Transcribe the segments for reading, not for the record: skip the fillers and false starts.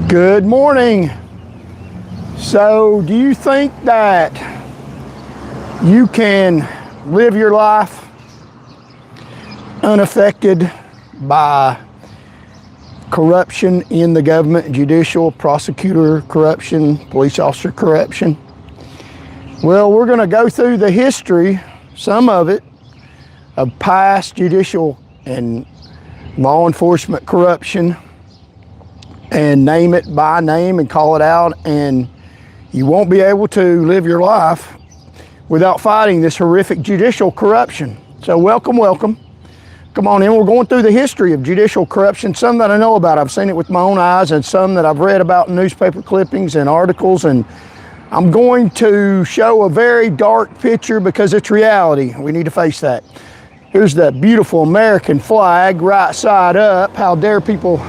Good morning. So, do you think that you can live your life unaffected by corruption in the government, judicial, prosecutor corruption, police officer corruption? Well, we're going to go through the history, some of it, of past judicial and law enforcement corruption, and name it by name and call it out, and you won't be able to live your life without fighting this horrific judicial corruption. So welcome. Come on in. We're going through the history of judicial corruption, some that I know about. I've seen it with my own eyes, and some that I've read about in newspaper clippings and articles, and I'm going to show a very dark picture because it's reality. We need to face that. Here's the beautiful American flag, right side up. How dare people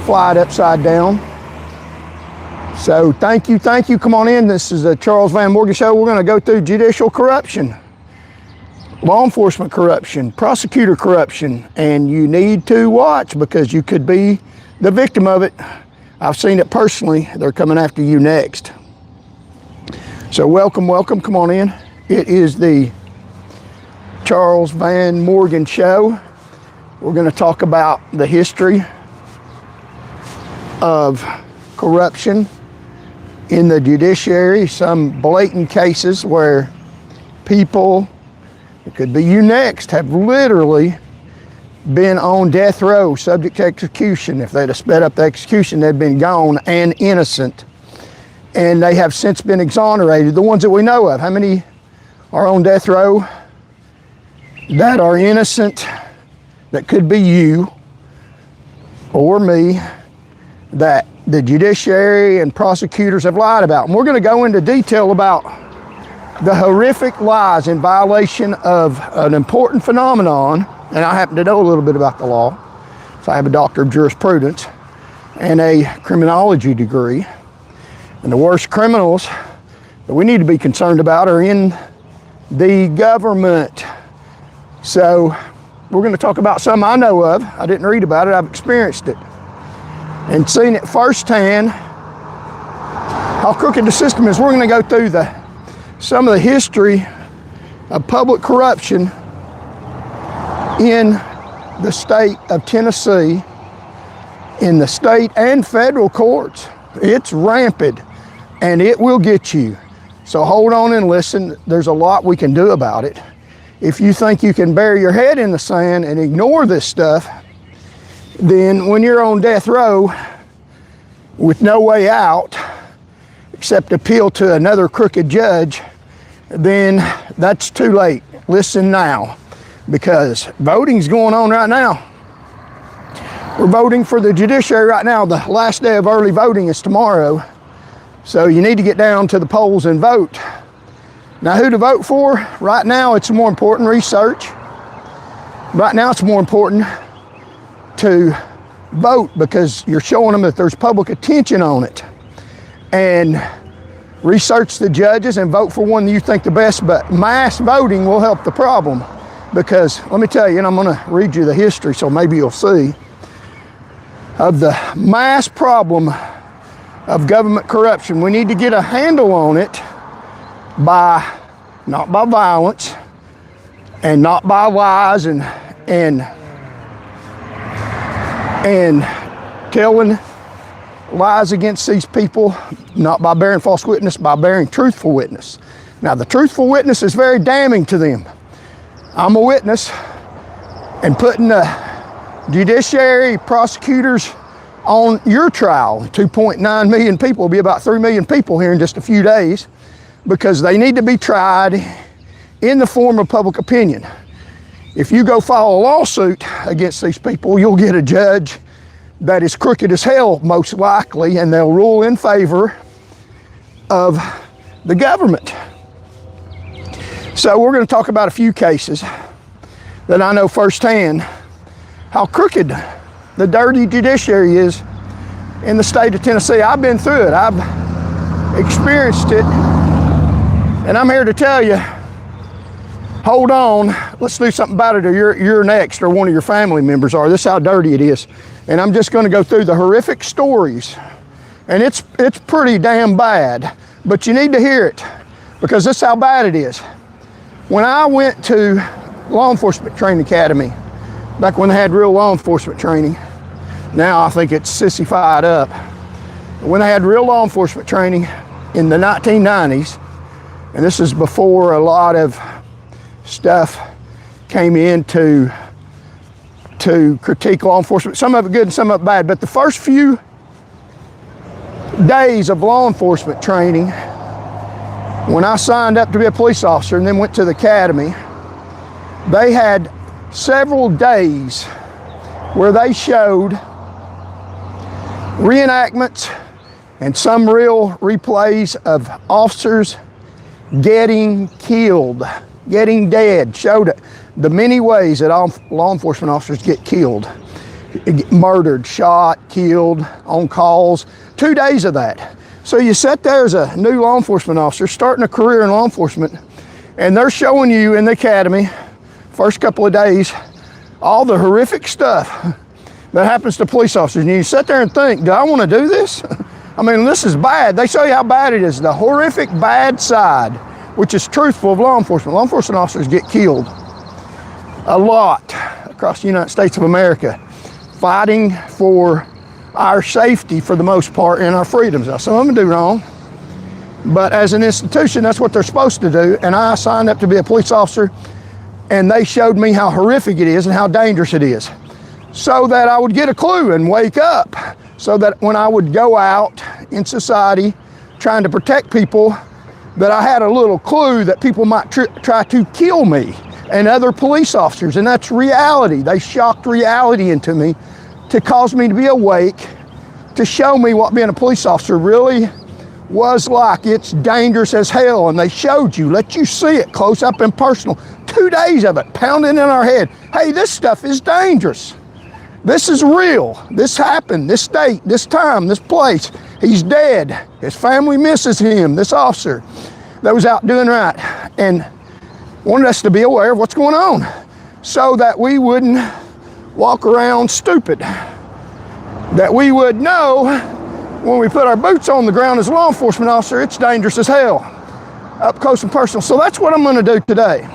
fly it upside down? So thank you. Come on in. This is the Charles Van Morgan Show. We're going to go through judicial corruption, law enforcement corruption, prosecutor corruption, and you need to watch because you could be the victim of it. I've seen it personally. They're coming after you next. So welcome. Come on in. It is the Charles Van Morgan Show. We're going to talk about the history of corruption in the judiciary, some blatant cases where people, it could be you next, have literally been on death row, subject to execution. If they'd have sped up the execution, they'd been gone and innocent. And they have since been exonerated, the ones that we know of. How many are on death row that are innocent, that could be you or me, that the judiciary and prosecutors have lied about? And we're going to go into detail about the horrific lies in violation of an important phenomenon. And I happen to know a little bit about the law. So I have a doctor of jurisprudence and a criminology degree. And the worst criminals that we need to be concerned about are in the government. So we're going to talk about some I know of. I didn't read about it, I've experienced it and seen it firsthand, how crooked the system is. We're going to go through some of the history of public corruption in the state of Tennessee, in the state and federal courts. It's rampant and it will get you. So hold on and listen. There's a lot we can do about it. If you think you can bury your head in the sand and ignore this stuff, then when you're on death row with no way out except appeal to another crooked judge, then that's too late. Listen now, because voting's going on right now. We're voting for the judiciary right now. The last day of early voting is tomorrow. So you need to get down to the polls and vote. Now, who to vote for? Right now, it's more important research. Right now, it's more important to vote because you're showing them that there's public attention on it. And research the judges and vote for one that you think the best, but mass voting will help the problem. Because let me tell you, and I'm going to read you the history so maybe you'll see, of the mass problem of government corruption. We need to get a handle on it not by violence and not by lies and telling lies against these people, not by bearing false witness, by bearing truthful witness. Now, the truthful witness is very damning to them. I'm a witness, and putting the judiciary, prosecutors on your trial, 2.9 million people, will be about 3 million people here in just a few days, because they need to be tried in the form of public opinion. If you go file a lawsuit against these people, you'll get a judge that is crooked as hell, most likely, and they'll rule in favor of the government. So we're going to talk about a few cases that I know firsthand how crooked the dirty judiciary is in the state of Tennessee. I've been through it. I've experienced it. And I'm here to tell you, hold on, let's do something about it, or you're next, or one of your family members are. This is how dirty it is. And I'm just going to go through the horrific stories And it's pretty damn bad, but you need to hear it because this is how bad it is. When I went to law enforcement training academy, back when they had real law enforcement training, now I think it's sissified up. When they had real law enforcement training in the 1990s, and this is before a lot of stuff came in to critique law enforcement, some of it good and some of it bad, but the first few days of law enforcement training, when I signed up to be a police officer and then went to the academy, they had several days where they showed reenactments and some real replays of officers getting killed, getting dead, showed the many ways that all law enforcement officers get killed, murdered, shot, killed, on calls. 2 days of that. So you sit there as a new law enforcement officer starting a career in law enforcement, and they're showing you in the academy, first couple of days, all the horrific stuff that happens to police officers. And you sit there and think, do I want to do this? I mean, this is bad. They show you how bad it is, the horrific bad side, which is truthful of law enforcement. Law enforcement officers get killed a lot across the United States of America, fighting for our safety for the most part and our freedoms. Now, some of them do wrong, but as an institution, that's what they're supposed to do. And I signed up to be a police officer, and they showed me how horrific it is and how dangerous it is, so that I would get a clue and wake up, so that when I would go out in society trying to protect people, that I had a little clue that people might try to kill me and other police officers. And that's reality. They shocked reality into me to cause me to be awake, to show me what being a police officer really was like. It's dangerous as hell, and they showed you, let you see it close up and personal. 2 days of it pounding in our head. Hey, this stuff is dangerous. This is real. This happened, this date, this time, this place. He's dead. His family misses him, this officer that was out doing right, and wanted us to be aware of what's going on so that we wouldn't walk around stupid, that we would know when we put our boots on the ground as a law enforcement officer, it's dangerous as hell, up close and personal. So that's what I'm going to do today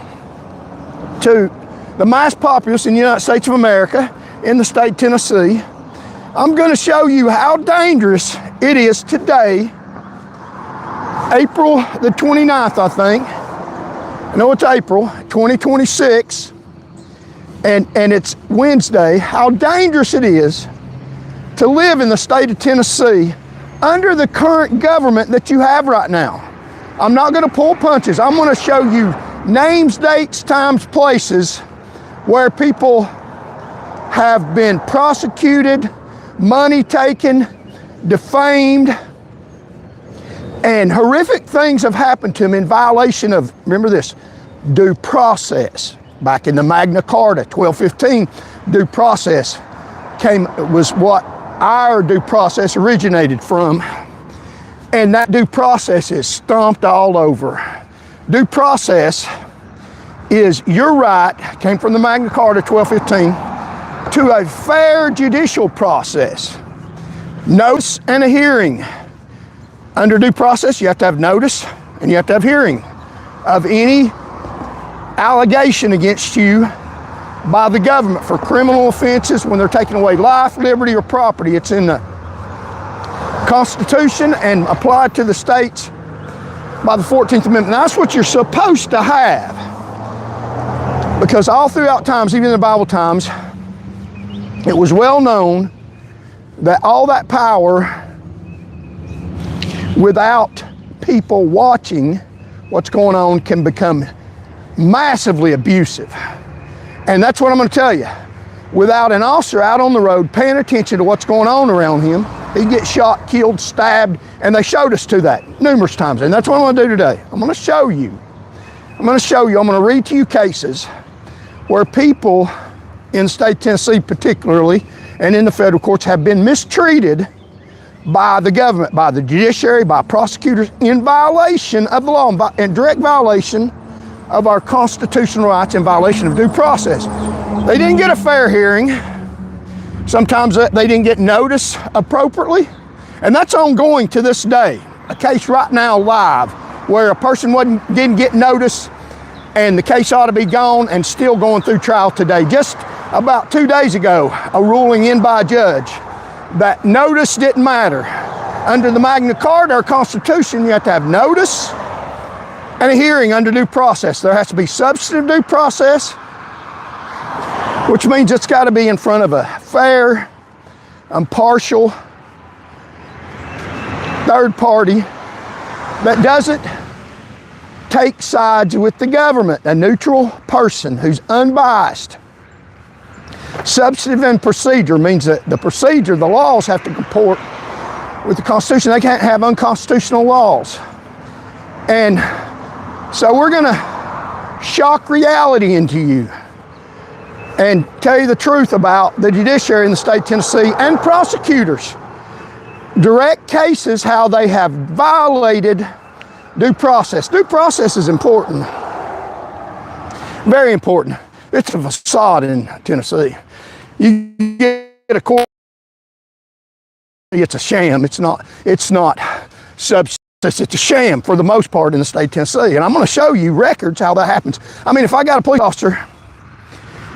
to the mass populace in the United States of America, in the state of Tennessee. I'm going to show you how dangerous it is today, April the 29th, I think. I know it's April 2026. And it's Wednesday, how dangerous it is to live in the state of Tennessee under the current government that you have right now. I'm not going to pull punches. I'm going to show you names, dates, times, places where people have been prosecuted, money taken, defamed, and horrific things have happened to them in violation of, remember this, due process. Back in the Magna Carta, 1215, due process was what our due process originated from. And that due process is stomped all over. Due process is your right, came from the Magna Carta, 1215, to a fair judicial process. Notice and a hearing. Under due process, you have to have notice and you have to have hearing of any allegation against you by the government for criminal offenses when they're taking away life, liberty, or property. It's in the Constitution and applied to the states by the 14th Amendment. Now, that's what you're supposed to have, because all throughout times, even in the Bible times, it was well known that all that power, without people watching what's going on, can become massively abusive. And that's what I'm going to tell you. Without an officer out on the road paying attention to what's going on around him, he gets shot, killed, stabbed, and they showed us to that numerous times. And that's what I'm going to do today. I'm going to show you. I'm going to read to you cases where people in the state of Tennessee particularly, and in the federal courts, have been mistreated by the government, by the judiciary, by prosecutors, in violation of the law, in direct violation of our constitutional rights, in violation of due process. They didn't get a fair hearing. Sometimes they didn't get notice appropriately. And that's ongoing to this day. A case right now live where a person didn't get notice and the case ought to be gone and still going through trial today. Just about 2 days ago, a ruling in by a judge that notice didn't matter. Under the Magna Carta, our Constitution, you have to have notice and a hearing under due process. There has to be substantive due process, which means it's got to be in front of a fair, impartial third party that doesn't take sides with the government, a neutral person who's unbiased. Substantive and procedure means that the procedure, the laws have to comport with the Constitution. They can't have unconstitutional laws. And so we're going to shock reality into you and tell you the truth about the judiciary in the state of Tennessee and prosecutors. Direct cases, how they have violated due process. Due process is important. Very important. It's a facade in Tennessee. You get a court, it's a sham. It's not substance. It's a sham for the most part in the state of Tennessee. And I'm going to show you records how that happens. I mean, if I got a police officer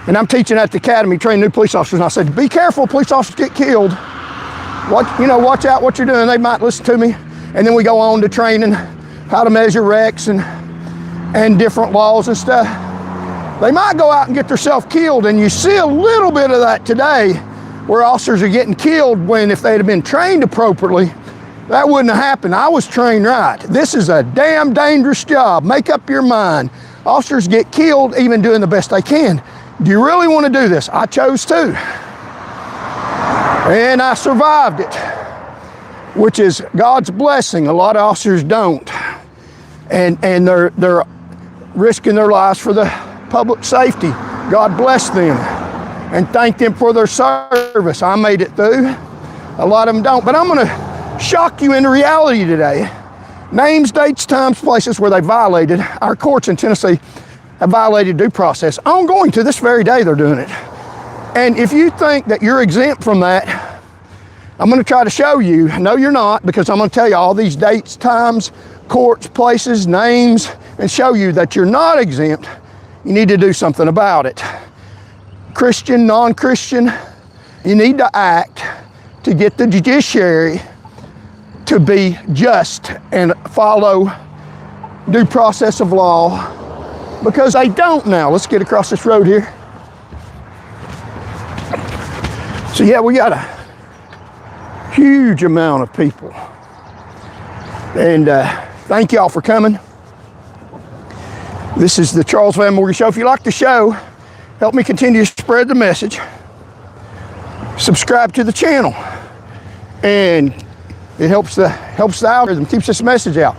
and I'm teaching at the academy, training new police officers, and I said, be careful, police officers get killed. Watch out what you're doing. They might listen to me. And then we go on to training how to measure wrecks and different laws and stuff. They might go out and get themselves killed, and you see a little bit of that today where officers are getting killed when if they'd have been trained appropriately, that wouldn't have happened. I was trained right. This is a damn dangerous job. Make up your mind. Officers get killed even doing the best they can. Do you really want to do this? I chose to. And I survived it, which is God's blessing. A lot of officers don't. And they're risking their lives for the public safety. God bless them and thank them for their service. I made it through. A lot of them don't. But I'm going to shock you into reality today. Names, dates, times, places where they violated. Our courts in Tennessee have violated due process. Ongoing to this very day, they're doing it. And if you think that you're exempt from that, I'm going to try to show you. No, you're not, because I'm going to tell you all these dates, times, courts, places, names, and show you that you're not exempt. You need to do something about it. Christian, non-Christian, you need to act to get the judiciary to be just and follow due process of law, because they don't now. Let's get across this road here. So yeah, we got a huge amount of people. And thank y'all for coming. This is the Charles Van Morgan Show. If you like the show, help me continue to spread the message. Subscribe to the channel. And it helps the algorithm, keeps this message out.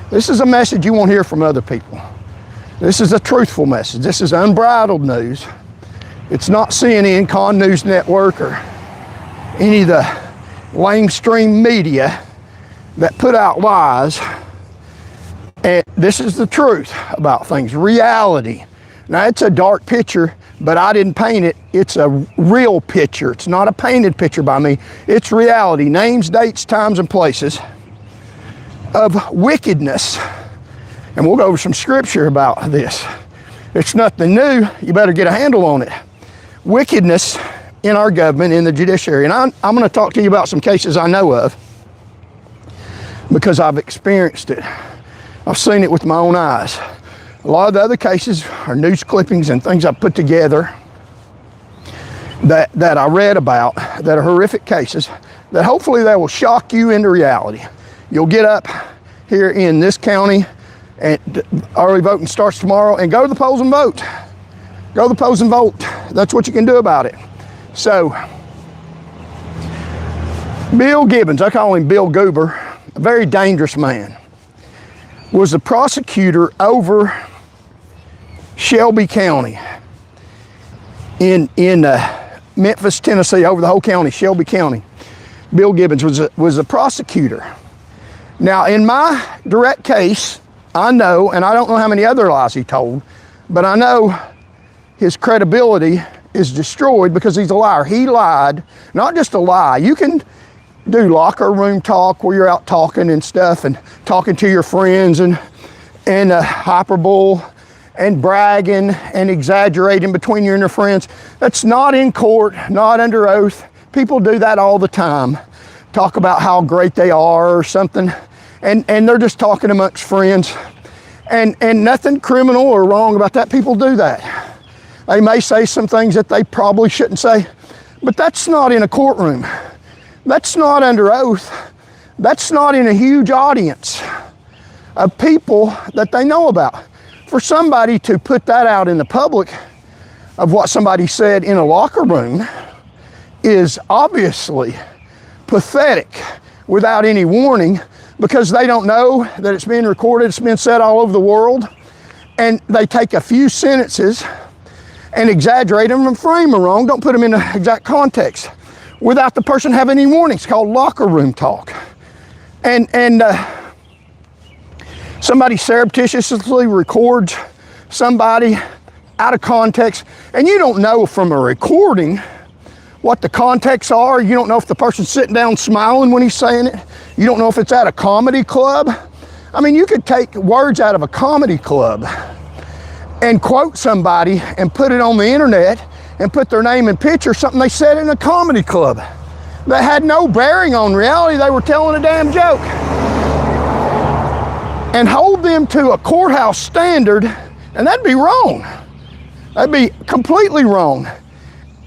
This is a message you won't hear from other people. This is a truthful message. This is unbridled news. It's not CNN, Con News Network, or any of the lamestream media that put out lies. And this is the truth about things, reality. Now, it's a dark picture, but I didn't paint it. It's a real picture. It's not a painted picture by me. It's reality. Names, dates, times, and places of wickedness. And we'll go over some scripture about this. It's nothing new. You better get a handle on it. Wickedness in our government, in the judiciary. And I'm going to talk to you about some cases I know of because I've experienced it. I've seen it with my own eyes. A lot of the other cases are news clippings and things I put together that I read about that are horrific cases that hopefully they will shock you into reality. You'll get up here in this county and early voting starts tomorrow and go to the polls and vote. Go to the polls and vote. That's what you can do about it. So, Bill Gibbons, I call him Bill Goober, a very dangerous man, was the prosecutor over Shelby County in Memphis, Tennessee, over the whole county, Shelby County. Bill Gibbons was a prosecutor. Now, in my direct case, I know, and I don't know how many other lies he told, but I know his credibility is destroyed because he's a liar. He lied, not just a lie. You can do locker room talk where you're out talking and stuff and talking to your friends and hyperbole and bragging and exaggerating between you and your friends. That's not in court, not under oath. People do that all the time. Talk about how great they are or something, and they're just talking amongst friends. And nothing criminal or wrong about that. People do that. They may say some things that they probably shouldn't say, but that's not in a courtroom. That's not under oath. That's not in a huge audience of people that they know about. For somebody to put that out in the public of what somebody said in a locker room is obviously pathetic without any warning, because they don't know that it's being recorded, it's been said all over the world, and they take a few sentences and exaggerate them and frame them wrong, don't put them in the exact context, without the person having any warning. It's called locker room talk. And somebody surreptitiously records somebody out of context, and you don't know from a recording what the contexts are. You don't know if the person's sitting down smiling when he's saying it. You don't know if it's at a comedy club. I mean, you could take words out of a comedy club and quote somebody and put it on the internet and put their name and picture, something they said in a comedy club that had no bearing on reality. They were telling a damn joke. And hold them to a courthouse standard, and that'd be wrong. That'd be completely wrong.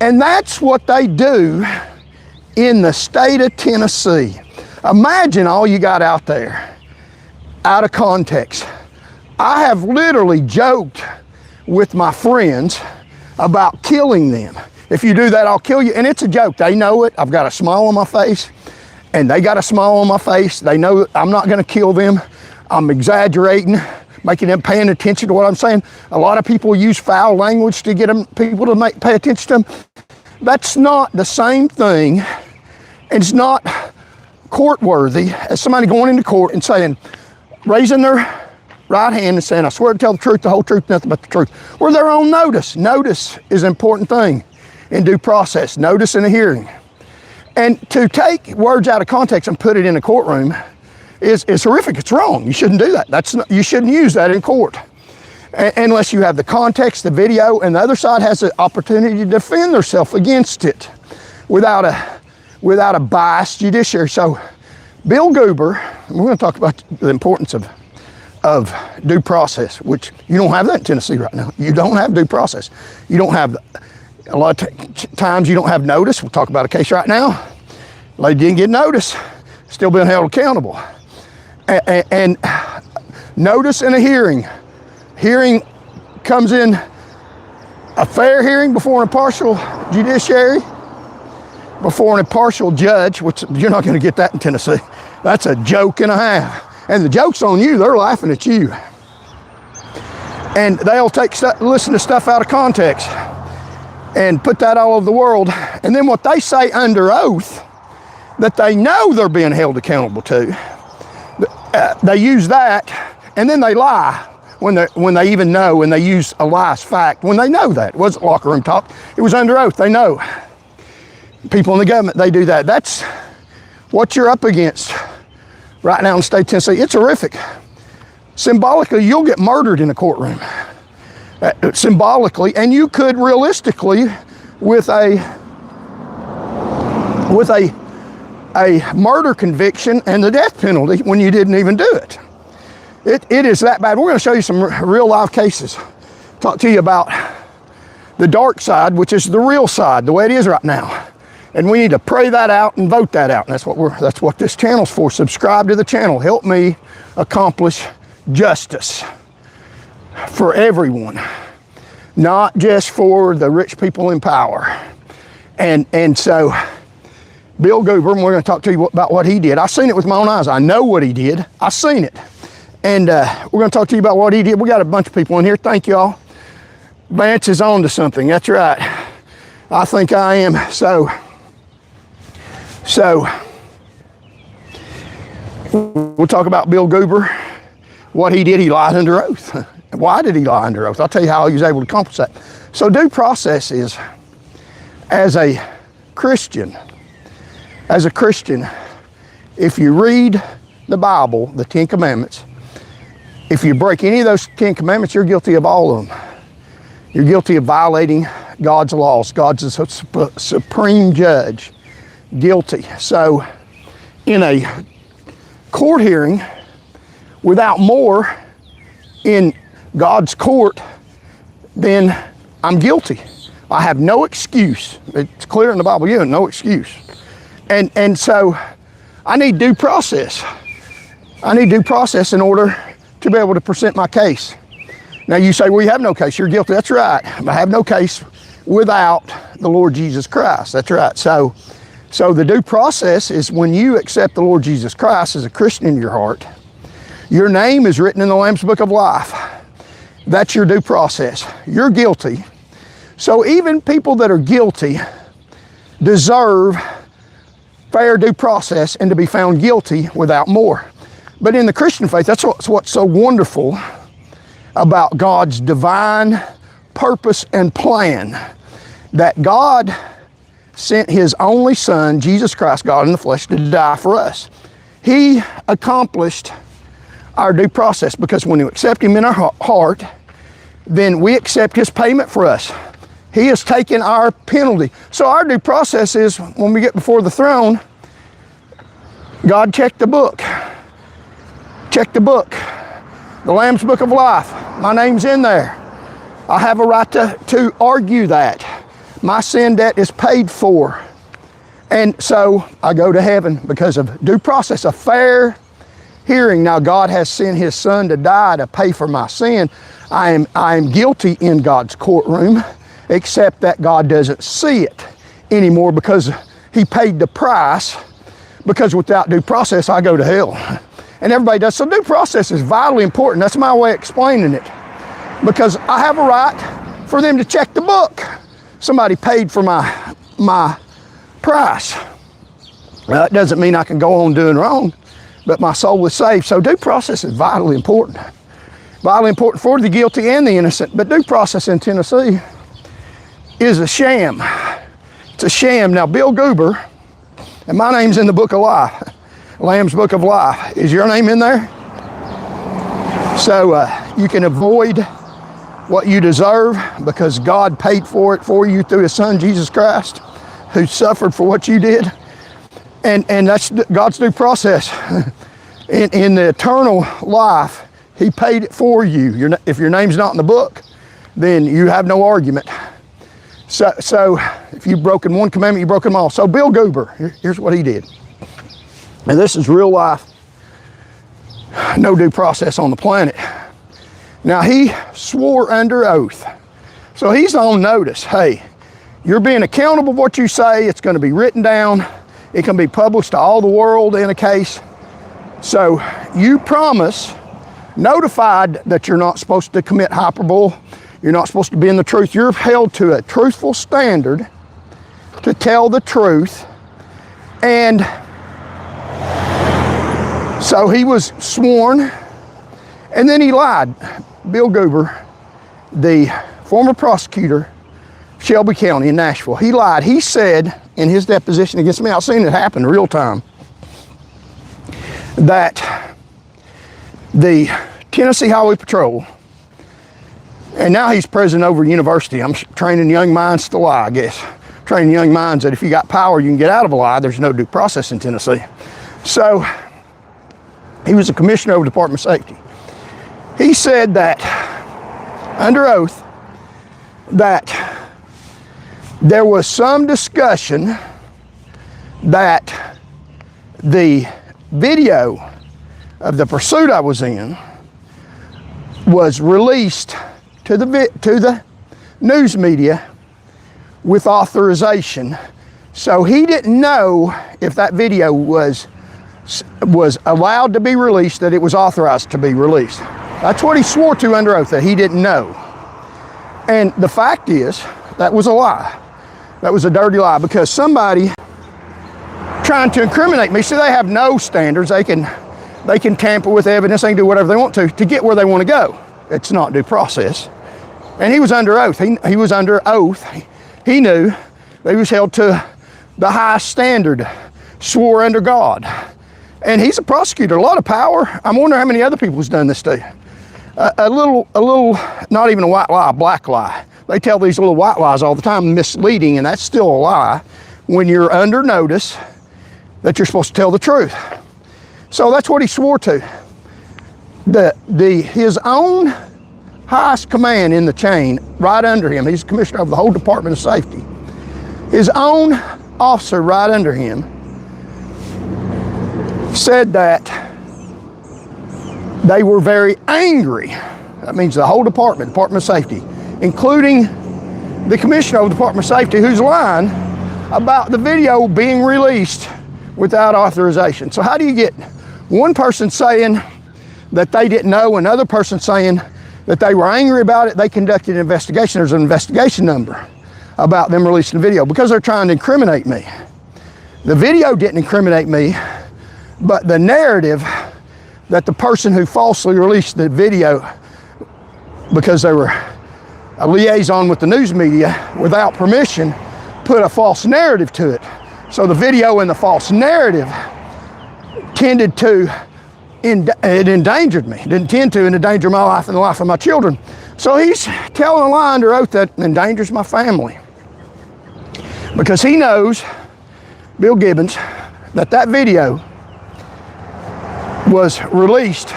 And that's what they do in the state of Tennessee. Imagine all you got out there, out of context. I have literally joked with my friends about killing them. If you do that, I'll kill you. And it's a joke. They know it. I've got a smile on my face, and they got a smile on my face. They know I'm not going to kill them. I'm exaggerating, making them paying attention to what I'm saying. A lot of people use foul language to get people to pay attention to them. That's not the same thing, and it's not court-worthy as somebody going into court and saying, raising their right hand and saying, I swear to tell the truth, the whole truth, nothing but the truth. We're there on notice. Notice is an important thing in due process, notice in a hearing. And to take words out of context and put it in a courtroom is horrific. It's wrong. You shouldn't do that. You shouldn't use that in court unless you have the context, the video, and the other side has the opportunity to defend themselves against it without a biased judiciary. So Bill Goober, we're going to talk about the importance of due process, which you don't have that in Tennessee right now. You don't have due process. You don't have, a lot of times you don't have notice. We'll talk about a case right now. Lady didn't get notice, still being held accountable. And notice in a hearing. Hearing comes in a fair hearing before an impartial judiciary, before an impartial judge, which you're not going to get that in Tennessee. That's a joke and a half. And the joke's on you, they're laughing at you. And they'll listen to stuff out of context and put that all over the world. And then what they say under oath that they know they're being held accountable to, they use that, and then they lie when they even know, and they use a lie as fact when they know that. It wasn't locker room talk. It was under oath. They know. People in the government, they do that. That's what you're up against right now in the state of Tennessee. It's horrific. Symbolically, you'll get murdered in a courtroom. Symbolically, and you could realistically, with a murder conviction and the death penalty when you didn't even do it. It is that bad. We're going to show you some real life cases. Talk to you about the dark side, which is the real side, the way it is right now. And we need to pray that out and vote that out. And that's what this channel's for. Subscribe to the channel. Help me accomplish justice for everyone, not just for the rich people in power. And so Bill Goober, and we're going to talk to you about what he did. I've seen it with my own eyes. I know what he did. I've seen it. And we're going to talk to you about what he did. We got a bunch of people in here. Thank y'all. Vance is on to something. That's right. I think I am. So we'll talk about Bill Goober. What he did, he lied under oath. Why did he lie under oath? I'll tell you how he was able to accomplish that. So due process is, as a Christian, if you read the Bible, the 10 Commandments, if you break any of those 10 Commandments, you're guilty of all of them. You're guilty of violating God's laws. God's a supreme judge. Guilty. So in a court hearing, without more in God's court, then I'm guilty. I have no excuse. It's clear in the Bible, you have no excuse. And so I need due process. I need due process in order to be able to present my case. Now you say, well, you have no case, you're guilty. That's right. I have no case without the Lord Jesus Christ. That's right. So the due process is when you accept the Lord Jesus Christ as a Christian in your heart, your name is written in the Lamb's Book of Life. That's your due process. You're guilty. So even people that are guilty deserve fair due process and to be found guilty without more. But in the Christian faith, that's what's so wonderful about God's divine purpose and plan, that God sent His only Son, Jesus Christ, God in the flesh, to die for us. He accomplished our due process, because when you accept Him in our heart, then we accept His payment for us. He has taken our penalty. So our due process is when we get before the throne, God checked the book. Check the book. The Lamb's Book of Life. My name's in there. I have a right to argue that. My sin debt is paid for. And so I go to heaven because of due process, a fair hearing. Now God has sent His Son to die to pay for my sin. I am guilty in God's courtroom, except that God doesn't see it anymore because He paid the price, because without due process I go to hell. And everybody does. So due process is vitally important. That's my way of explaining it. Because I have a right for them to check the book. Somebody paid for my price. Well, it doesn't mean I can go on doing wrong, but my soul is saved. So due process is vitally important. Vitally important for the guilty and the innocent. But due process in Tennessee is a sham. It's a sham. Now, Bill Goober, and my name's in the Book of Life, Lamb's Book of Life. Is your name in there? So you can avoid what you deserve because God paid for it for you through His Son, Jesus Christ, who suffered for what you did. And that's God's due process. In the eternal life, He paid it for you. If your name's not in the book, then you have no argument. So if you've broken one commandment, you've broken them all. So Bill Goober, here's what he did. And this is real life, no due process on the planet. Now he swore under oath. So he's on notice. Hey, you're being accountable for what you say. It's going to be written down. It can be published to all the world in a case. So you promise, notified that you're not supposed to commit hyperbole. You're not supposed to be in the truth. You're held to a truthful standard to tell the truth. And so he was sworn, and then he lied. Bill Goober, the former prosecutor, Shelby County in Nashville, he lied. He said in his deposition against me, I've seen it happen in real time, that the Tennessee Highway Patrol, and now he's president over a university. I'm training young minds to lie, I guess. Training young minds that if you got power, you can get out of a lie. There's no due process in Tennessee. So he was a commissioner over Department of Safety. He said that, under oath, that there was some discussion that the video of the pursuit I was in was released to the news media with authorization. So he didn't know if that video was allowed to be released, that it was authorized to be released. That's what he swore to under oath, that he didn't know. And the fact is, that was a lie. That was a dirty lie, because somebody trying to incriminate me, see, they have no standards. They can tamper with evidence, they can do whatever they want to get where they want to go. It's not due process. And he was under oath. He was under oath. He knew that he was held to the highest standard, swore under God. And he's a prosecutor, a lot of power. I'm wondering how many other people he's done this to. A little, not even a white lie, a black lie. They tell these little white lies all the time, misleading, and that's still a lie when you're under notice that you're supposed to tell the truth. So that's what he swore to. His own highest command in the chain, right under him, he's commissioner of the whole Department of Safety. His own officer right under him said that they were very angry. That means the whole Department of Safety, including the commissioner of the Department of Safety, who's lying about the video being released without authorization. So how do you get one person saying that they didn't know, another person saying that they were angry about it? They conducted an investigation. There's an investigation number about them releasing the video because they're trying to incriminate me. The video didn't incriminate me, but the narrative that the person who falsely released the video because they were a liaison with the news media without permission put a false narrative to it. So the video and the false narrative tended to, it endangered me. It didn't tend to endanger my life and the life of my children. So he's telling a lie under oath that endangers my family. Because he knows, Bill Gibbons, that video was released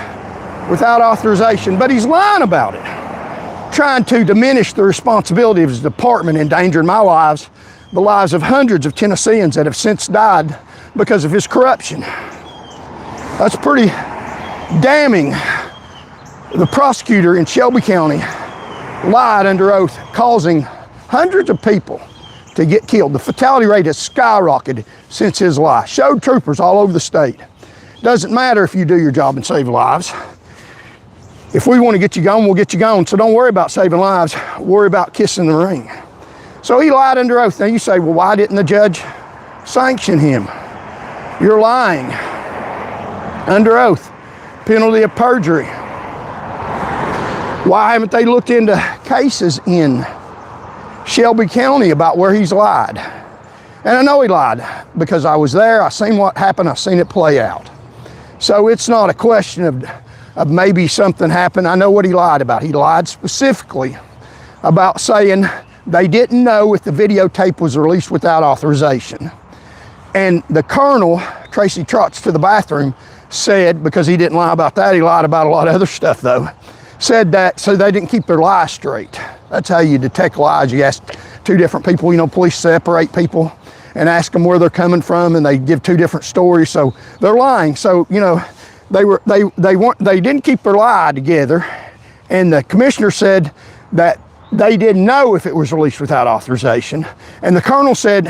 without authorization, but he's lying about it, trying to diminish the responsibility of his department, endangering my lives, the lives of hundreds of Tennesseans that have since died because of his corruption. That's pretty damning. The prosecutor in Shelby County lied under oath, causing hundreds of people to get killed. The fatality rate has skyrocketed since his lie. Showed troopers all over the state. Doesn't matter if you do your job and save lives. If we want to get you gone, we'll get you gone. So don't worry about saving lives. Worry about kissing the ring. So he lied under oath. Now you say, well, why didn't the judge sanction him? You're lying under oath. Penalty of perjury. Why haven't they looked into cases in Shelby County about where he's lied? And I know he lied because I was there. I seen what happened. I seen it play out. So it's not a question of maybe something happened. I know what he lied about. He lied specifically about saying they didn't know if the videotape was released without authorization. And the colonel, Tracy Trotz, to the bathroom, said, because he didn't lie about that, he lied about a lot of other stuff though, said that so they didn't keep their lies straight. That's how you detect lies. You ask two different people, police separate people and ask them where they're coming from, and they give two different stories, so they're lying. So they didn't keep their lie together, and the commissioner said that they didn't know if it was released without authorization, and the colonel said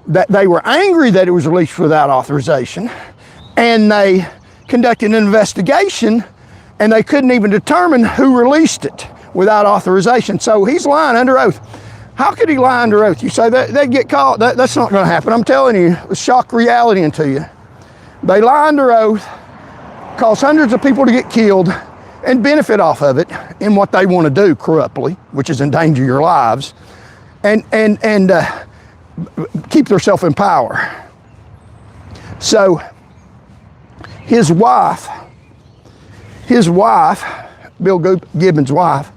that they were angry that it was released without authorization, and they conducted an investigation and they couldn't even determine who released it without authorization. So he's lying under oath. How could he lie under oath? You say that they get caught. That's not going to happen. I'm telling you, shock reality into you. They lie under oath, cause hundreds of people to get killed, and benefit off of it in what they want to do corruptly, which is endanger your lives, and keep themselves in power. So his wife, Bill Gibbons' wife,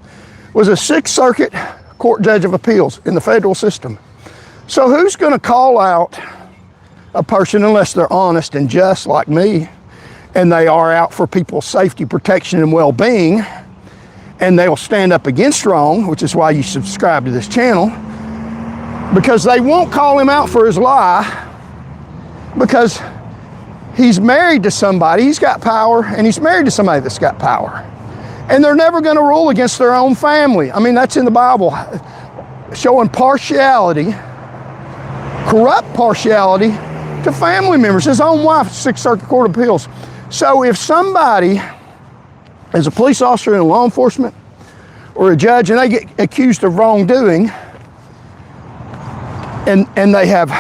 was a Sixth Circuit Court Judge of Appeals in the federal system. So who's going to call out a person unless they're honest and just like me, and they are out for people's safety, protection, and well-being, and they'll stand up against wrong, which is why you subscribe to this channel, because they won't call him out for his lie, because he's married to somebody, he's got power, and he's married to somebody that's got power. And they're never going to rule against their own family. I mean, that's in the Bible, showing partiality, corrupt partiality to family members. His own wife, Sixth Circuit Court of Appeals. So if somebody is a police officer in law enforcement or a judge and they get accused of wrongdoing and they have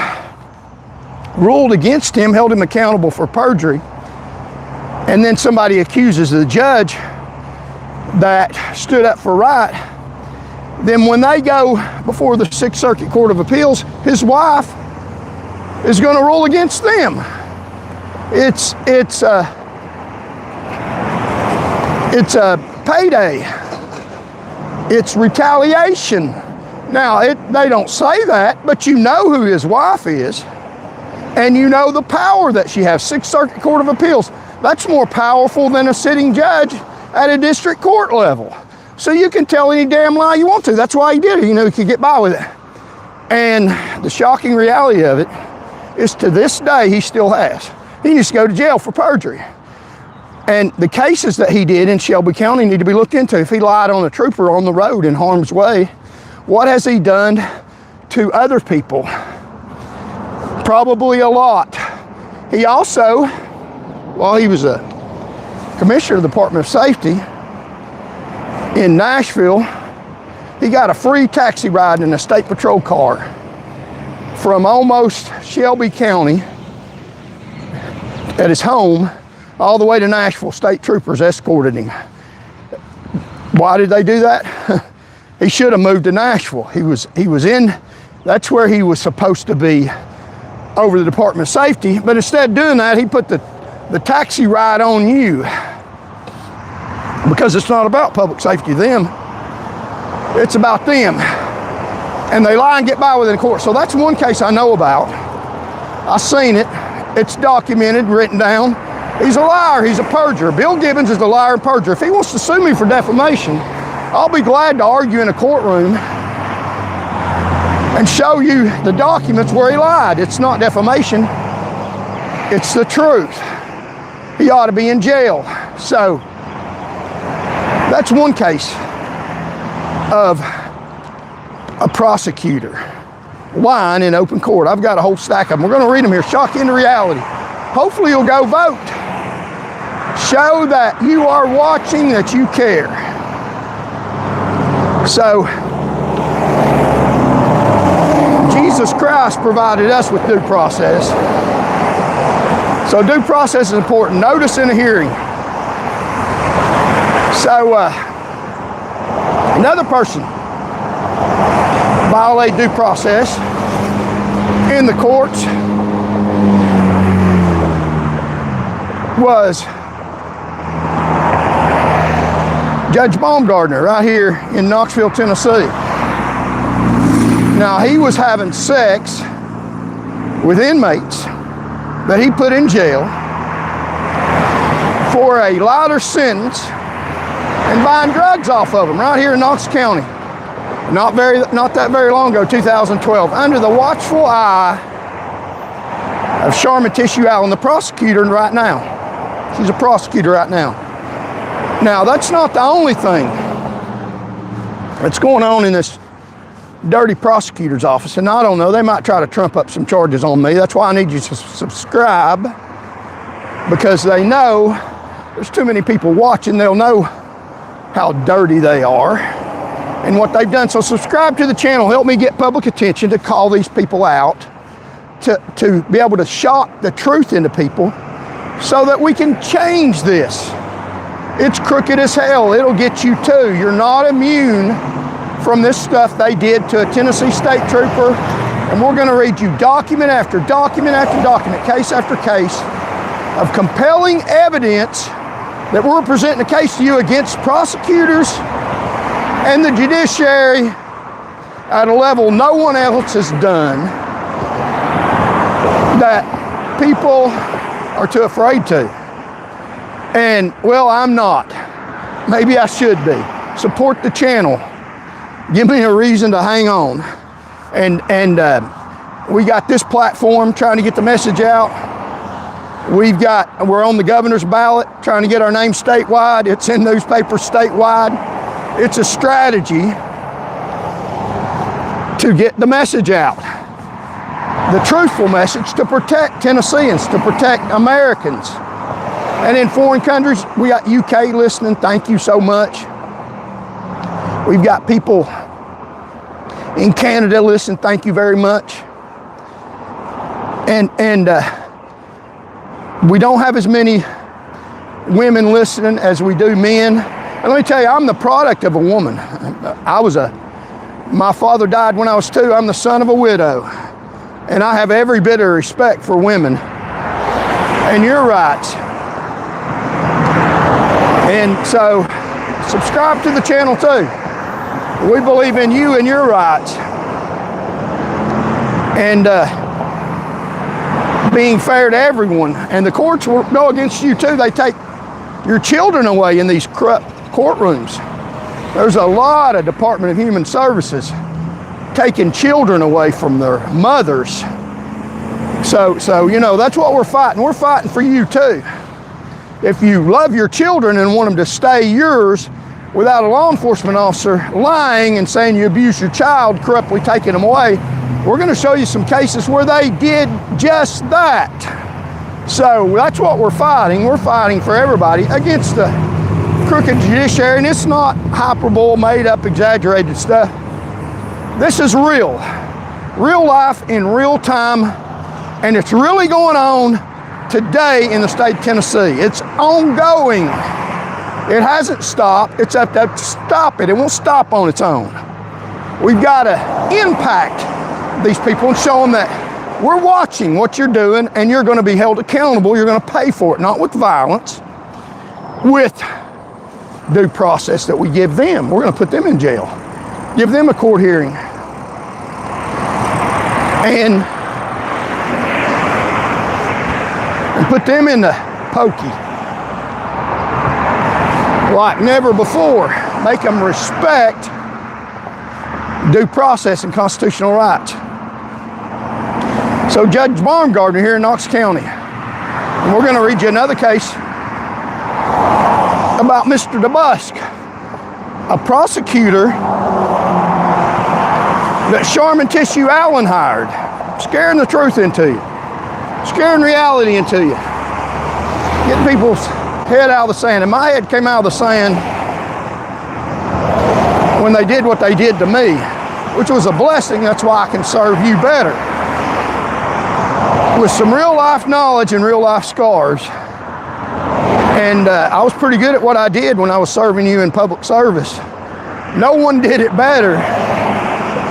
ruled against him, held him accountable for perjury, and then somebody accuses the judge that stood up for right, then when they go before the Sixth Circuit Court of Appeals, his wife is going to rule against them. It's a payday. It's retaliation. Now, they don't say that, but you know who his wife is, and you know the power that she has. Sixth Circuit Court of Appeals, that's more powerful than a sitting judge at a district court level. So you can tell any damn lie you want to. That's why he did it. You know, he could get by with it. And the shocking reality of it is, to this day, he still has. He needs to go to jail for perjury. And the cases that he did in Shelby County need to be looked into. If he lied on a trooper on the road in harm's way, what has he done to other people? Probably a lot. He also, while he was a commissioner of the Department of Safety in Nashville, he got a free taxi ride in a state patrol car from almost Shelby County at his home all the way to Nashville. State troopers escorted him. Why did they do that? He should have moved to Nashville. He was in, that's where he was supposed to be over the Department of Safety, but instead of doing that, he put the taxi ride on you, because it's not about public safety to them. It's about them. And they lie and get by with it in court. So that's one case I know about. I've seen it. It's documented, written down. He's a liar. He's a perjurer. Bill Gibbons is a liar and perjurer. If he wants to sue me for defamation, I'll be glad to argue in a courtroom and show you the documents where he lied. It's not defamation. It's the truth. He ought to be in jail. So that's one case of a prosecutor lying in open court. I've got a whole stack of them. We're going to read them here. Shock you into reality. Hopefully you'll go vote. Show that you are watching, that you care. So, Jesus Christ provided us with due process. So due process is important. Notice in a hearing. So, another person violated due process in the courts was Judge Baumgardner right here in Knoxville, Tennessee. Now, he was having sex with inmates that he put in jail for a lighter sentence and buying drugs off of them right here in Knox County. Not that very long ago, 2012, under the watchful eye of Sharma Tissue Allen, the prosecutor right now. She's a prosecutor right now. Now, that's not the only thing that's going on in this dirty prosecutor's office. And I don't know, they might try to trump up some charges on me. That's why I need you to subscribe, because they know there's too many people watching. They'll know how dirty they are and what they've done. So subscribe to the channel. Help me get public attention to call these people out, to be able to shock the truth into people so that we can change this. It's crooked as hell. It'll get you too. You're not immune from this stuff they did to a Tennessee state trooper. And we're going to read you document after document after document, case after case of compelling evidence that we're presenting a case to you against prosecutors and the judiciary at a level no one else has done, that people are too afraid to. And, well, I'm not. Maybe I should be. Support the channel. Give me a reason to hang on. And we got this platform trying to get the message out. We're on the governor's ballot trying to get our name statewide. It's in newspapers statewide. It's a strategy to get the message out. The truthful message to protect Tennesseans, to protect Americans. And in foreign countries, we got UK listening. Thank you so much. We've got people in Canada listening. Thank you very much. And we don't have as many women listening as we do men. And let me tell you, I'm the product of a woman. My father died when I was 2. I'm the son of a widow. And I have every bit of respect for women. and your rights. And so, subscribe to the channel too. We believe in you and your rights. And being fair to everyone. And the courts will go against you too. They take your children away in these corrupt courtrooms. There's a lot of Department of Human Services taking children away from their mothers. So you know, that's what we're fighting. We're fighting for you too. If you love your children and want them to stay yours without a law enforcement officer lying and saying you abused your child, corruptly taking them away, we're going to show you some cases where they did just that. So that's what we're fighting. We're fighting for everybody against the crooked judiciary, and it's not hyperbole, made up, exaggerated stuff. This is real life in real time, and it's really going on today in the state of Tennessee. It's ongoing. It hasn't stopped. It's up to stop it. It won't stop on its own. We've got to impact these people and show them that we're watching what you're doing, and you're going to be held accountable. You're going to pay for it, not with violence, with due process that we give them. We're going to put them in jail, give them a court hearing, and put them in the pokey like never before. Make them respect due process and constitutional rights. So Judge Baumgartner here in Knox County, and we're going to read you another case about Mr. DeBusk, a prosecutor that Charmin Tissue Allen hired, scaring the truth into you, scaring reality into you, getting people's head out of the sand. And my head came out of the sand when they did what they did to me, which was a blessing. That's why I can serve you better, with some real life knowledge and real life scars. And I was pretty good at what I did when I was serving you in public service. No one did it better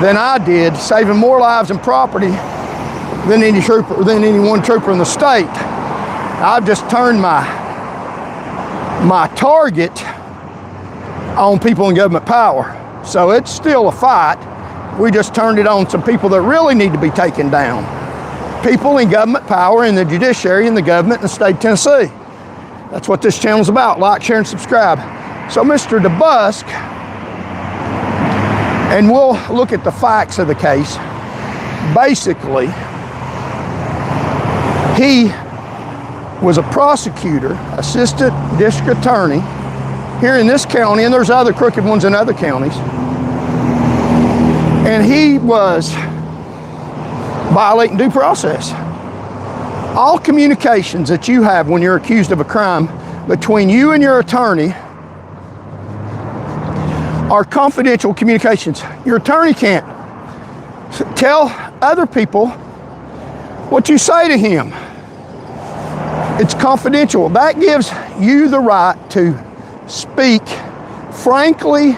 than I did, saving more lives and property than any one trooper in the state. I've just turned my target on people in government power. So it's still a fight. We just turned it on some people that really need to be taken down. People in government power, in the judiciary, in the government, in the state of Tennessee. That's what this channel's about. Like, share, and subscribe. So Mr. DeBusk, and we'll look at the facts of the case. Basically, he was a prosecutor, assistant district attorney here in this county, and there's other crooked ones in other counties. And he was violating due process. All communications that you have when you're accused of a crime between you and your attorney are confidential communications. Your attorney can't tell other people what you say to him. It's confidential. That gives you the right to speak frankly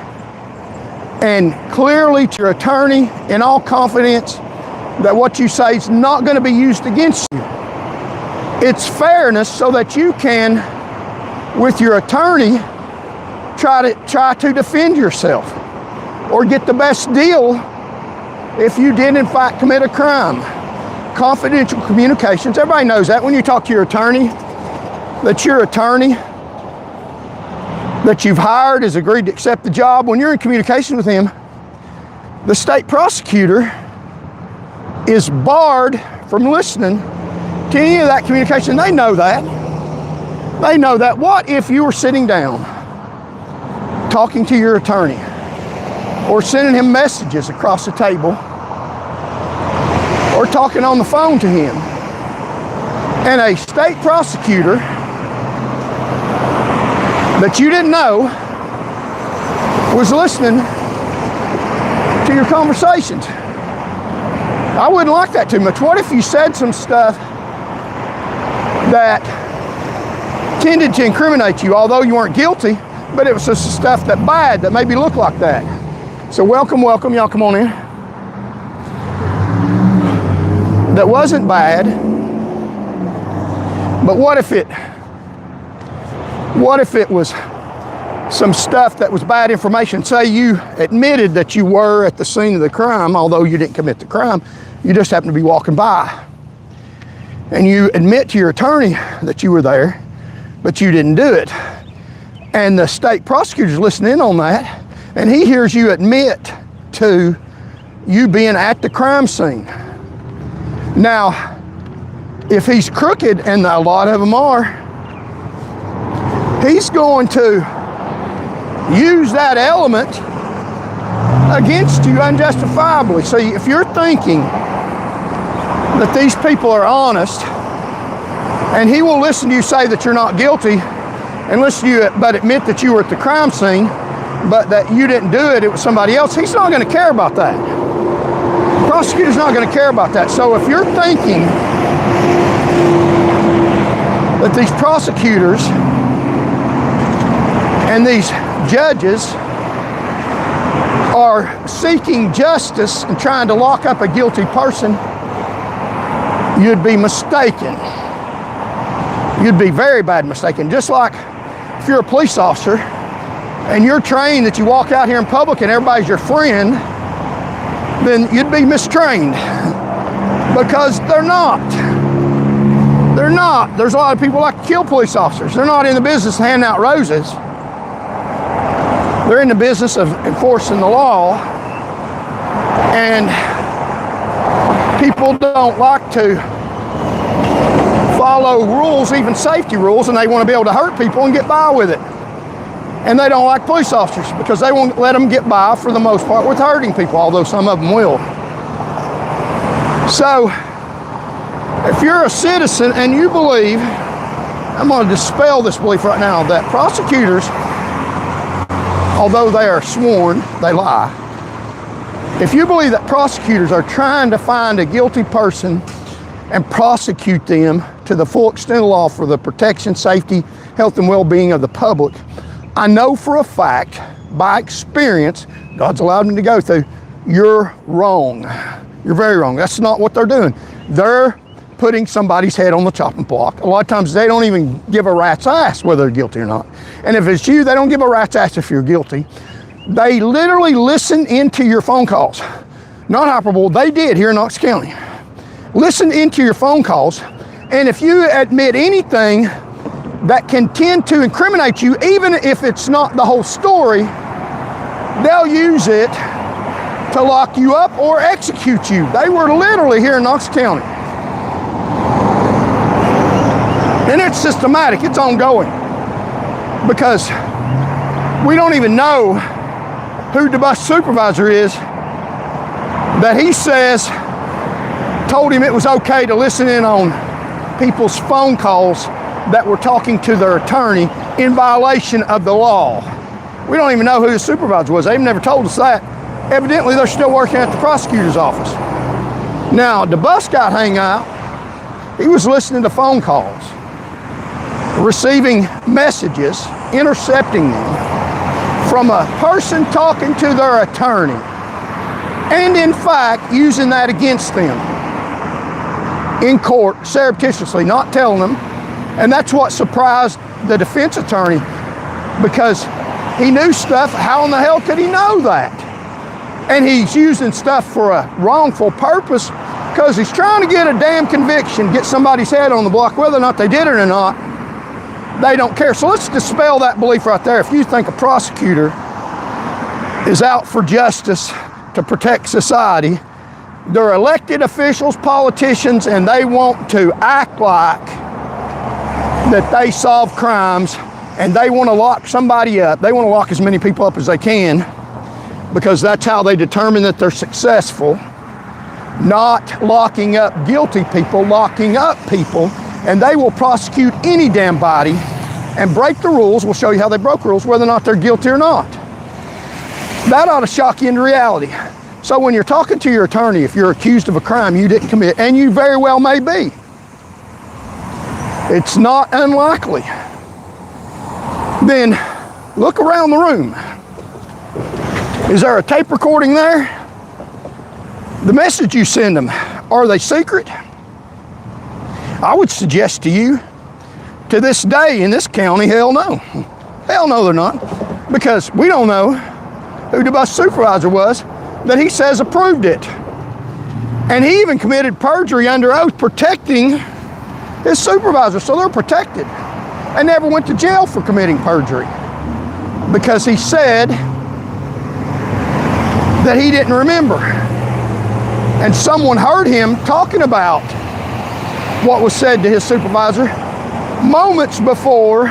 and clearly to your attorney in all confidence that what you say is not going to be used against you. It's fairness so that you can, with your attorney, try to defend yourself or get the best deal if you did in fact commit a crime. Confidential communications, everybody knows that. When you talk to your attorney, that your attorney that you've hired has agreed to accept the job, when you're in communication with him, the state prosecutor is barred from listening to any of that communication. They know that. They know that. What if you were sitting down talking to your attorney or sending him messages across the table or talking on the phone to him, and a state prosecutor that you didn't know was listening to your conversations? I wouldn't like that too much. What if you said some stuff that tended to incriminate you, although you weren't guilty, but it was just stuff that bad that maybe looked like that? So welcome, y'all come on in. That wasn't bad, But what if it was some stuff that was bad information? Say you admitted that you were at the scene of the crime, although you didn't commit the crime, you just happened to be walking by. And you admit to your attorney that you were there, but you didn't do it. And the state prosecutor's listening in on that, and he hears you admit to you being at the crime scene. Now, if he's crooked, and a lot of them are, he's going to use that element against you unjustifiably. So if you're thinking that these people are honest, and he will listen to you say that you're not guilty, and listen to you but admit that you were at the crime scene, but that you didn't do it, it was somebody else, he's not going to care about that. The prosecutor's not going to care about that. So if you're thinking that these prosecutors and these judges are seeking justice and trying to lock up a guilty person, you'd be mistaken. You'd be very bad mistaken. Just like if you're a police officer and you're trained that you walk out here in public and everybody's your friend, then you'd be mistrained, because they're not. They're not. There's a lot of people like to kill police officers. They're not in the business of handing out roses. They're in the business of enforcing the law, and people don't like to follow rules, even safety rules, and they want to be able to hurt people and get by with it. And they don't like police officers because they won't let them get by, for the most part, with hurting people, although some of them will. So, if you're a citizen and you believe, I'm going to dispel this belief right now, that prosecutors, although they are sworn, they lie. If you believe that prosecutors are trying to find a guilty person and prosecute them to the full extent of the law for the protection, safety, health, and well-being of the public, I know for a fact, by experience, God's allowed me to go through, you're wrong. You're very wrong. That's not what they're doing. They're putting somebody's head on the chopping block. A lot of times they don't even give a rat's ass whether they're guilty or not. And if it's you, they don't give a rat's ass if you're guilty. They literally listen into your phone calls. Not hyperbole, they did here in Knox County. Listen into your phone calls, and if you admit anything that can tend to incriminate you, even if it's not the whole story, they'll use it to lock you up or execute you. They were literally here in Knox County. And it's systematic, it's ongoing. Because we don't even know who the bus supervisor is that he says told him it was okay to listen in on people's phone calls that were talking to their attorney in violation of the law. We don't even know who the supervisor was. They've never told us that. Evidently, they're still working at the prosecutor's office. Now, the bus got hung out. He was listening to phone calls, receiving messages, intercepting them from a person talking to their attorney, and in fact, using that against them in court, surreptitiously, not telling them. And that's what surprised the defense attorney, because he knew stuff. How in the hell could he know that? And he's using stuff for a wrongful purpose, because he's trying to get a damn conviction, get somebody's head on the block, whether or not they did it or not. They don't care. So let's dispel that belief right there. If you think a prosecutor is out for justice to protect society, they're elected officials, politicians, and they want to act like that they solve crimes, and they want to lock somebody up. They want to lock as many people up as they can, because that's how they determine that they're successful. Not locking up guilty people, locking up people, and they will prosecute any damn body and break the rules. We'll show you how they broke rules, whether or not they're guilty or not. That ought to shock you into reality. So when you're talking to your attorney, if you're accused of a crime you didn't commit, and you very well may be, it's not unlikely, then look around the room. Is there a tape recording there? The message you send them, are they secret? I would suggest to you To this day in this county, hell no. Hell no, they're not. Because we don't know who the bus supervisor was that he says approved it. And he even committed perjury under oath protecting his supervisor. So they're protected. And never went to jail for committing perjury. Because he said that he didn't remember. And someone heard him talking about what was said to his supervisor moments before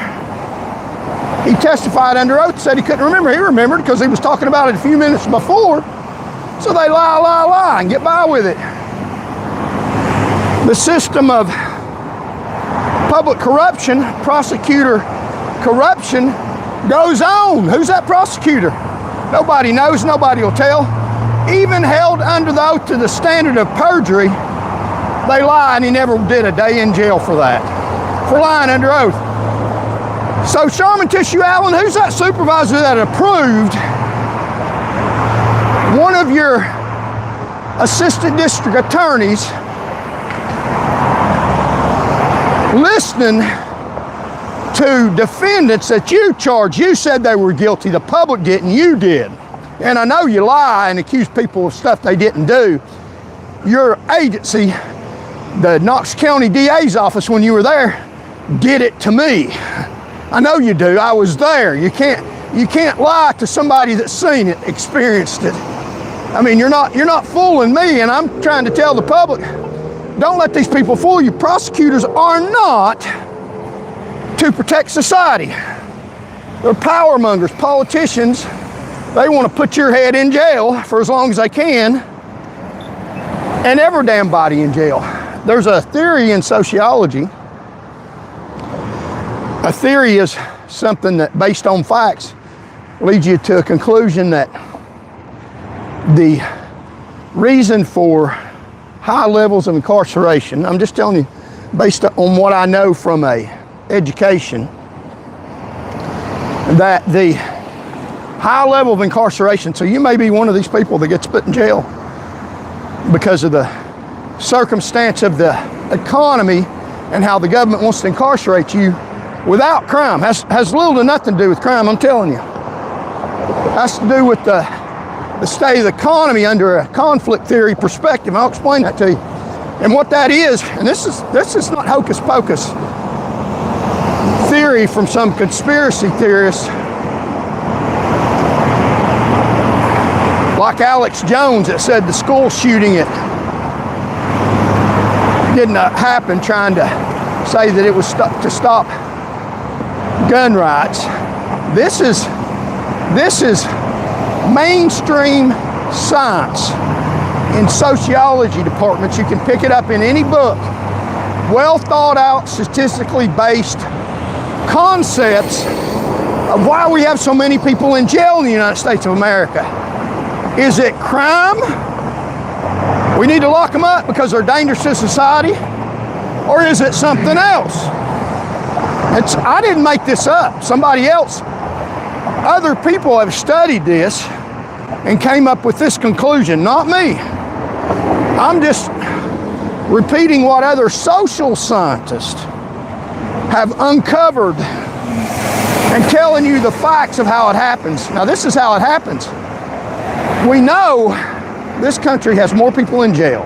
he testified under oath, said he couldn't remember. He remembered because he was talking about it a few minutes before. So they lie, and get by with it. The system of public corruption, prosecutor corruption, goes on. Who's that prosecutor? Nobody knows, nobody will tell. Even held under the oath to the standard of perjury, they lie, and he never did a day in jail for that, for lying under oath. So Sharman Tissue Allen, who's that supervisor that approved one of your assistant district attorneys listening to defendants that you charged? You said they were guilty, the public didn't, you did. And I know you lie and accuse people of stuff they didn't do. Your agency, the Knox County DA's office, when you were there, did it to me. I know you do. I was there. You can't lie to somebody that's seen it, experienced it. I mean, you're not fooling me, and I'm trying to tell the public, don't let these people fool you. Prosecutors are not to protect society. They're power mongers, politicians. They want to put your head in jail for as long as they can, and every damn body in jail. There's a theory in sociology. A theory is something that, based on facts, leads you to a conclusion that the reason for high levels of incarceration, I'm just telling you, based on what I know from a education, that the high level of incarceration, so you may be one of these people that gets put in jail because of the circumstance of the economy and how the government wants to incarcerate you without crime. Has little to nothing to do with crime, I'm telling you. Has to do with the state of the economy under a conflict theory perspective. I'll explain that to you. And what that is, and this is not hocus pocus theory from some conspiracy theorist like Alex Jones that said the school shooting didn't happen, trying to say that it was to stop gun rights. This is mainstream science in sociology departments. You can pick it up in any book. Well thought out, statistically based concepts of why we have so many people in jail in the United States of America. Is it crime? We need to lock them up because they're dangerous to society? Or is it something else? I didn't make this up. Somebody else, other people have studied this and came up with this conclusion, not me. I'm just repeating what other social scientists have uncovered and telling you the facts of how it happens. Now, this is how it happens. We know this country has more people in jail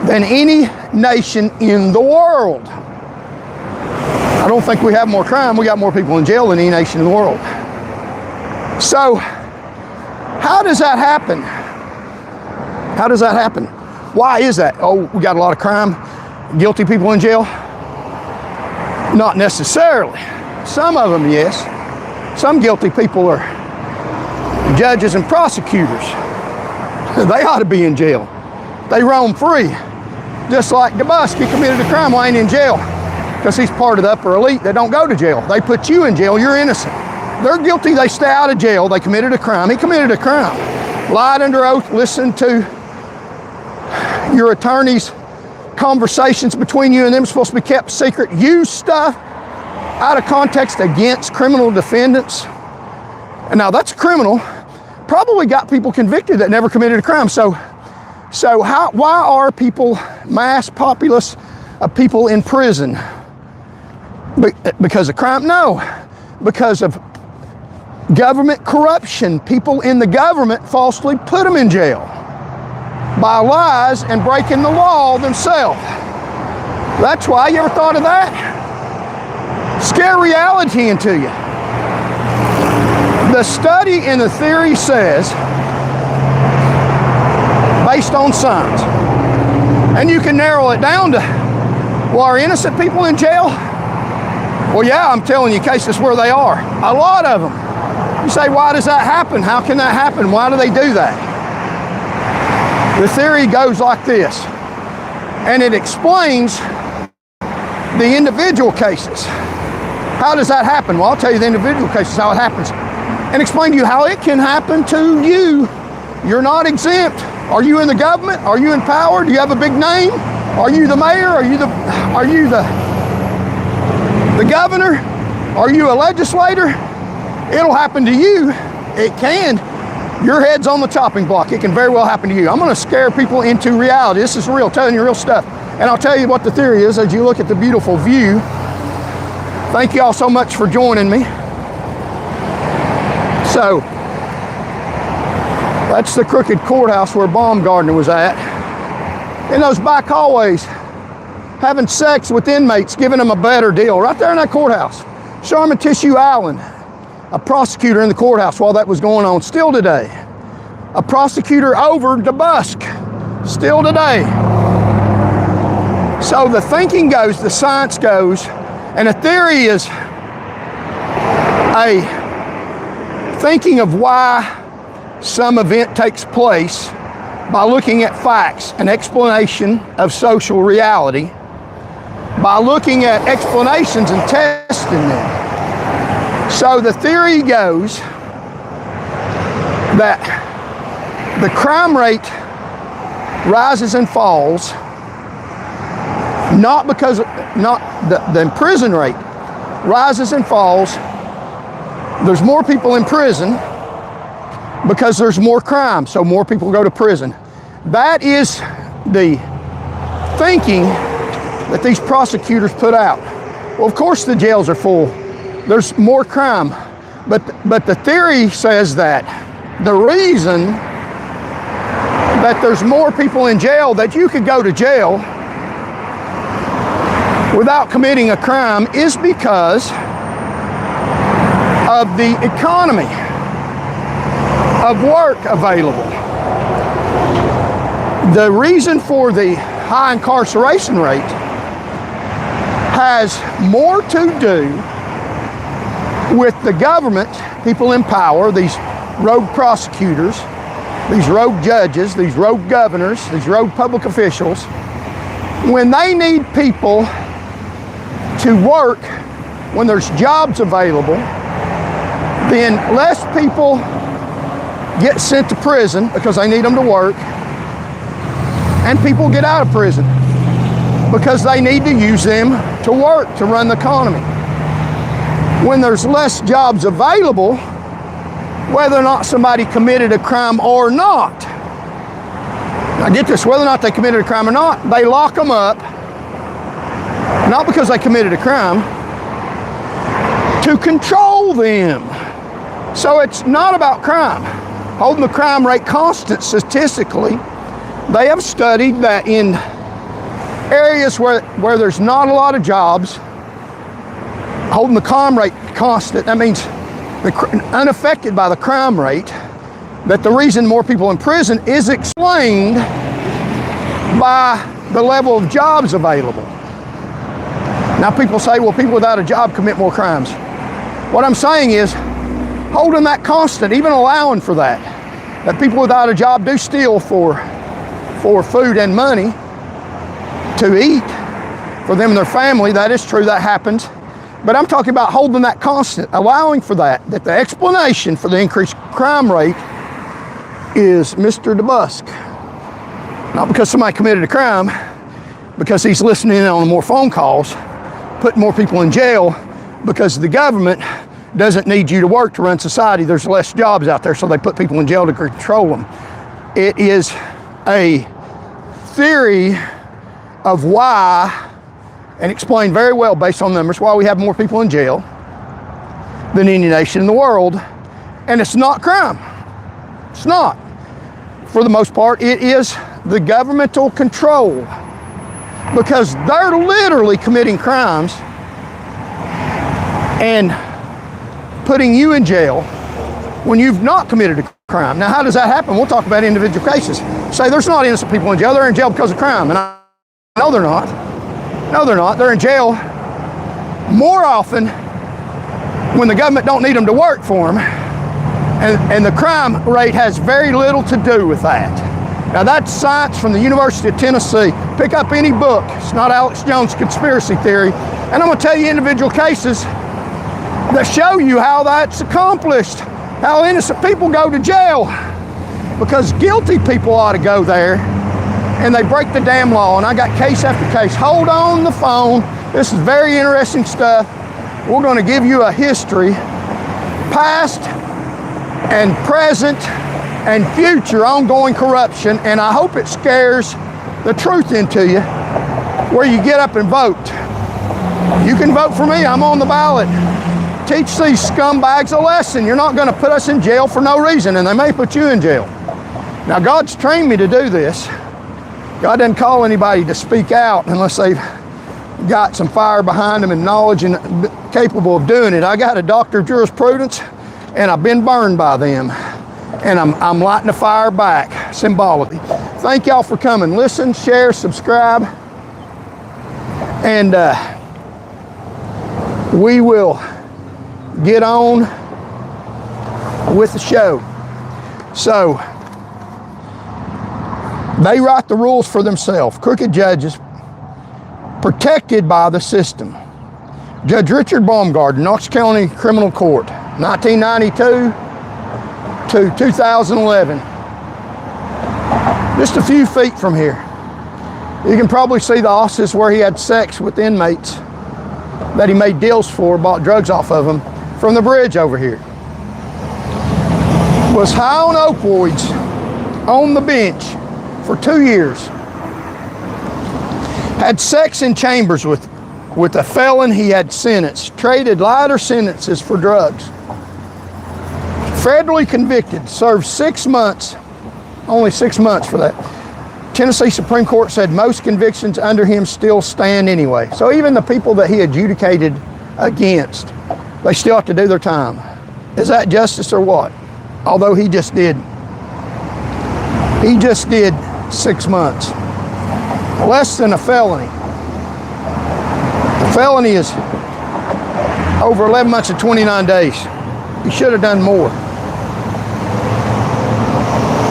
than any nation in the world. I don't think we have more crime. We got more people in jail than any nation in the world. So, how does that happen? How does that happen? Why is that? Oh, we got a lot of crime, guilty people in jail? Not necessarily. Some of them, yes. Some guilty people are judges and prosecutors. They ought to be in jail. They roam free. Just like Dubusky committed a crime while he ain't in jail, because he's part of the upper elite that don't go to jail. They put you in jail, you're innocent. They're guilty, they stay out of jail, they committed a crime. He committed a crime. Lied under oath, listened to your attorney's conversations between you and them, supposed to be kept secret. Used stuff out of context against criminal defendants. And now that's criminal. Probably got people convicted that never committed a crime. So why are people, mass populace of people in prison? Because of crime? No. Because of government corruption. People in the government falsely put them in jail by lies and breaking the law themselves. That's why. You ever thought of that? Scare reality into you. The study and the theory says, based on science, and you can narrow it down to, well, are innocent people in jail? Well, yeah, I'm telling you cases where they are. A lot of them. You say, why does that happen? How can that happen? Why do they do that? The theory goes like this, and it explains the individual cases. How does that happen? Well, I'll tell you the individual cases, how it happens, and explain to you how it can happen to you. You're not exempt. Are you in the government? Are you in power? Do you have a big name? Are you the mayor? Are you the governor? Are you a legislator? It'll happen to you. It can. Your head's on the chopping block. It can very well happen to you. I'm going to scare people into reality. This is real, telling you real stuff. And I'll tell you what the theory is as you look at the beautiful view. Thank you all so much for joining me. So, that's the crooked courthouse where Baumgartner was at. In those back hallways, having sex with inmates, giving them a better deal. Right there in that courthouse. Sharman Tissue Allen, a prosecutor in the courthouse while that was going on, still today. A prosecutor over DeBusk, still today. So the thinking goes, the science goes, and the theory is a thinking of why some event takes place by looking at facts, an explanation of social reality, by looking at explanations and testing them. So the theory goes that the crime rate rises and falls not because, the prison rate rises and falls. There's more people in prison because there's more crime, so more people go to prison. That is the thinking that these prosecutors put out. Well, of course the jails are full. There's more crime. But the theory says that the reason that there's more people in jail, that you could go to jail without committing a crime, is because of the economy of work available. The reason for the high incarceration rate has more to do with the government, people in power, these rogue prosecutors, these rogue judges, these rogue governors, these rogue public officials. When they need people to work, when there's jobs available, then less people get sent to prison because they need them to work, and people get out of prison because they need to use them to work, to run the economy. When there's less jobs available, whether or not somebody committed a crime or not, now get this, whether or not they committed a crime or not, they lock them up, not because they committed a crime, to control them. So it's not about crime. Holding the crime rate constant statistically, they have studied that in areas where there's not a lot of jobs, holding the crime rate constant, that means unaffected by the crime rate, that the reason more people in prison is explained by the level of jobs available. Now people say, well, people without a job commit more crimes. What I'm saying is, holding that constant, even allowing for that people without a job do steal for food and money to eat for them and their family. That is true, that happens. But I'm talking about holding that constant, allowing for that the explanation for the increased crime rate is Mr. DeBusk. Not because somebody committed a crime, because he's listening in on more phone calls, putting more people in jail, because the government doesn't need you to work to run society. There's less jobs out there, so they put people in jail to control them. It is a theory of why and explained very well based on numbers why we have more people in jail than any nation in the world. And it's not crime. It's not. For the most part, it is the governmental control, because they're literally committing crimes and putting you in jail when you've not committed a crime. Now, how does that happen? We'll talk about individual cases. Say there's not innocent people in jail. They're in jail because of crime. And I know they're not. No, they're not. They're in jail more often when the government don't need them to work for them. And the crime rate has very little to do with that. Now, that's science from the University of Tennessee. Pick up any book. It's not Alex Jones' conspiracy theory. And I'm going to tell you individual cases that show you how that's accomplished, how innocent people go to jail, because guilty people ought to go there and they break the damn law. And I got case after case. Hold on the phone. This is very interesting stuff. We're going to give you a history, past and present and future ongoing corruption, and I hope it scares the truth into you where you get up and vote. You can vote for me. I'm on the ballot. Teach these scumbags a lesson. You're not going to put us in jail for no reason, and they may put you in jail. Now, God's trained me to do this. God doesn't call anybody to speak out unless they've got some fire behind them and knowledge and capable of doing it. I got a doctor of jurisprudence, and I've been burned by them, and I'm lighting the fire back symbolically. Thank y'all for coming. Listen, share, subscribe, and we will get on with the show. So, they write the rules for themselves. Crooked judges protected by the system. Judge Richard Baumgartner, Knox County Criminal Court, 1992 to 2011. Just a few feet from here. You can probably see the offices where he had sex with inmates that he made deals for, bought drugs off of them, from the bridge over here. Was high on opioids on the bench for 2 years. Had sex in chambers with a felon he had sentenced, traded lighter sentences for drugs. Federally convicted, served 6 months, only 6 months for that. Tennessee Supreme Court said most convictions under him still stand anyway. So even the people that he adjudicated against, they still have to do their time. Is that justice or what? Although he just did 6 months. Less than a felony. The felony is over 11 months and 29 days. He should have done more.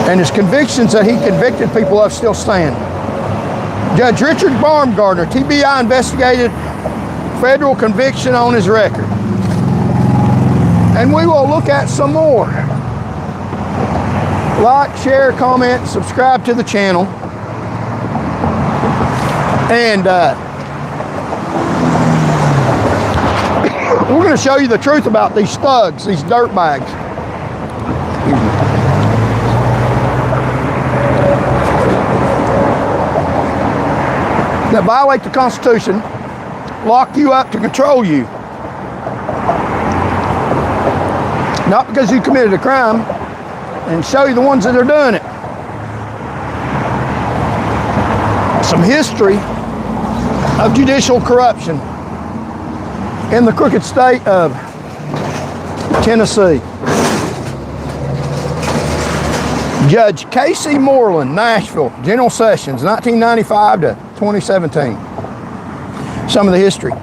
And his convictions that he convicted people of still stand. Judge Richard Baumgartner, TBI investigated federal conviction on his record. And we will look at some more. Like, share, comment, subscribe to the channel. And we're going to show you the truth about these thugs, these dirtbags. That violate the Constitution, lock you up to control you. Not because you committed a crime, and show you the ones that are doing it. Some history of judicial corruption in the crooked state of Tennessee. Judge Casey Moreland, Nashville, General Sessions, 1995 to 2017. Some of the history.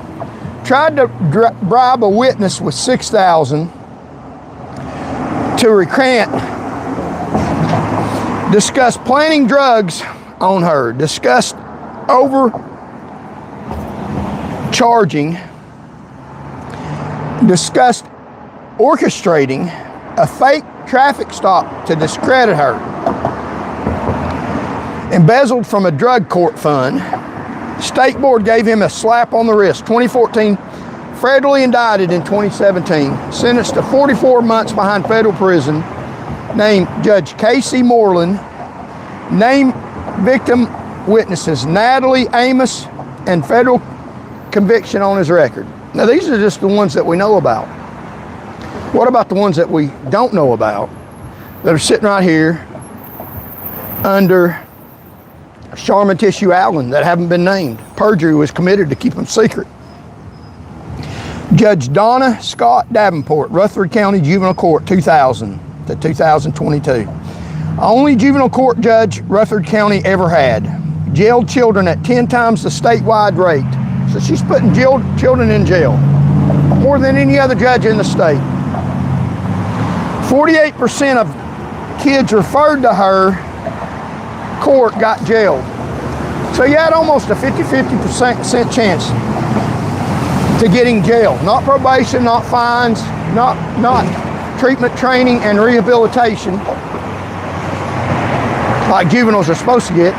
Tried to bribe a witness with $6,000 to recant, discussed planting drugs on her, discussed overcharging, discussed orchestrating a fake traffic stop to discredit her, embezzled from a drug court fund. State board gave him a slap on the wrist. 2014, federally indicted in 2017, sentenced to 44 months behind federal prison, named Judge Casey Moreland, named victim witnesses Natalie Amos and federal conviction on his record. Now, these are just the ones that we know about. What about the ones that we don't know about that are sitting right here under Sharma Tissue Allen that haven't been named? Perjury was committed to keep them secret. Judge Donna Scott Davenport, Rutherford County Juvenile Court, 2000 to 2022. Only juvenile court judge Rutherford County ever had. Jailed children at 10 times the statewide rate. So she's putting children in jail more than any other judge in the state. 48% of kids referred to her court got jailed. So you had almost a 50% chance to getting jail. Not probation, not fines, not treatment, training, and rehabilitation like juveniles are supposed to get.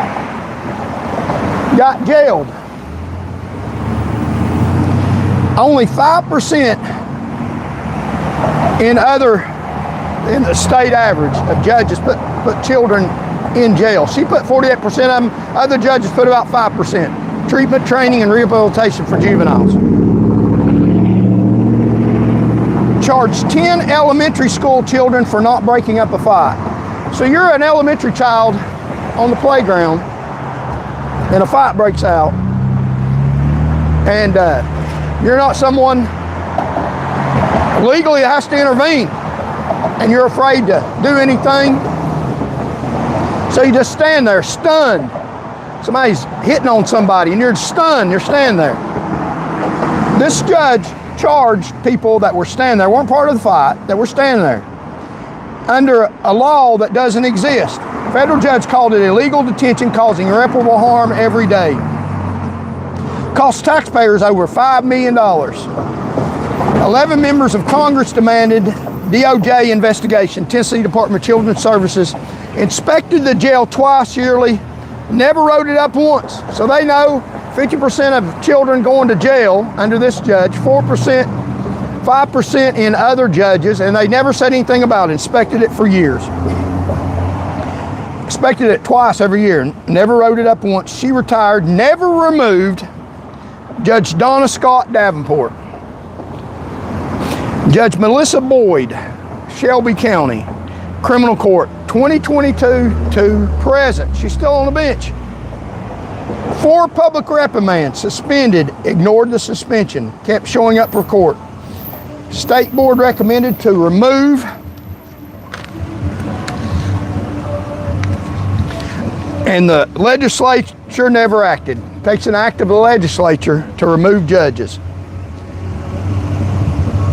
Got jailed. Only 5% in the state average of judges put children in jail. She put 48% of them. Other judges put about 5%. Treatment, training, and rehabilitation for juveniles. Charged 10 elementary school children for not breaking up a fight. So you're an elementary child on the playground and a fight breaks out, and you're not someone legally has to intervene, and you're afraid to do anything, so you just stand there stunned. Somebody's hitting on somebody and you're stunned, you're standing there. This judge charged people that were standing there, weren't part of the fight, that were standing there under a law that doesn't exist. Federal judge called it illegal detention causing irreparable harm every day. Cost taxpayers over $5 million. 11 members of Congress demanded DOJ investigation. Tennessee Department of Children's Services inspected the jail twice yearly, never wrote it up once. So they know 50% of children going to jail under this judge, 4%, 5% in other judges, and they never said anything about it. Inspected it for years. Inspected it twice every year, never wrote it up once. She retired, never removed. Judge Donna Scott Davenport. Judge Melissa Boyd, Shelby County Criminal Court, 2022 to present. She's still on the bench. 4 public reprimands, suspended, ignored the suspension, kept showing up for court. State board recommended to remove. And the legislature never acted. It takes an act of the legislature to remove judges.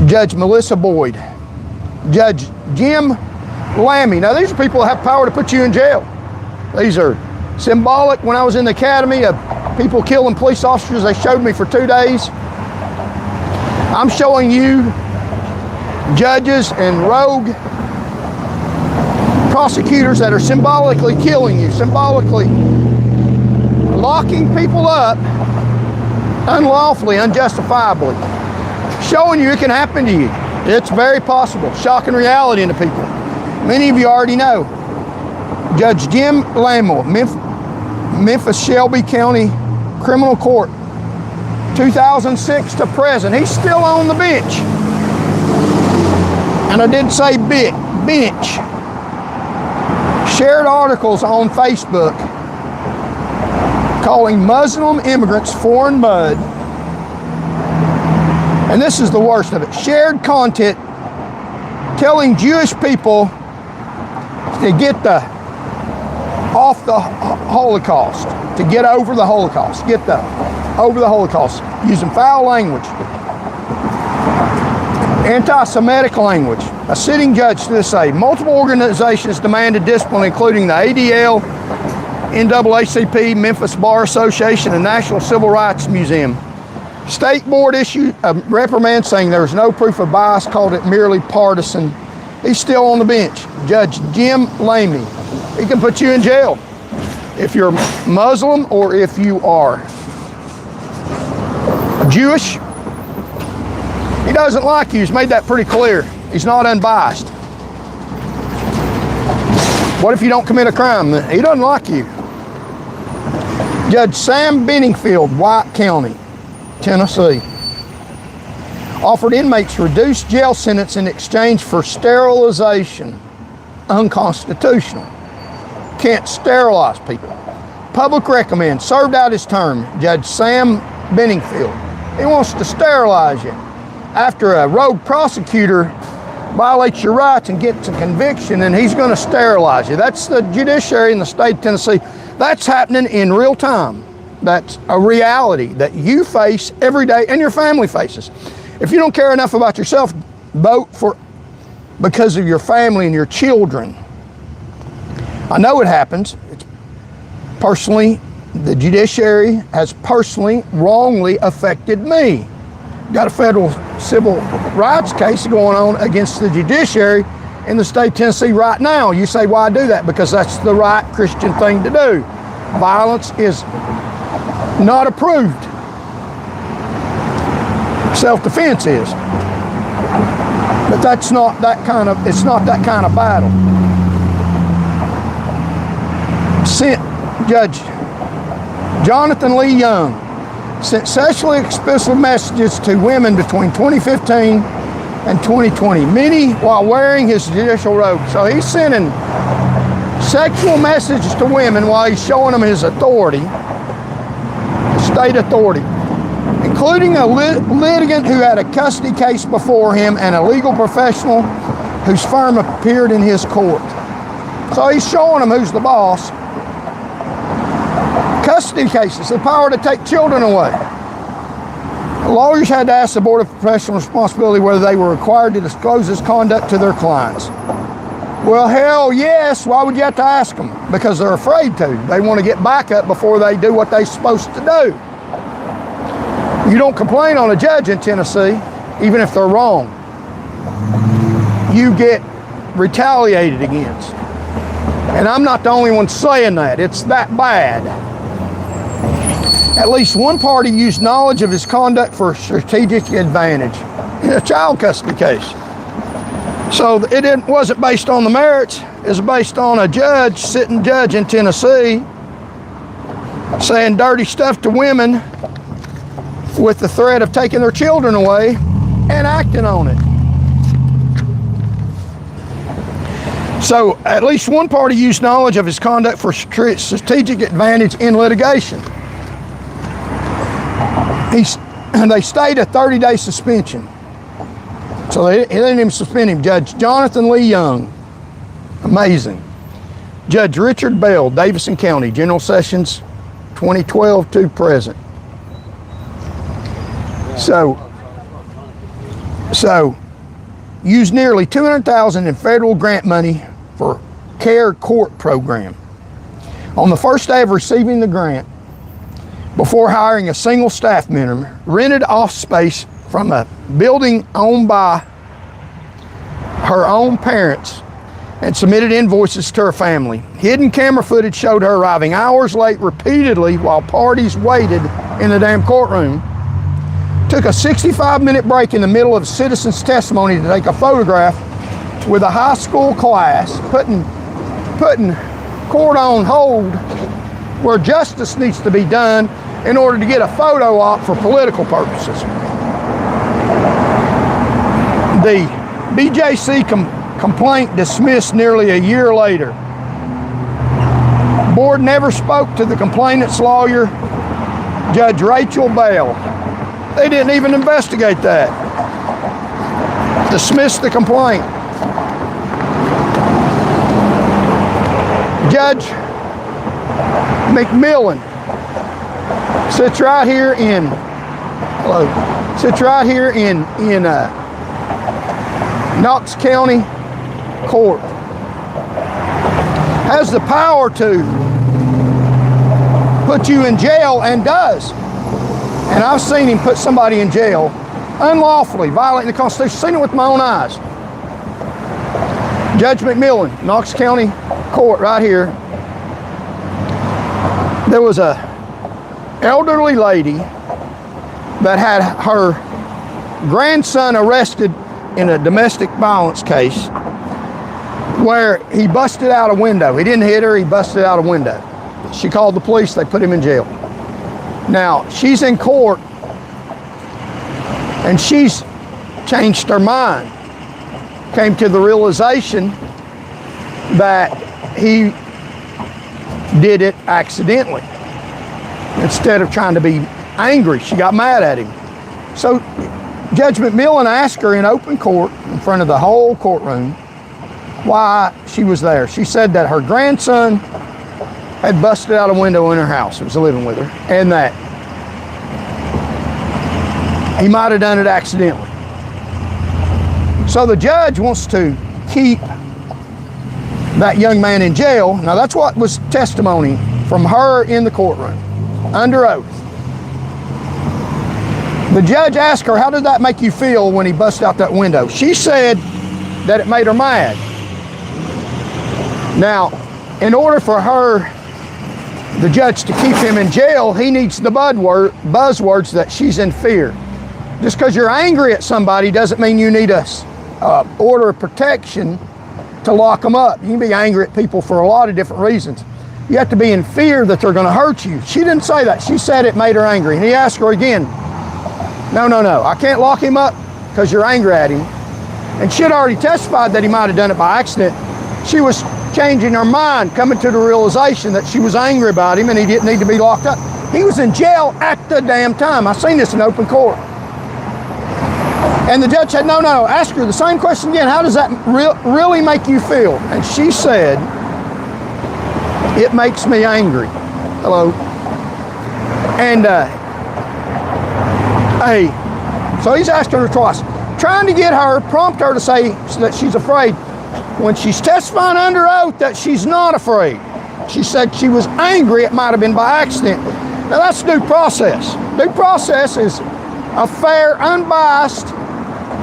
Judge Melissa Boyd. Judge Jim Lammy. Now these are people that have power to put you in jail. These are symbolic. When I was in the academy of people killing police officers, they showed me for 2 days. I'm showing you judges and rogue prosecutors that are symbolically killing you, symbolically locking people up unlawfully, unjustifiably, showing you it can happen to you. It's very possible. Shocking reality into people. Many of you already know. Judge Jim Lamel, Memphis Shelby County Criminal Court, 2006 to present. He's still on the bench. And I did say bench. Shared articles on Facebook calling Muslim immigrants foreign mud. And this is the worst of it. Shared content telling Jewish people to get off the Holocaust, to get over the Holocaust, over the Holocaust, using foul language, anti-Semitic language. A sitting judge to this say, multiple organizations demanded discipline, including the ADL, NAACP, Memphis Bar Association, and National Civil Rights Museum. State board issued a reprimand saying there was no proof of bias, called it merely partisan. He's still on the bench. Judge Jim Lamey. He can put you in jail if you're Muslim or if you are Jewish. He doesn't like you. He's made that pretty clear. He's not unbiased. What if you don't commit a crime? He doesn't like you. Judge Sam Benningfield, White County. Tennessee, offered inmates reduced jail sentence in exchange for sterilization. Unconstitutional. Can't sterilize people. Public recommend, served out his term, Judge Sam Benningfield. He wants to sterilize you. After a rogue prosecutor violates your rights and gets a conviction, and he's going to sterilize you. That's the judiciary in the state of Tennessee. That's happening in real time. That's a reality that you face every day and your family faces. If you don't care enough about yourself, vote for because of your family and your children. I know it happens. It's personally, the judiciary has personally wrongly affected me. Got a federal civil rights case going on against the judiciary in the state of Tennessee right now. You say, why do that? Because that's the right Christian thing to do. Violence is not approved. Self-defense is. But that's not that kind of, it's not that kind of battle. Sent Judge Jonathan Lee Young sent sexually explicit messages to women between 2015 and 2020, many while wearing his judicial robe. So he's sending sexual messages to women while he's showing them his authority, state authority, including a litigant who had a custody case before him and a legal professional whose firm appeared in his court. So he's showing them who's the boss. Custody cases, the power to take children away. Lawyers had to ask the Board of Professional Responsibility whether they were required to disclose his conduct to their clients. Well, hell yes. Why would you have to ask them? Because they're afraid to. They want to get backup before they do what they're supposed to do. You don't complain on a judge in Tennessee, even if they're wrong. You get retaliated against. And I'm not the only one saying that. It's that bad. At least one party used knowledge of his conduct for strategic advantage in a child custody case. So it wasn't based on the merits. It was based on a sitting judge in Tennessee saying dirty stuff to women with the threat of taking their children away and acting on it. So at least one party used knowledge of his conduct for strategic advantage in litigation. They stayed a 30-day suspension. So they didn't even suspend him. Judge Jonathan Lee Young, amazing. Judge Richard Bell, Davidson County, General Sessions, 2012 to present. So used nearly $200,000 in federal grant money for CARE court program. On the first day of receiving the grant, before hiring a single staff member, rented off space from a building owned by her own parents and submitted invoices to her family. Hidden camera footage showed her arriving hours late repeatedly while parties waited in the damn courtroom. Took a 65-minute break in the middle of citizens' testimony to take a photograph with a high school class, putting court on hold where justice needs to be done in order to get a photo op for political purposes. The BJC complaint dismissed nearly a year later. Board never spoke to the complainant's lawyer, Judge Rachel Bell. They didn't even investigate that. Dismissed the complaint. Judge McMillan sits right here in Knox County Court. Has the power to put you in jail and does. And I've seen him put somebody in jail unlawfully, violating the Constitution. Seen it with my own eyes. Judge McMillan, Knox County Court, right here. There was a elderly lady that had her grandson arrested in a domestic violence case where he busted out a window. He didn't hit her, he busted out a window. She called the police, they put him in jail. Now, she's in court And she's changed her mind, came to the realization that he did it accidentally. Instead of trying to be angry, she got mad at him. So Judge McMillan asked her in open court, in front of the whole courtroom, why she was there. She said that her grandson had busted out a window in her house, was living with her, and that he might have done it accidentally. So the judge wants to keep that young man in jail. Now that's what was testimony from her in the courtroom, under oath. The judge asked her, how did that make you feel when he busted out that window? She said that it made her mad. Now, in order for her, the judge, to keep him in jail, he needs the buzzwords that she's in fear. Just because you're angry at somebody doesn't mean you need a order of protection to lock them up. You can be angry at people for a lot of different reasons. You have to be in fear that they're going to hurt you. She didn't say that. She said it made her angry. And he asked her again, no, I can't lock him up because you're angry at him. And she had already testified that he might have done it by accident. She was changing her mind, coming to the realization that she was angry about him and he didn't need to be locked up. He was in jail at the damn time. I seen this in open court. And the judge said, no, ask her the same question again. How does that really make you feel? And she said, it makes me angry. Hello. And so he's asking her twice, trying to get her, prompt her to say that she's afraid, when she's testifying under oath that she's not afraid. She said she was angry, it might have been by accident. Now that's due process. Due process is a fair, unbiased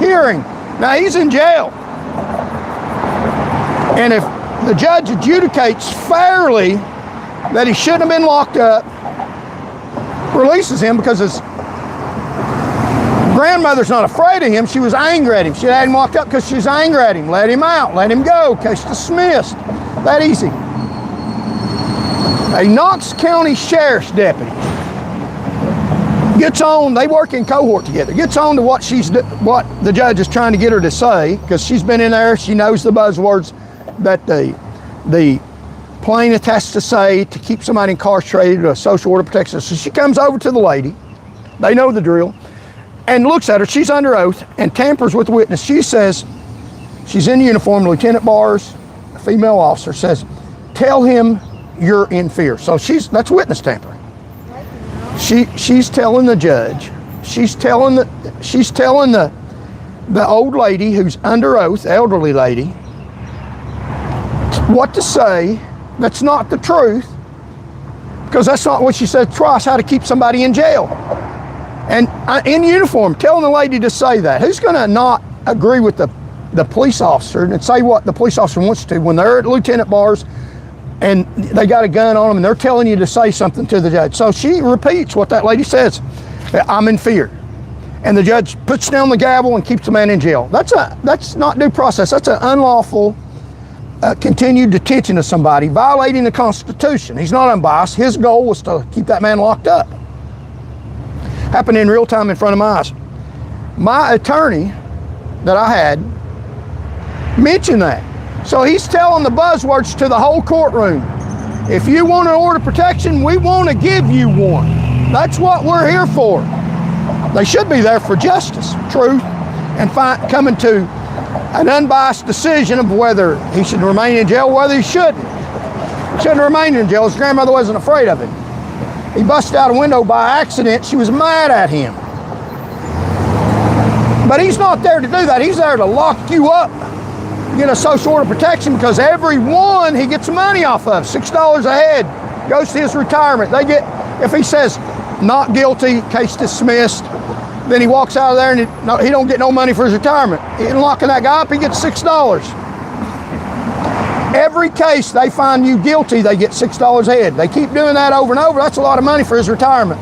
hearing. Now he's in jail. And if the judge adjudicates fairly that he shouldn't have been locked up, releases him because his grandmother's not afraid of him, she was angry at him. She had him locked up because she was angry at him. Let him out, let him go, case dismissed. That easy. A Knox County Sheriff's deputy gets on, they work in cohort together, gets on to what the judge is trying to get her to say, because she's been in there, she knows the buzzwords that the plaintiff has to say to keep somebody incarcerated or a social order protection. So she comes over to the lady, they know the drill, and looks at her. She's under oath and tampers with the witness. She says, she's in uniform, Lieutenant Bars, a female officer, says, tell him you're in fear. So that's witness tampering. She's telling the judge, she's telling the old lady who's under oath, elderly lady, what to say that's not the truth, because that's not what she said twice, how to keep somebody in jail. And in uniform, telling the lady to say that. Who's going to not agree with the police officer and say what the police officer wants to when they're at Lieutenant Bars and they got a gun on them and they're telling you to say something to the judge? So she repeats what that lady says. I'm in fear. And the judge puts down the gavel and keeps the man in jail. That's not due process. That's an unlawful continued detention of somebody, violating the Constitution. He's not unbiased. His goal was to keep that man locked up. Happened in real time in front of my eyes. My attorney that I had mentioned that. So he's telling the buzzwords to the whole courtroom. If you want an order of protection, we want to give you one. That's what we're here for. They should be there for justice, truth, and coming to an unbiased decision of whether he should remain in jail or whether he shouldn't. He shouldn't remain in jail. His grandmother wasn't afraid of him. He busted out a window by accident. She was mad at him. But he's not there to do that. He's there to lock you up, get a social order protection, because every one he gets money off of, $6 a head, goes to his retirement. They get, if he says not guilty, case dismissed, then he walks out of there and he don't get no money for his retirement. In locking that guy up, he gets $6. Every case they find you guilty, they get $6 a head. They keep doing that over and over. That's a lot of money for his retirement.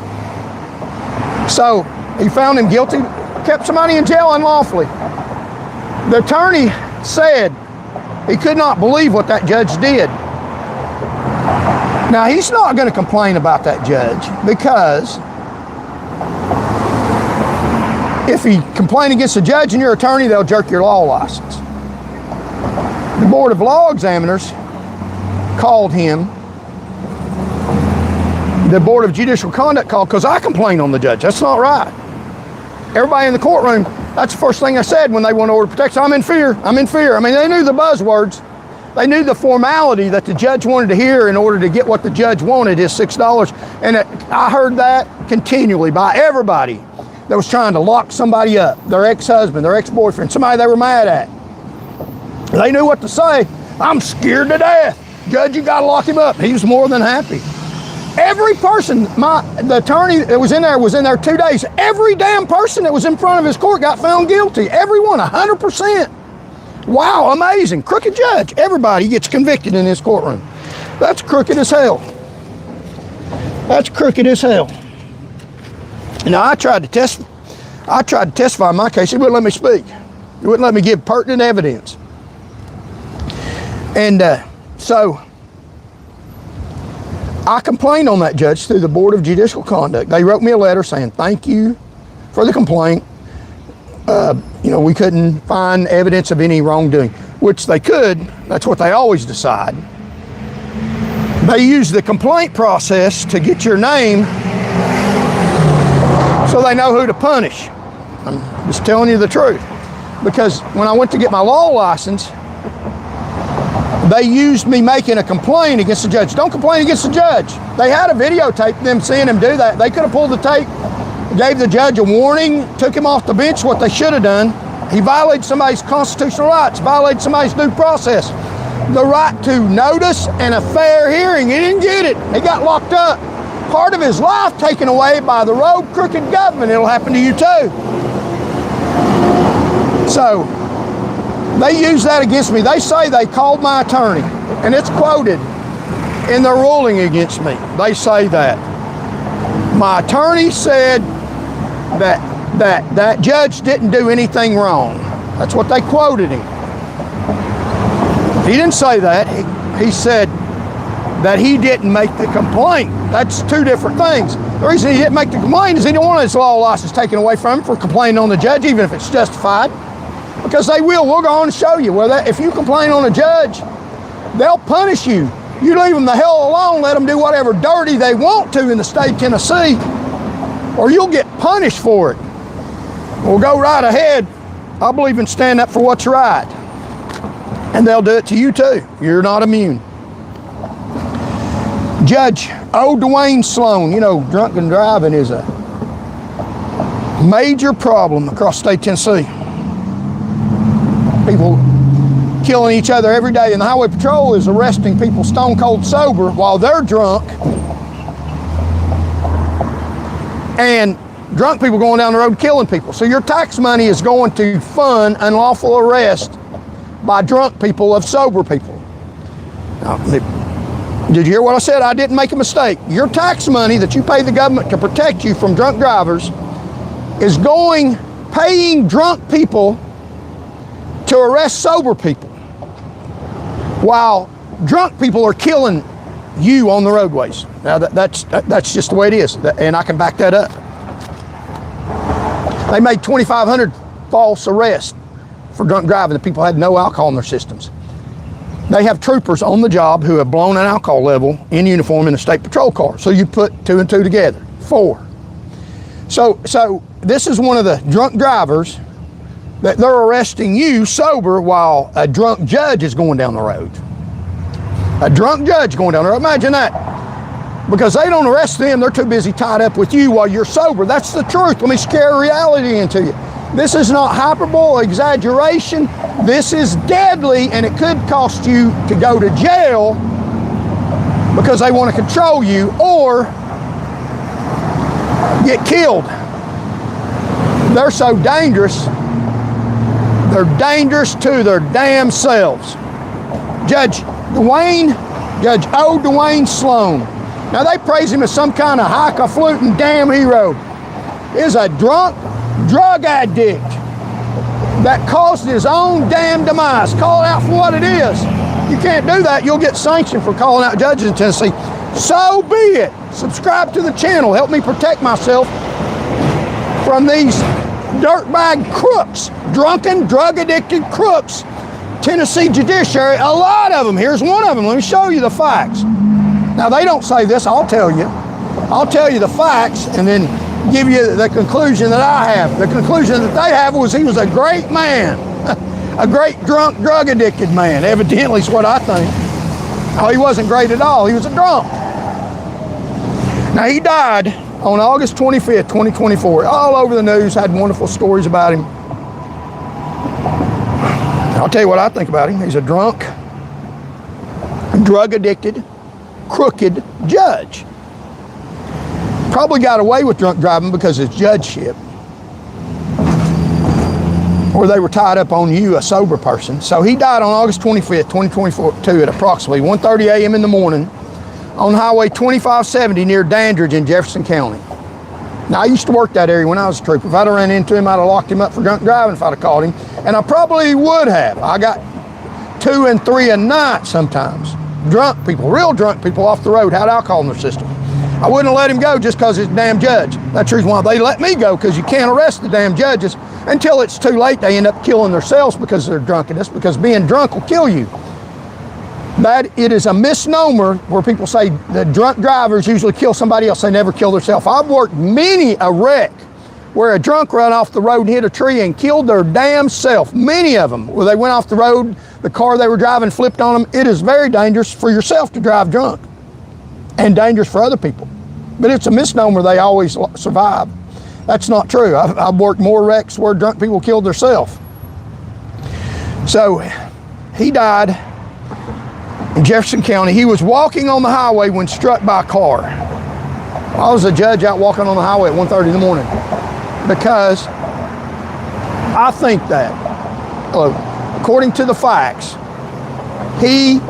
So he found him guilty, kept somebody in jail unlawfully. The attorney said he could not believe what that judge did. Now he's not going to complain about that judge, because If you complain against a judge and your attorney, they'll jerk your law license. The Board of Law Examiners called him. The Board of Judicial Conduct called because I complained on the judge. That's not right. Everybody in the courtroom, that's the first thing I said when they want order of protection. I'm in fear. I'm in fear. I mean, they knew the buzzwords. They knew the formality that the judge wanted to hear in order to get what the judge wanted, his $6. And I heard that continually by everybody that was trying to lock somebody up, their ex-husband, their ex-boyfriend, somebody they were mad at. They knew what to say. I'm scared to death. Judge, you got to lock him up. He was more than happy. Every person, the attorney that was in there 2 days. Every damn person that was in front of his court got found guilty. Everyone, 100%. Wow, amazing. Crooked judge. Everybody gets convicted in this courtroom. That's crooked as hell. That's crooked as hell. Now, I tried to testify in my case. He wouldn't let me speak. He wouldn't let me give pertinent evidence. And so I complained on that judge through the Board of Judicial Conduct. They wrote me a letter saying, thank you for the complaint. We couldn't find evidence of any wrongdoing, which they could. That's what they always decide. They use the complaint process to get your name so they know who to punish. I'm just telling you the truth. Because when I went to get my law license, they used me making a complaint against the judge. Don't complain against the judge. They had a videotape them seeing him do that. They could have pulled the tape, gave the judge a warning, took him off the bench, what they should have done. He violated somebody's constitutional rights, violated somebody's due process. The right to notice and a fair hearing. He didn't get it. He got locked up. Part of his life taken away by the rogue, crooked government. It'll happen to you too. So, they use that against me. They say they called my attorney, and it's quoted in their ruling against me. They say that. My attorney said that judge didn't do anything wrong. That's what they quoted him. He didn't say that. He said that he didn't make the complaint. That's two different things. The reason he didn't make the complaint is he didn't want his law license taken away from him for complaining on the judge, even if it's justified. Because they will. We'll go on and show you where that if you complain on a judge, they'll punish you. You leave them the hell alone, let them do whatever dirty they want to in the state of Tennessee, or you'll get punished for it. We'll go right ahead. I believe in standing up for what's right. And they'll do it to you too. You're not immune. Judge O. Dwayne Sloan, drunken driving is a major problem across the state of Tennessee. People killing each other every day, and the Highway Patrol is arresting people stone cold sober while they're drunk, and drunk people going down the road killing people. So your tax money is going to fund unlawful arrest by drunk people of sober people. Now, did you hear what I said? I didn't make a mistake. Your tax money that you pay the government to protect you from drunk drivers is paying drunk people to arrest sober people, while drunk people are killing you on the roadways. Now that's just the way it is, and I can back that up. They made 2,500 false arrests for drunk driving. The people had no alcohol in their systems. They have troopers on the job who have blown an alcohol level in uniform in a state patrol car. So you put 2 and 2 together, 4. So this is one of the drunk drivers that they're arresting you sober while a drunk judge is going down the road. A drunk judge going down the road. Imagine that. Because they don't arrest them, they're too busy tied up with you while you're sober. That's the truth. Let me scare reality into you. This is not hyperbole, exaggeration. This is deadly, and it could cost you to go to jail because they want to control you or get killed. They're so dangerous. They're dangerous to their damn selves. Judge O. Dwayne Sloan. Now they praise him as some kind of highfalutin damn hero. Is a drunk drug addict that caused his own damn demise. Call it out for what it is. You can't do that. You'll get sanctioned for calling out judges in Tennessee. So be it. Subscribe to the channel. Help me protect myself from these dirtbag crooks, drunken, drug-addicted crooks. Tennessee judiciary, a lot of them. Here's one of them. Let me show you the facts. Now, they don't say this. I'll tell you. I'll tell you the facts and then give you the conclusion that I have. The conclusion that they have was he was a great man. A great drunk, drug-addicted man. Evidently is what I think. Oh, he wasn't great at all. He was a drunk. Now, he died on August 25th, 2024. All over the news, had wonderful stories about him. I'll tell you what I think about him. He's a drunk, drug-addicted, crooked judge. Probably got away with drunk driving because of his judgeship. Or they were tied up on you, a sober person. So he died on August 25th, 2022 at approximately 1:30 a.m. in the morning on Highway 2570 near Dandridge in Jefferson County. Now, I used to work that area when I was a trooper. If I'd have ran into him, I'd have locked him up for drunk driving if I'd have caught him. And I probably would have. I got 2 and 3 a night sometimes. Drunk people, real drunk people off the road, had alcohol in their system. I wouldn't have let him go just because he's a damn judge. That's the reason why they let me go, because you can't arrest the damn judges until it's too late. They end up killing themselves because of their drunkenness, because being drunk will kill you. That it is a misnomer where people say the drunk drivers usually kill somebody else. They never kill themselves. I've worked many a wreck where a drunk ran off the road and hit a tree and killed their damn self. Many of them where they went off the road, the car they were driving flipped on them. It is very dangerous for yourself to drive drunk and dangerous for other people. But it's a misnomer they always survive. That's not true. I've worked more wrecks where drunk people killed themselves. So he died in Jefferson County. He was walking on the highway when struck by a car. I was a judge out walking on the highway at 1:30 in the morning because I think that, according to the facts, he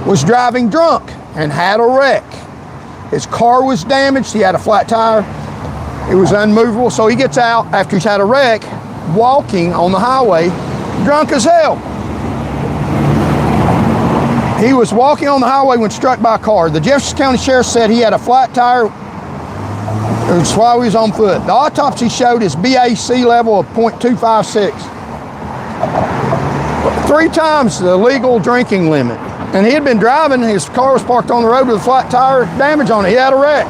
was driving drunk and had a wreck. His car was damaged. He had a flat tire. It was unmovable. So he gets out after he's had a wreck, walking on the highway, drunk as hell. He was walking on the highway when struck by a car. The Jefferson County Sheriff said he had a flat tire. That's why he was on foot. The autopsy showed his BAC level of .256. 3 times the legal drinking limit. And he had been driving, his car was parked on the road with a flat tire, damage on it. He had a wreck.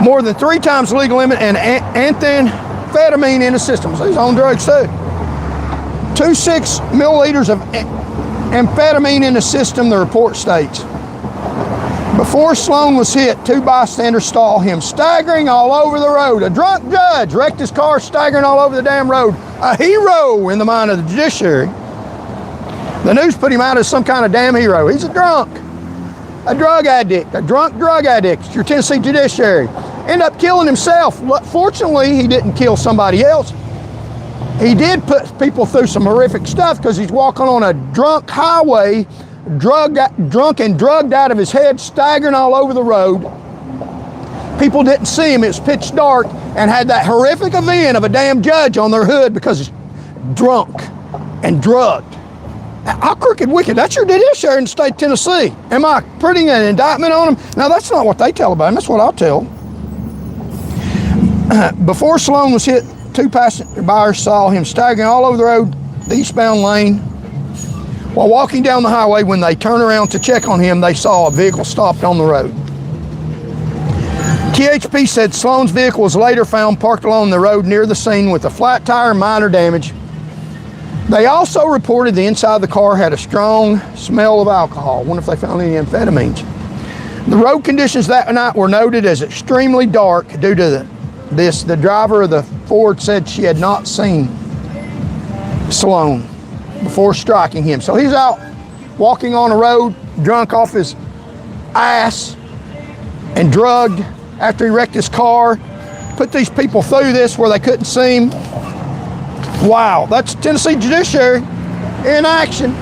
More than 3 times the legal limit, and amphetamine in his system. So he's on drugs too. 2.6 milliliters of amphetamine in the system, the report states. Before Sloan was hit, 2 bystanders saw him staggering all over the road. A drunk judge wrecked his car, staggering all over the damn road. A hero in the mind of the judiciary. The news put him out as some kind of damn hero. He's a drunk, a drug addict, a drunk drug addict. It's your Tennessee judiciary. Ended up killing himself. Fortunately, he didn't kill somebody else. He did put people through some horrific stuff because he's walking on a drunk highway, drunk and drugged out of his head, staggering all over the road. People didn't see him. It was pitch dark, and had that horrific event of a damn judge on their hood because he's drunk and drugged. How crooked, wicked. That's your judiciary in the state of Tennessee. Am I putting an indictment on him? No, that's not what they tell about him. That's what I'll tell. Before Sloan was hit, 2 passenger buyers saw him staggering all over the road, the eastbound lane. While walking down the highway, when they turned around to check on him, they saw a vehicle stopped on the road. THP said Sloan's vehicle was later found parked along the road near the scene with a flat tire and minor damage. They also reported the inside of the car had a strong smell of alcohol. I wonder if they found any amphetamines. The road conditions that night were noted as extremely dark due to this. The driver of the Ford said she had not seen Sloan before striking him. So he's out walking on the road, drunk off his ass and drugged after he wrecked his car. Put these people through this where they couldn't see him. Wow, that's Tennessee judiciary in action.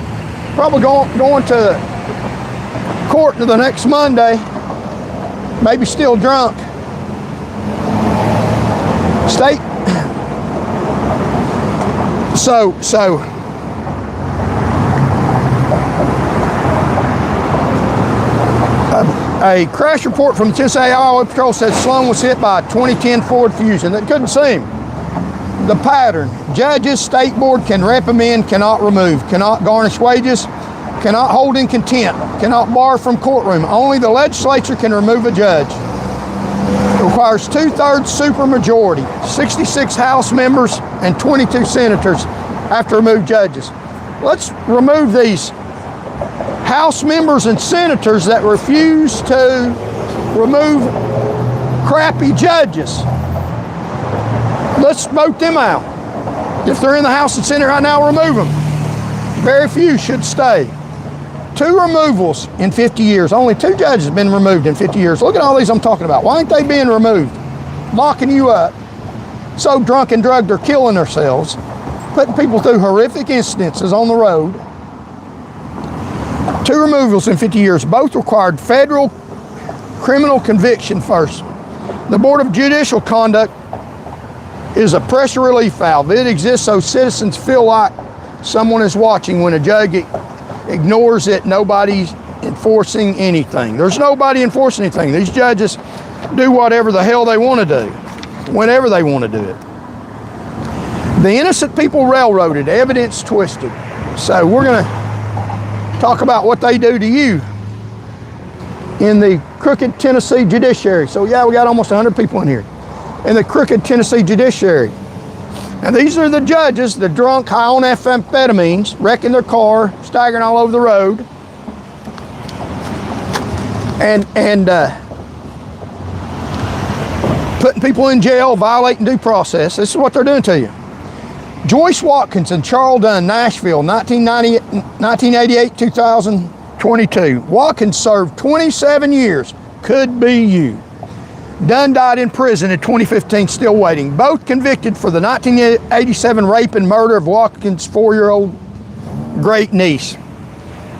Probably going to court the next Monday. Maybe still drunk. State. So A crash report from the Tennessee Highway Patrol said Sloan was hit by a 2010 Ford Fusion. That couldn't see him. The pattern: judges, state board can reprimand, cannot remove, cannot garnish wages, cannot hold in contempt, cannot bar from courtroom. Only the legislature can remove a judge. It requires 2/3 supermajority. 66 House members and 22 senators have to remove judges. Let's remove these House members and senators that refuse to remove crappy judges. Let's vote them out. If they're in the House and Senate right now, remove them. Very few should stay. 2 removals in 50 years. Only 2 judges have been removed in 50 years. Look at all these I'm talking about. Why ain't they being removed? Locking you up. So drunk and drugged they're killing themselves. Putting people through horrific incidences on the road. 2 removals in 50 years. Both required federal criminal conviction first. The Board of Judicial Conduct is a pressure relief valve. It exists so citizens feel like someone is watching. When a judge ignores it, nobody's enforcing anything. There's nobody enforcing anything. These judges do whatever the hell they want to do, whenever they want to do it. The innocent people railroaded, evidence twisted. So we're going to talk about what they do to you in the crooked Tennessee judiciary. So yeah, we got almost 100 people in here. In the crooked Tennessee judiciary. And these are the judges, the drunk, high on amphetamines, wrecking their car, staggering all over the road. And putting people in jail, violating due process. This is what they're doing to you. Joyce Watkins and Charles Dunn, Nashville, 1988-2022. Watkins served 27 years. Could be you. Dunn died in prison in 2015, still waiting. Both convicted for the 1987 rape and murder of Watkins' 4-year-old great niece.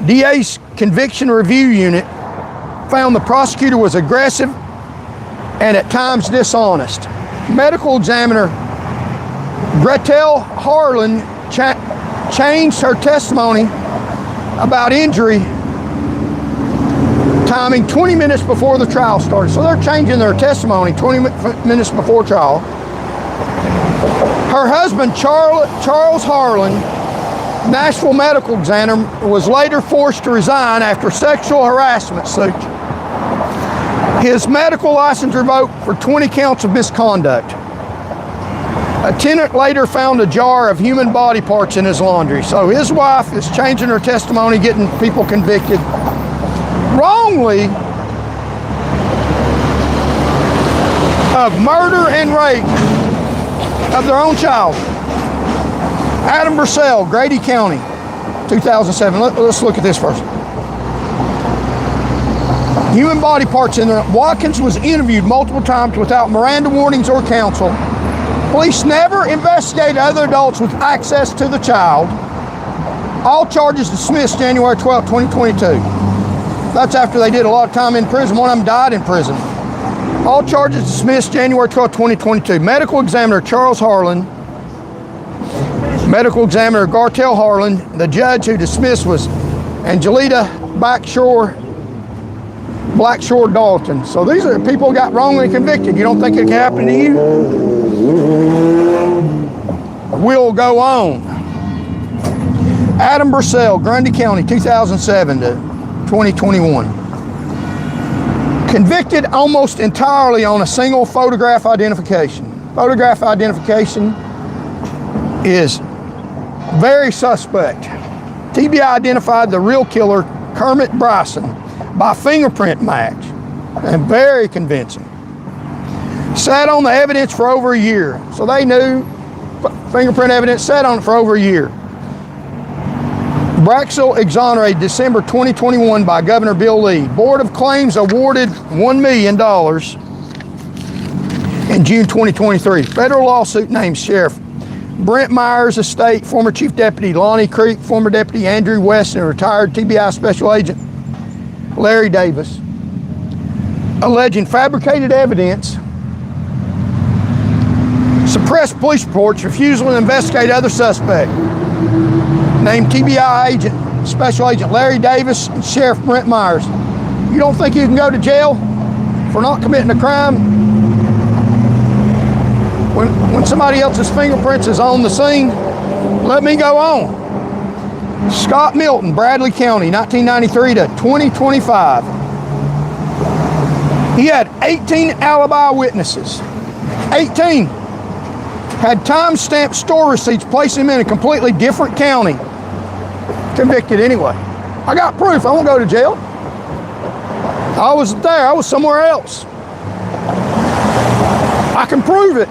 DA's Conviction Review Unit found the prosecutor was aggressive and at times dishonest. Medical examiner Gretel Harlan changed her testimony about injury timing 20 minutes before the trial started. So they're changing their testimony 20 minutes before trial. Her husband, Charles Harlan, Nashville medical examiner, was later forced to resign after sexual harassment suit. His medical license revoked for 20 counts of misconduct. A tenant later found a jar of human body parts in his laundry. So his wife is changing her testimony, getting people convicted wrongly of murder and rape of their own child. Adam Bursell, Grady County, 2007. Let's look at this first. Human body parts in there. Watkins was interviewed multiple times without Miranda warnings or counsel. Police never investigated other adults with access to the child. All charges dismissed January 12, 2022. That's after they did a lot of time in prison. One of them died in prison. All charges dismissed January 12, 2022. Medical examiner Charles Harlan, medical examiner Gartell Harlan. The judge who dismissed was Angelita Blackshore Dalton. So these are people who got wrongly convicted. You don't think it can happen to you? We'll go on. Adam Bursell, Grundy County, 2007 to 2021. Convicted almost entirely on a single photograph identification. Photograph identification is very suspect. TBI identified the real killer, Kermit Bryson, by fingerprint match, and very convincing. Sat on the evidence for over a year. So they knew fingerprint evidence, sat on it for over a year. Braxel exonerated December 2021 by Governor Bill Lee. Board of Claims awarded $1 million in June 2023. Federal lawsuit names Sheriff Brent Myers' estate, former Chief Deputy Lonnie Creek, former Deputy Andrew West, and retired TBI Special Agent Larry Davis, alleging fabricated evidence, suppressed police reports, refusal to investigate other suspect. Named TBI agent, Special Agent Larry Davis and Sheriff Brent Myers. You don't think you can go to jail for not committing a crime when somebody else's fingerprints is on the scene? Let me go on. Scott Milton, Bradley County, 1993 to 2025. He had 18 alibi witnesses. 18. Had time-stamped store receipts, placed him in a completely different county. Convicted anyway. I got proof. I won't go to jail. I wasn't there. I was somewhere else. I can prove it.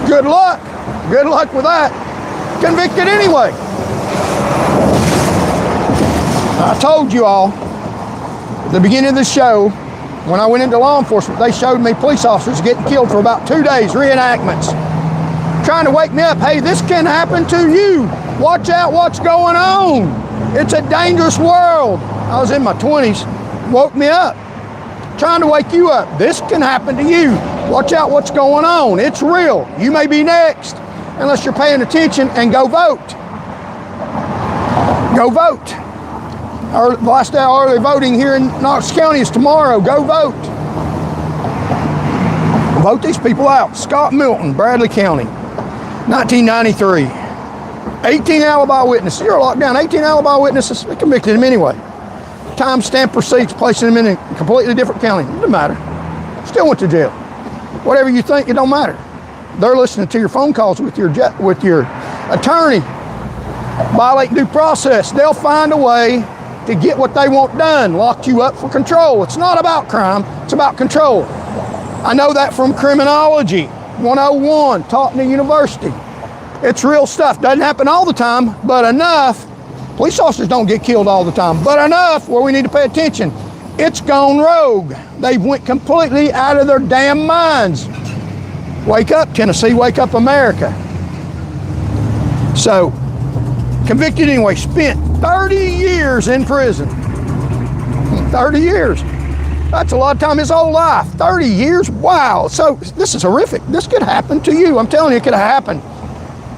Good luck. Good luck with that. Convicted anyway. I told you all at the beginning of the show, when I went into law enforcement, they showed me police officers getting killed for about 2 days, reenactments, trying to wake me up. Hey, this can happen to you. Watch out what's going on. It's a dangerous world. I was in my 20s, woke me up, trying to wake you up. This can happen to you. Watch out what's going on. It's real. You may be next, unless you're paying attention, and go vote. Go vote. Our last day of early voting here in Knox County is tomorrow. Go vote. Vote these people out. Scott Milton, Bradley County, 1993. 18 alibi witnesses. You're locked down. 18 alibi witnesses. They convicted him anyway. Time-stamped receipts, placing him in a completely different county. It doesn't matter. Still went to jail. Whatever you think, it don't matter. They're listening to your phone calls with your attorney. Violating due process. They'll find a way to get what they want done. Locked you up for control. It's not about crime. It's about control. I know that from criminology 101, taught in the university. It's real stuff. Doesn't happen all the time, but enough. Police officers don't get killed all the time, but enough where we need to pay attention. It's gone rogue. They went completely out of their damn minds. Wake up, Tennessee. Wake up, America. So, convicted anyway. Spent 30 years in prison. 30 years. That's a lot of time, his whole life. 30 years? Wow. So, this is horrific. This could happen to you. I'm telling you, it could have happened.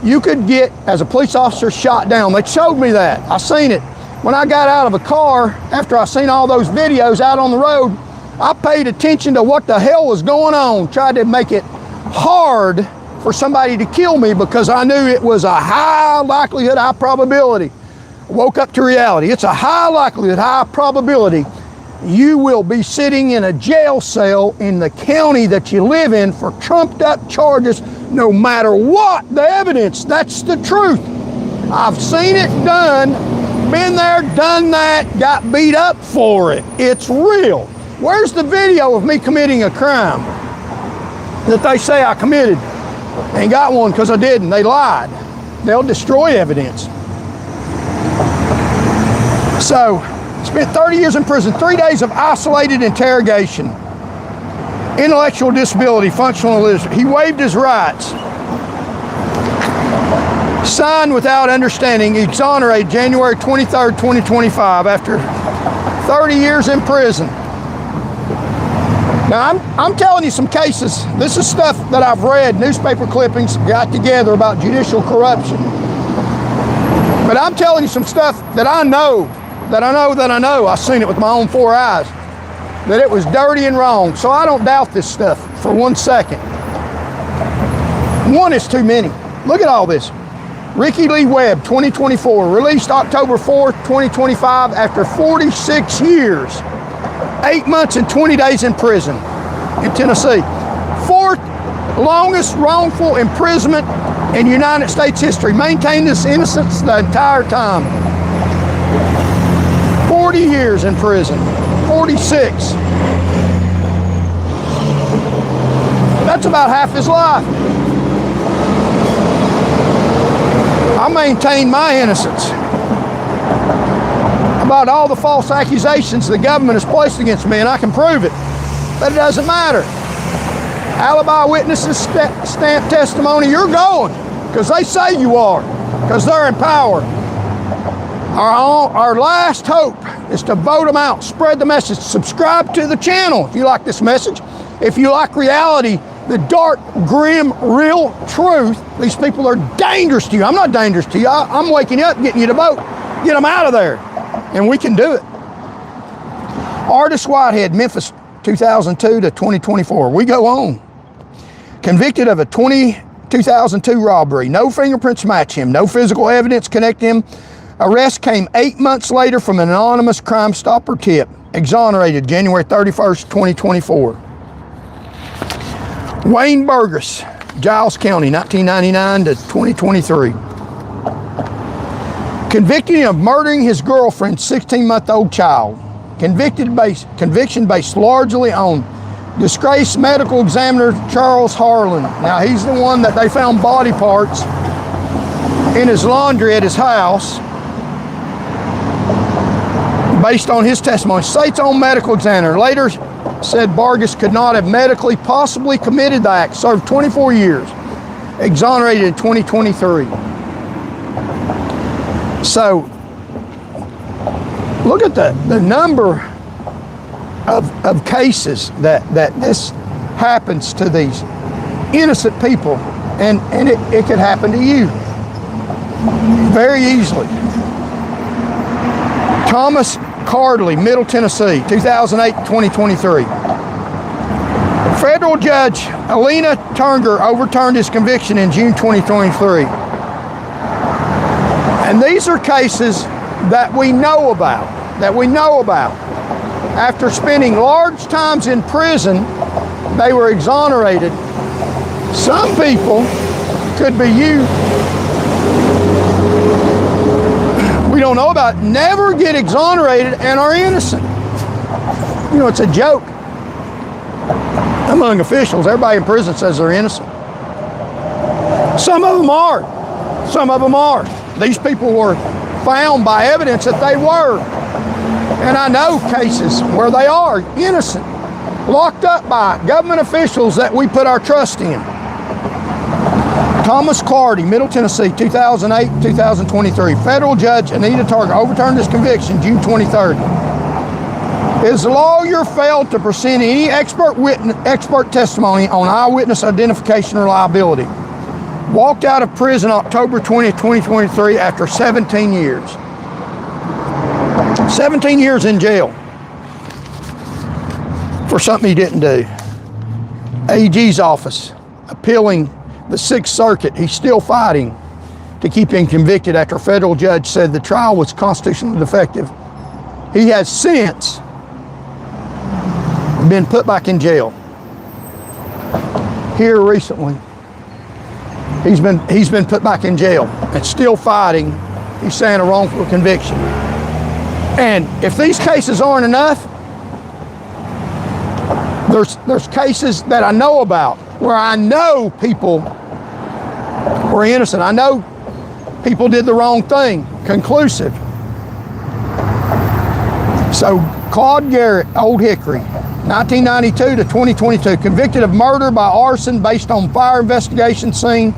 You could get, as a police officer, shot down. They showed me that. I seen it. When I got out of a car, after I seen all those videos out on the road, I paid attention to what the hell was going on. Tried to make it hard for somebody to kill me because I knew it was a high likelihood, high probability. I woke up to reality. It's a high likelihood, high probability you will be sitting in a jail cell in the county that you live in for trumped up charges, no matter what the evidence. That's the truth. I've seen it done, been there, done that, got beat up for it. It's real. Where's the video of me committing a crime that they say I committed? Ain't got one because I didn't. They lied. They'll destroy evidence. So, spent 30 years in prison, 3 days of isolated interrogation, intellectual disability, functional illiteracy. He waived his rights. Signed without understanding, exonerated January 23rd, 2025 after 30 years in prison. Now, I'm telling you some cases. This is stuff that I've read, newspaper clippings, got together about judicial corruption. But I'm telling you some stuff that I know. I've seen it with my own 4 eyes, that it was dirty and wrong. So I don't doubt this stuff for 1 second. One is too many. Look at all this. Ricky Lee Webb, 2024, released October 4th, 2025 after 46 years, 8 months and 20 days in prison in Tennessee. 4th longest wrongful imprisonment in United States history. Maintained his innocence the entire time. 40 years in prison, 46. That's about half his life. I maintain my innocence about all the false accusations the government has placed against me, and I can prove it, but it doesn't matter. Alibi witnesses, stamp testimony, you're going, because they say you are, because they're in power. Our last hope is to vote them out, spread the message, subscribe to the channel if you like this message. If you like reality, the dark, grim, real truth, these people are dangerous to you. I'm not dangerous to you. I'm waking you up, getting you to vote. Get them out of there, and we can do it. Artist Whitehead, Memphis, 2002 to 2024. We go on. Convicted of a 2002 robbery. No fingerprints match him. No physical evidence connect him. Arrest came 8 months later from an anonymous Crime Stopper tip. Exonerated January 31st, 2024. Wayne Burgess, Giles County, 1999 to 2023. Convicted of murdering his girlfriend's 16-month-old child. Conviction based largely on disgraced medical examiner Charles Harlan. Now, he's the one that they found body parts in his laundry at his house based on his testimony. State's own medical examiner later said Burgess could not have medically possibly committed the act. Served 24 years. Exonerated in 2023. So, look at the number of cases that this happens to these innocent people, and it could happen to you very easily. Thomas Cardley, Middle Tennessee, 2008-2023. Federal Judge Alina Turner overturned his conviction in June 2023. And these are cases that we know about, After spending large times in prison, they were exonerated. Some people could be you. We don't know about, never get exonerated and are innocent. You know, it's a joke among officials. Everybody in prison says they're innocent. Some of them are. These people were found by evidence that they were. And I know cases where they are innocent, locked up by government officials that we put our trust in. Thomas Clardy, Middle Tennessee, 2008-2023. Federal Judge Anita Target overturned his conviction June 23rd. His lawyer failed to present any expert testimony on eyewitness identification or liability. Walked out of prison October 20th, 2023 after 17 years. 17 years in jail for something he didn't do. AG's office appealing the Sixth Circuit. He's still fighting to keep him convicted after a federal judge said the trial was constitutionally defective. He has since been put back in jail. Here recently, he's been put back in jail and still fighting. He's saying a wrongful conviction. And if these cases aren't enough, there's cases that I know about where I know people were innocent. I know people did the wrong thing, conclusive. So Claude Garrett, Old Hickory, 1992 to 2022, convicted of murder by arson based on fire investigation scene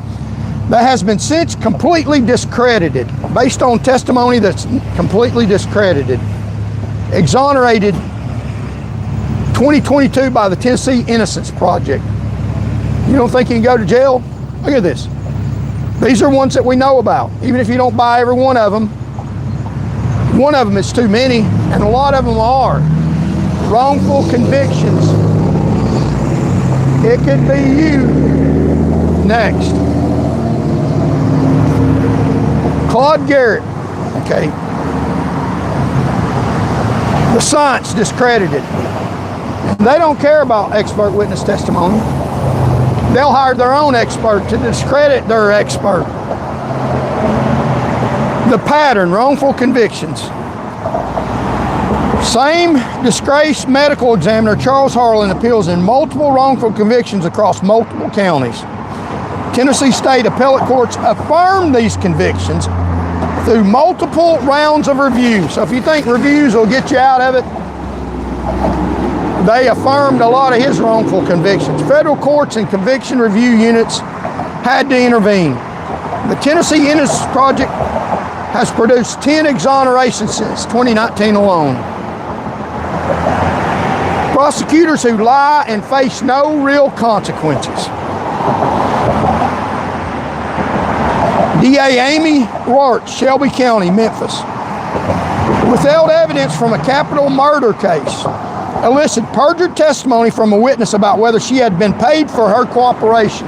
that has been since completely discredited, based on testimony that's completely discredited. Exonerated 2022 by the Tennessee Innocence Project. You don't think he can go to jail? Look at this. These are ones that we know about. Even if you don't buy every one of them is too many, and a lot of them are. Wrongful convictions. It could be you next. Claude Garrett, okay. The science discredited. They don't care about expert witness testimony. They'll hire their own expert to discredit their expert. The pattern, wrongful convictions. Same disgraced medical examiner Charles Harlan appeals in multiple wrongful convictions across multiple counties. Tennessee State Appellate Courts affirmed these convictions through multiple rounds of review. So if you think reviews will get you out of it, they affirmed a lot of his wrongful convictions. Federal courts and conviction review units had to intervene. The Tennessee Innocence Project has produced 10 exonerations since 2019 alone. Prosecutors who lie and face no real consequences. DA Amy Roark, Shelby County, Memphis, withheld evidence from a capital murder case, elicited perjured testimony from a witness about whether she had been paid for her cooperation.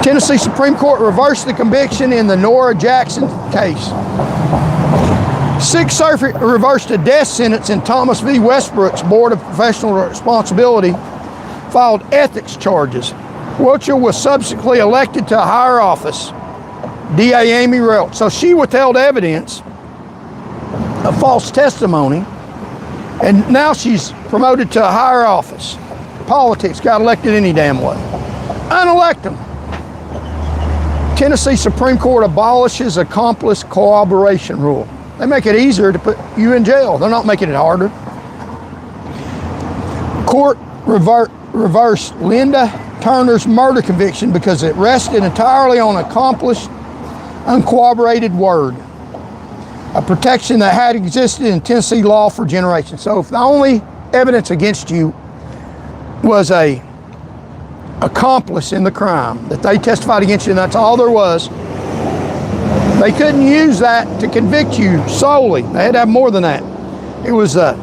Tennessee Supreme Court reversed the conviction in the Nora Jackson case. Sixth Circuit reversed a death sentence in Thomas v. Westbrook's Board of Professional Responsibility, filed ethics charges. Wiltshire was subsequently elected to a higher office, DA Amy Relt. So she withheld evidence of false testimony, and now she's promoted to a higher office. Politics, got elected any damn way. Unelect them. Tennessee Supreme Court abolishes accomplice cooperation rule. They make it easier to put you in jail. They're not making it harder. Court reversed Linda Turner's murder conviction because it rested entirely on accomplished, uncorroborated word, a protection that had existed in Tennessee law for generations. So if the only evidence against you was a accomplice in the crime, that they testified against you and that's all there was, they couldn't use that to convict you solely. They had to have more than that. It was a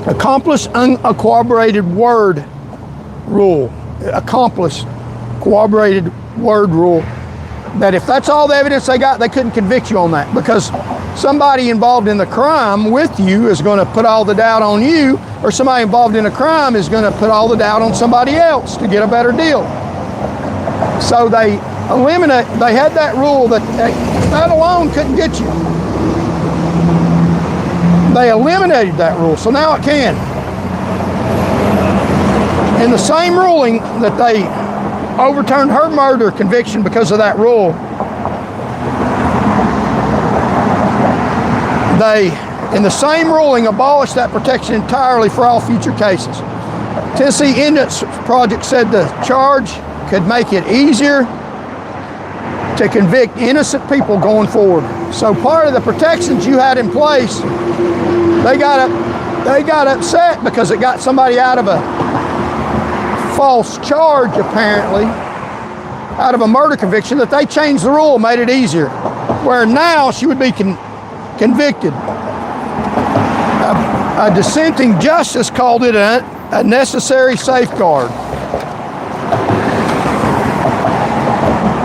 accomplice, uncorroborated word rule. Accomplice, corroborated word rule. That if that's all the evidence they got, they couldn't convict you on that, because somebody involved in the crime with you is going to put all the doubt on you, or somebody involved in a crime is going to put all the doubt on somebody else to get a better deal. So they had that rule that alone couldn't get you. They eliminated that rule, so now it can. In the same ruling that they overturned her murder conviction because of that rule, they, in the same ruling, abolished that protection entirely for all future cases. Tennessee Innocence Project said the charge could make it easier to convict innocent people going forward. So part of the protections you had in place, they got upset because it got somebody out of a false charge, apparently, out of a murder conviction, that they changed the rule, made it easier, where now she would be convicted. A dissenting justice called it a necessary safeguard.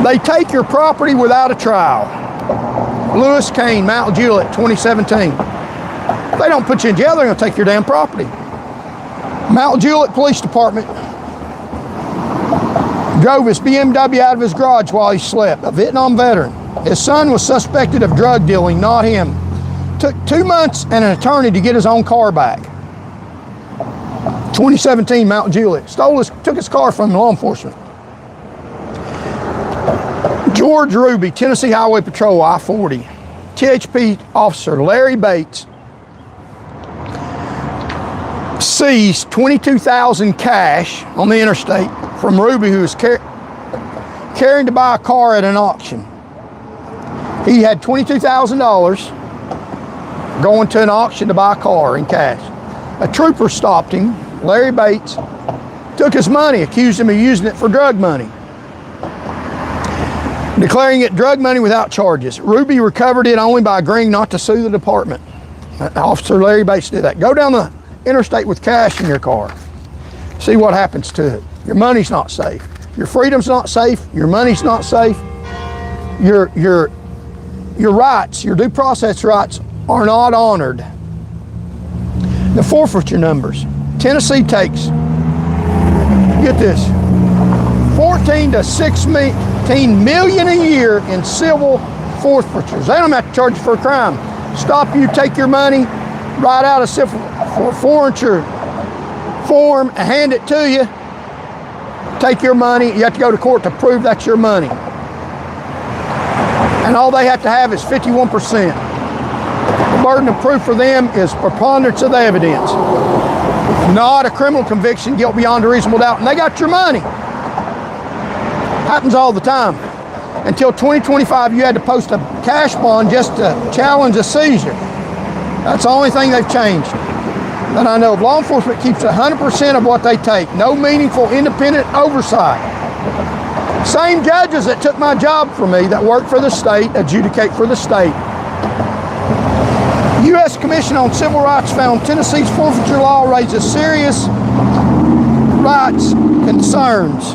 They take your property without a trial. Lewis Kane, Mount Juliet, 2017. If they don't put you in jail, they're going to take your damn property. Mount Juliet Police Department drove his BMW out of his garage while he slept. A Vietnam veteran. His son was suspected of drug dealing, not him. Took 2 months and an attorney to get his own car back. 2017, Mount Juliet. Took his car from law enforcement. George Ruby, Tennessee Highway Patrol, I-40. THP officer Larry Bates seized $22,000 cash on the interstate from Ruby, who was carrying to buy a car at an auction. He had $22,000 going to an auction to buy a car in cash. A trooper stopped him. Larry Bates took his money, accused him of using it for drug money, declaring it drug money without charges. Ruby recovered it only by agreeing not to sue the department. Officer Larry Bates did that. Go down the interstate with cash in your car. See what happens to it. Your money's not safe. Your freedom's not safe. Your money's not safe. Your rights, your due process rights, are not honored. The forfeiture numbers. Tennessee takes, get this, 14 to 16 million a year in civil forfeitures. They don't have to charge you for a crime. Stop you, take your money, write out a civil forfeiture form and hand it to you. Take your money. You have to go to court to prove that's your money. And all they have to have is 51%. The burden of proof for them is preponderance of the evidence, not a criminal conviction, guilt beyond a reasonable doubt. And they got your money. Happens all the time. Until 2025, you had to post a cash bond just to challenge a seizure. That's the only thing they've changed that I know of. Law enforcement keeps 100% of what they take. No meaningful independent oversight. Same judges that took my job from me, that work for the state, adjudicate for the state, U.S. Commission on Civil Rights found Tennessee's forfeiture law raises serious rights concerns.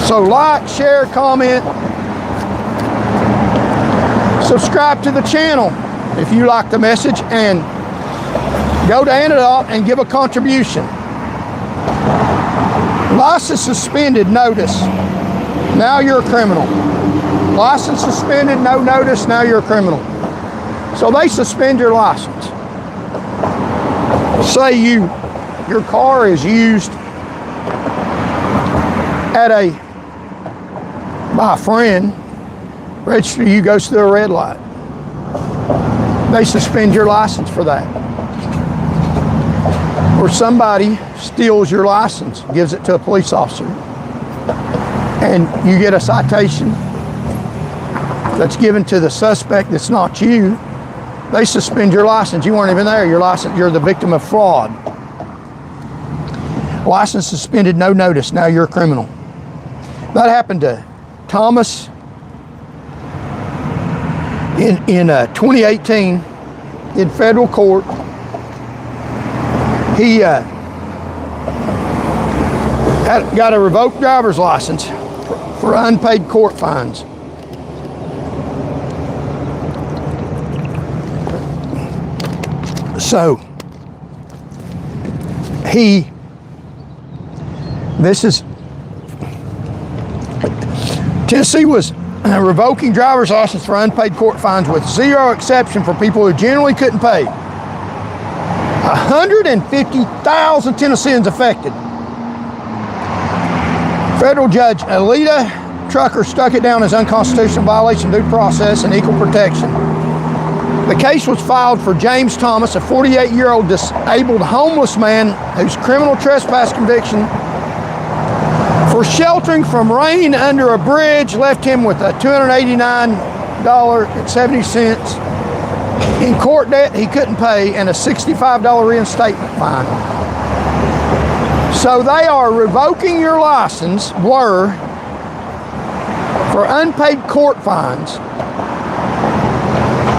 So like, share, comment, subscribe to the channel if you like the message, and go to Antidote and give a contribution. License suspended, notice. Now you're a criminal. License suspended, no notice, now you're a criminal. So they suspend your license. Say your car is used by a friend, register you, goes through a red light. They suspend your license for that. Or somebody steals your license, gives it to a police officer, and you get a citation that's given to the suspect that's not you. They suspend your license. You weren't even there. You're the victim of fraud. License suspended, no notice. Now you're a criminal. That happened to Thomas in 2018 in federal court. He got a revoked driver's license for unpaid court fines. So Tennessee was revoking driver's license for unpaid court fines with zero exception for people who generally couldn't pay. 150,000 Tennesseans affected. Federal Judge Alita Trucker struck it down as unconstitutional violation of due process and equal protection. The case was filed for James Thomas, a 48-year-old disabled homeless man whose criminal trespass conviction for sheltering from rain under a bridge left him with a $289.70 in court debt he couldn't pay and a $65 reinstatement fine. So they are revoking your license, for unpaid court fines,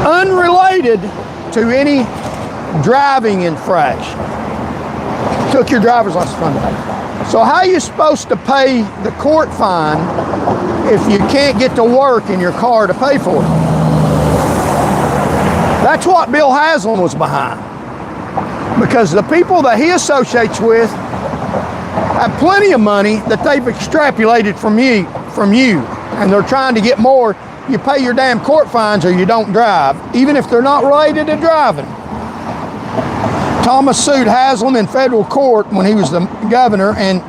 unrelated to any driving infraction. Took your driver's license from you. So how are you supposed to pay the court fine if you can't get to work in your car to pay for it? That's what Bill Haslam was behind. Because the people that he associates with have plenty of money that they've extrapolated from you, and they're trying to get more. You pay your damn court fines or you don't drive, even if they're not related to driving. Thomas sued Haslam in federal court when he was the governor, and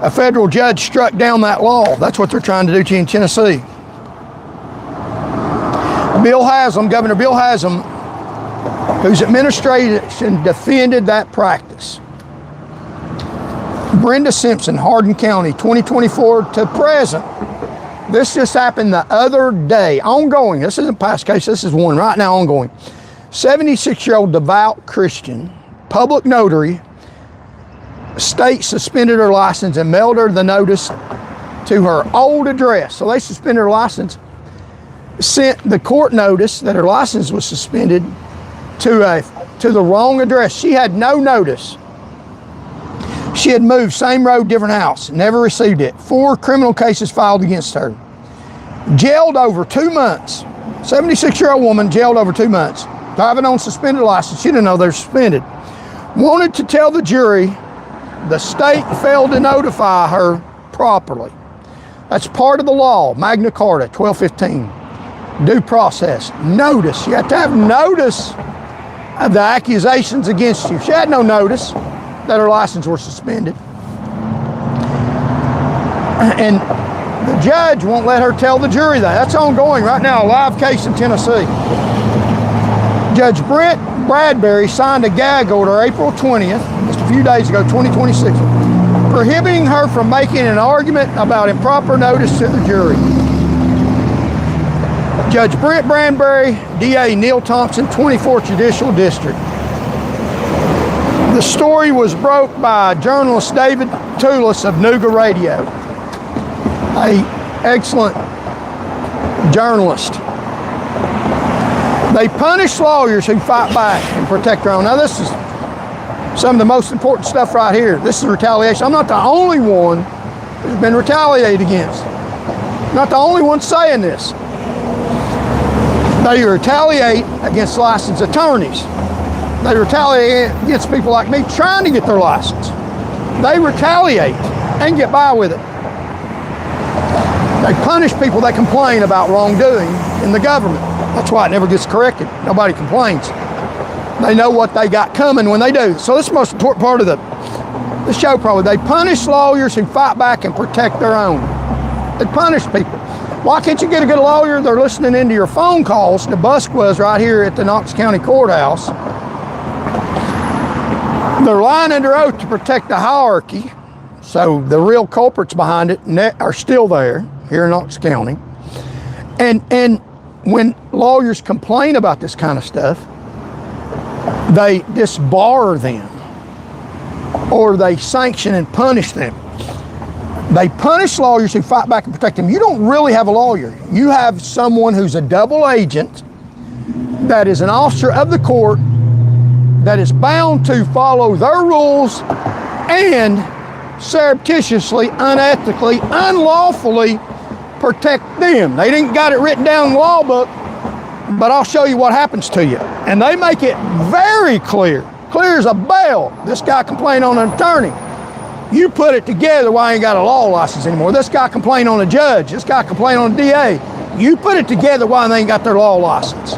a federal judge struck down that law. That's what they're trying to do to you in Tennessee. Governor Bill Haslam, whose administration defended that practice. Brenda Simpson, Hardin County, 2024 to present. This just happened the other day, ongoing. This isn't a past case, this is one right now ongoing. 76-year-old devout Christian, public notary, state suspended her license and mailed her the notice to her old address. So they suspended her license, sent the court notice that her license was suspended to the wrong address. She had no notice. She had moved, same road, different house, never received it. 4 criminal cases filed against her. Jailed over 2 months. 76-year-old woman jailed over 2 months. Driving on suspended license. She didn't know they're suspended. Wanted to tell the jury the state failed to notify her properly. That's part of the law, Magna Carta, 1215. Due process. Notice. You have to have notice of the accusations against you. She had no notice that her license was suspended. And the judge won't let her tell the jury that. That's ongoing right now, a live case in Tennessee. Judge Brent Bradbury signed a gag order April 20th, just a few days ago, 2026, prohibiting her from making an argument about improper notice to the jury. Judge Brent Bradbury, DA Neil Thompson, 24th Judicial District. The story was broke by journalist David Toulis of Nooga Radio, an excellent journalist. They punish lawyers who fight back and protect their own. Now this is some of the most important stuff right here. This is retaliation. I'm not the only one who's been retaliated against. I'm not the only one saying this. They retaliate against licensed attorneys. They retaliate against people like me trying to get their license. They retaliate and get by with it. They punish people that complain about wrongdoing in the government. That's why it never gets corrected. Nobody complains. They know what they got coming when they do. So this is the most important part of the show probably. They punish lawyers who fight back and protect their own. They punish people. Why can't you get a good lawyer? They're listening into your phone calls. The bus was right here at the Knox County Courthouse. They're lying under oath to protect the hierarchy. So the real culprits behind it are still there here in Knox County. And when lawyers complain about this kind of stuff, they disbar them or they sanction and punish them. They punish lawyers who fight back and protect them. You don't really have a lawyer. You have someone who's a double agent that is an officer of the court that is bound to follow their rules and surreptitiously, unethically, unlawfully protect them. They didn't got it written down in the law book, but I'll show you what happens to you. And they make it very clear as a bell. This guy complained on an attorney. You put it together why I ain't got a law license anymore. This guy complained on a judge. This guy complained on a DA. You put it together why they ain't got their law license.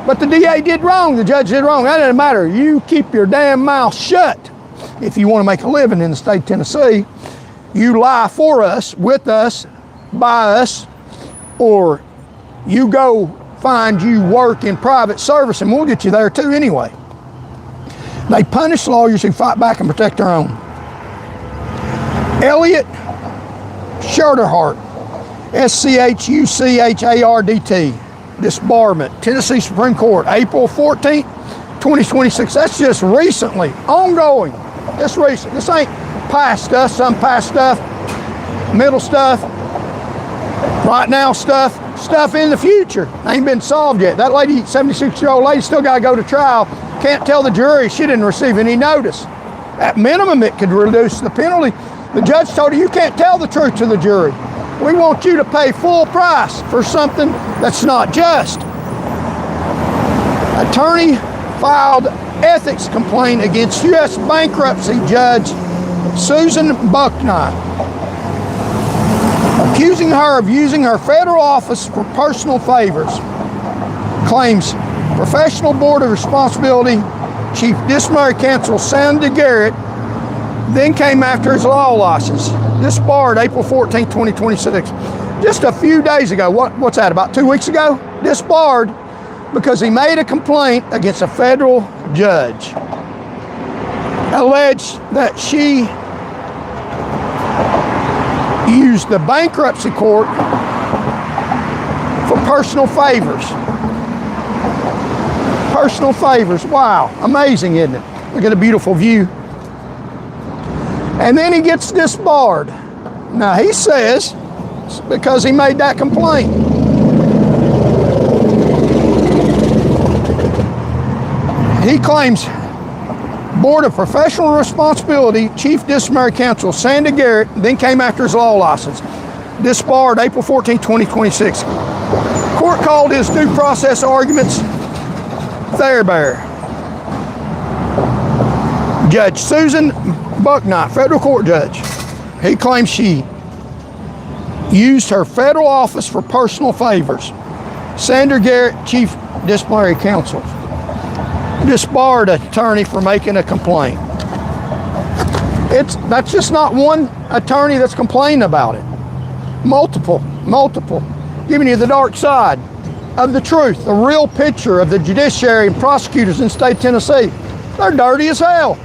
But the DA did wrong, the judge did wrong. That doesn't matter. You keep your damn mouth shut. If you want to make a living in the state of Tennessee, you lie for us, with us, by us, or you go find you work in private service and we'll get you there too anyway. They punish lawyers who fight back and protect their own. Elliot Scherderhart, S-C-H-U-C-H-A-R-D-T, disbarment, Tennessee Supreme Court, April 14th, 2026. That's just recently, ongoing. That's recent. This ain't past stuff, some past stuff, middle stuff, right now stuff in the future. Ain't been solved yet. That lady, 76-year-old lady, still got to go to trial. Can't tell the jury she didn't receive any notice. At minimum, it could reduce the penalty. The judge told her, you can't tell the truth to the jury. We want you to pay full price for something that's not just. Attorney filed ethics complaint against U.S. bankruptcy judge Susan Bucknott, accusing her of using her federal office for personal favors. Claims Professional Board of Responsibility Chief Disciplinary Counsel Sandy Garrett then came after his law license. Disbarred April 14, 2026. Just a few days ago, what's that, about 2 weeks ago? Disbarred because he made a complaint against a federal judge. Alleged that she used the bankruptcy court for personal favors. Personal favors, wow, amazing, isn't it? Look at the beautiful view. And then he gets disbarred. Now he says it's because he made that complaint. He claims Board of Professional Responsibility Chief Disciplinary Counsel Sandy Garrett then came after his law license. Disbarred April 14, 2026. Court called his due process arguments Thayerbear. Judge Susan Bucknott, federal court judge. He claims she used her federal office for personal favors. Sandy Garrett, Chief Disciplinary Counsel. Disbarred attorney for making a complaint. That's just not one attorney that's complaining about it. Multiple, giving you the dark side of the truth, the real picture of the judiciary and prosecutors in the state of Tennessee. They're dirty as hell.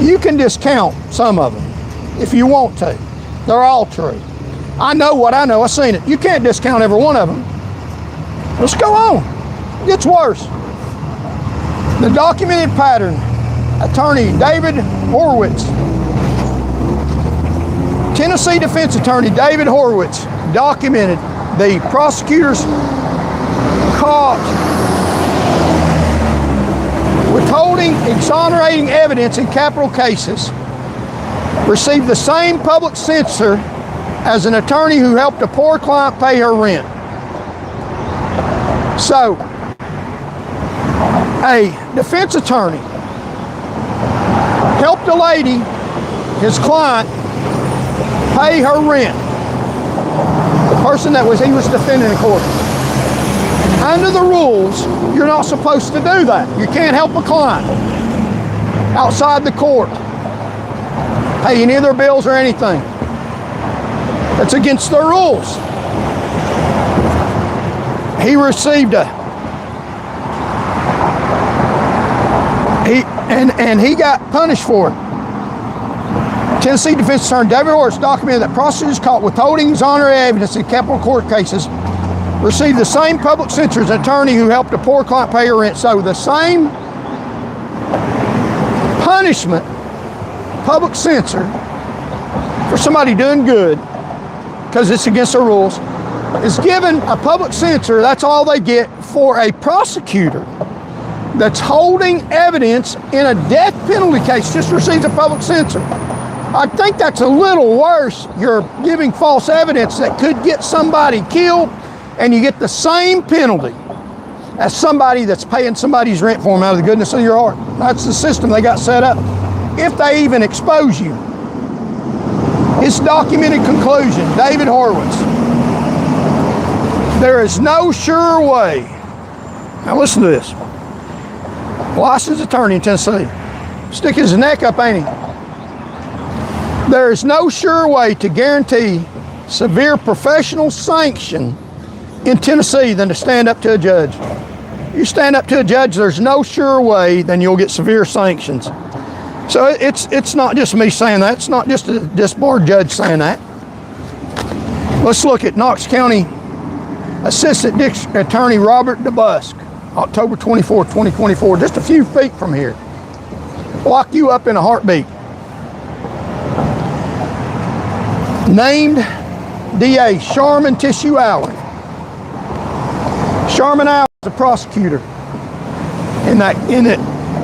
You can discount some of them if you want to. They're all true. I know what I know, I've seen it. You can't discount every one of them. Let's go on. It gets worse. The documented pattern, attorney David Horowitz. Tennessee defense attorney David Horowitz documented the prosecutor's caught withholding exonerating evidence in capital cases receive the same public censure as an attorney who helped a poor client pay her rent. So, a defense attorney helped a lady, his client, pay her rent. The person that he was defending in court. Under the rules, you're not supposed to do that. You can't help a client outside the court, pay any of their bills or anything. That's against the rules. He received he got punished for it. Tennessee defense attorney David Horst documented that prosecutors caught withholding exonerating evidence in capital court cases received the same public censure as an attorney who helped a poor client pay her rent. So the same punishment, public censure, for somebody doing good, because it's against the rules, is given a public censure. That's all they get for a prosecutor that's holding evidence in a death penalty case, just receives a public censure. I think that's a little worse. You're giving false evidence that could get somebody killed, and you get the same penalty as somebody that's paying somebody's rent for them out of the goodness of your heart. That's the system they got set up. If they even expose you. His documented conclusion, David Horowitz. There is no sure way. Now listen to this. Licensed attorney in Tennessee. Stick his neck up, ain't he? There is no sure way to guarantee severe professional sanction in Tennessee than to stand up to a judge. You stand up to a judge, there's no sure way than you'll get severe sanctions. So it's not just me saying that. It's not just a disbarred judge saying that. Let's look at Knox County Assistant District Attorney Robert DeBusk, October 24, 2024, just a few feet from here. Lock you up in a heartbeat. Named DA Sharman Tissue Allen. Sharman Allen is a prosecutor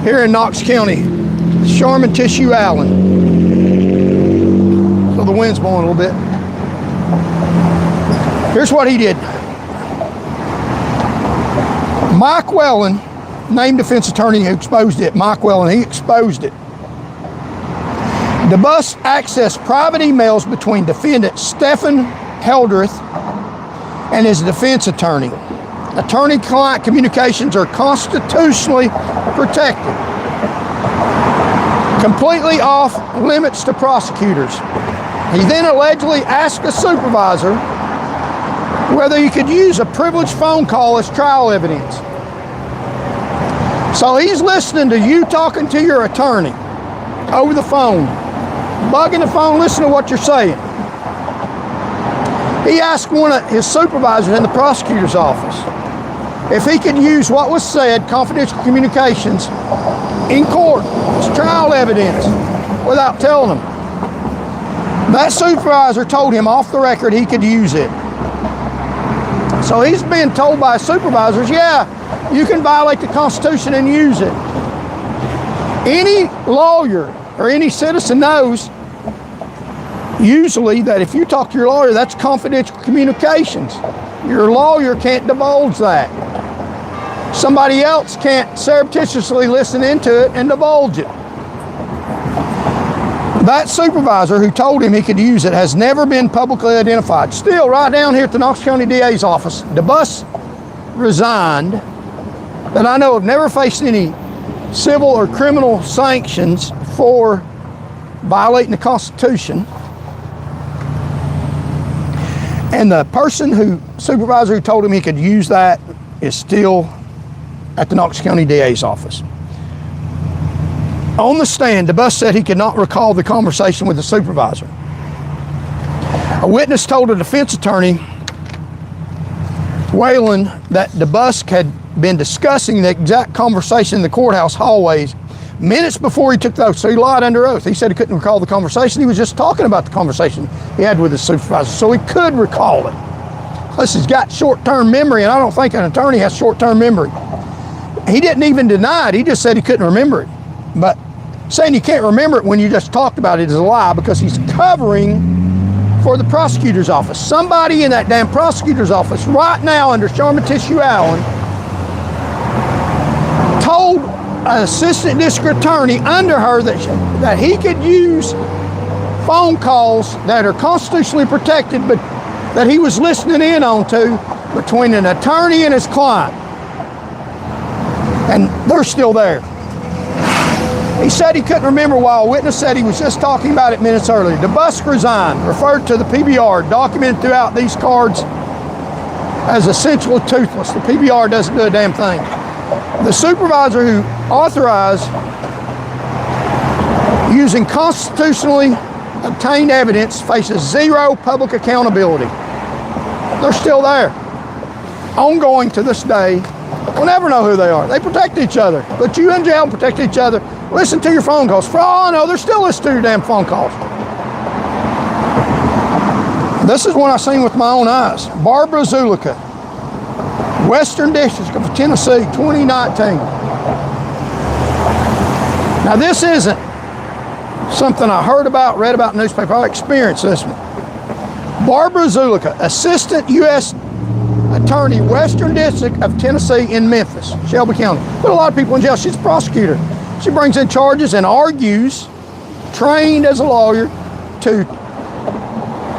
here in Knox County. Sharman Tissue Allen. So the wind's blowing a little bit. Here's what he did. Mike Wellen, named defense attorney who exposed it. Mike Wellen, he exposed it. DeBusk accessed private emails between defendant Stephen Heldreth and his defense attorney. Attorney-client communications are constitutionally protected. Completely off limits to prosecutors. He then allegedly asked a supervisor whether he could use a privileged phone call as trial evidence. So he's listening to you talking to your attorney over the phone, bugging the phone, listening to what you're saying. He asked one of his supervisors in the prosecutor's office if he could use what was said, confidential communications, in court as trial evidence without telling him. That supervisor told him off the record he could use it. So he's being told by supervisors, yeah, you can violate the Constitution and use it. Any lawyer or any citizen knows usually that if you talk to your lawyer, that's confidential communications. Your lawyer can't divulge that. Somebody else can't surreptitiously listen into it and divulge it. That supervisor who told him he could use it has never been publicly identified. Still, right down here at the Knox County DA's office, DeBusk resigned, that I know of, never faced any civil or criminal sanctions for violating the Constitution. And the supervisor who told him he could use that is still at the Knox County DA's office. On the stand, DeBusk said he could not recall the conversation with the supervisor. A witness told a defense attorney, Whalen, that DeBusk had been discussing the exact conversation in the courthouse hallways minutes before he took the oath. So he lied under oath. He said he couldn't recall the conversation. He was just talking about the conversation he had with his supervisor, so he could recall it. Plus, he's got short-term memory, and I don't think an attorney has short-term memory. He didn't even deny it. He just said he couldn't remember it. But saying you can't remember it when you just talked about it is a lie, because he's covering for the prosecutor's office. Somebody in that damn prosecutor's office right now under Sharma Tissue Allen told an assistant district attorney under her that he could use phone calls that are constitutionally protected, but that he was listening in on to between an attorney and his client. And they're still there. He said he couldn't remember while a witness said he was just talking about it minutes earlier. DeBusk resigned, referred to the PBR, documented throughout these cards as essentially toothless. The PBR doesn't do a damn thing. The supervisor who authorized using constitutionally obtained evidence faces zero public accountability. They're still there. Ongoing to this day. We'll never know who they are. They protect each other. Put you in jail and protect each other. Listen to your phone calls. For all I know, they're still listening to your damn phone calls. This is one I seen with my own eyes. Barbara Zulica, Western District of Tennessee, 2019. Now this isn't something I heard about, read about in the newspaper. I experienced this one. Barbara Zulica, Assistant U.S. Attorney, Western District of Tennessee in Memphis, Shelby County. Put a lot of people in jail. She's a prosecutor. She brings in charges and argues, trained as a lawyer, to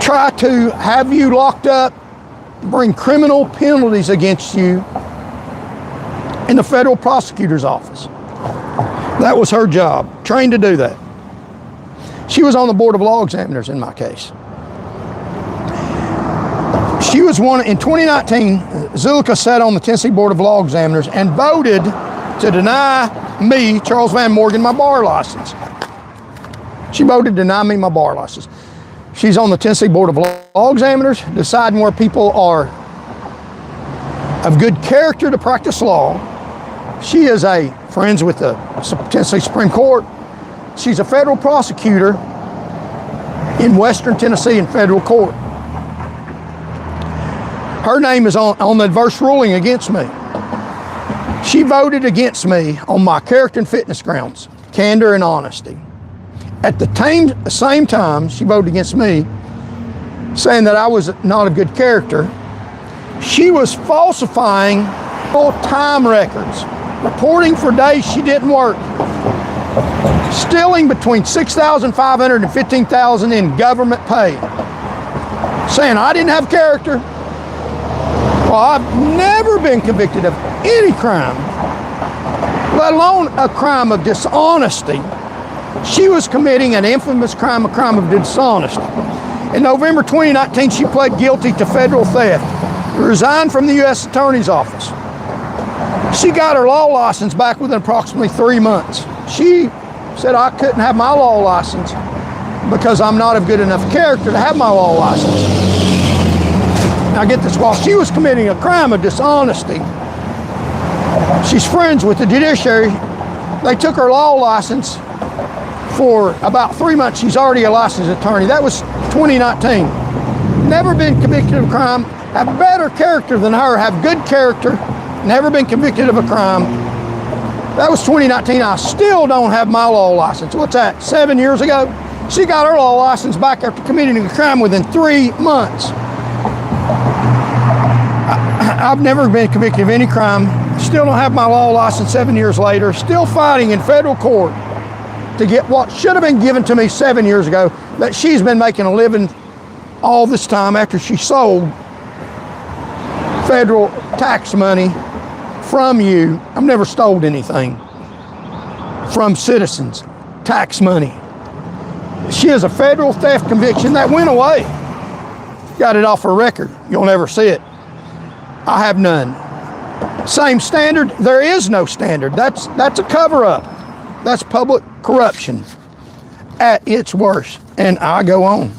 try to have you locked up, bring criminal penalties against you in the federal prosecutor's office. That was her job, trained to do that. She was on the Board of Law Examiners in my case. She was one, in 2019, Zulica sat on the Tennessee Board of Law Examiners and voted to deny me, Charles Van Morgan, my bar license. She voted to deny me my bar license. She's on the Tennessee Board of Law Examiners, deciding where people are of good character to practice law. She is friends with the Tennessee Supreme Court. She's a federal prosecutor in Western Tennessee in federal court. Her name is on the adverse ruling against me. She voted against me on my character and fitness grounds, candor and honesty. At the same time, she voted against me, saying that I was not a good character. She was falsifying full time records, reporting for days she didn't work, stealing between $6,500 and $15,000 in government pay, saying I didn't have character. Well, I've never been convicted of any crime, let alone a crime of dishonesty. She was committing an infamous crime, a crime of dishonesty. In November 2019, she pled guilty to federal theft, resigned from the U.S. Attorney's Office. She got her law license back within approximately 3 months. She said I couldn't have my law license because I'm not of good enough character to have my law license. Now get this, while she was committing a crime of dishonesty, she's friends with the judiciary. They took her law license for about 3 months. She's already a licensed attorney. That was 2019. Never been convicted of a crime, have better character than her, have good character, never been convicted of a crime. That was 2019. I still don't have my law license. What's that, 7 years ago? She got her law license back after committing a crime within 3 months. I've never been convicted of any crime. Still don't have my law license 7 years later. Still fighting in federal court to get what should have been given to me 7 years ago, that she's been making a living all this time after she sold federal tax money from you. I've never stole anything from citizens, tax money. She has a federal theft conviction that went away. Got it off her record. You'll never see it. I have none. Same standard, there is no standard. That's a cover-up. That's public corruption at its worst. And I go on.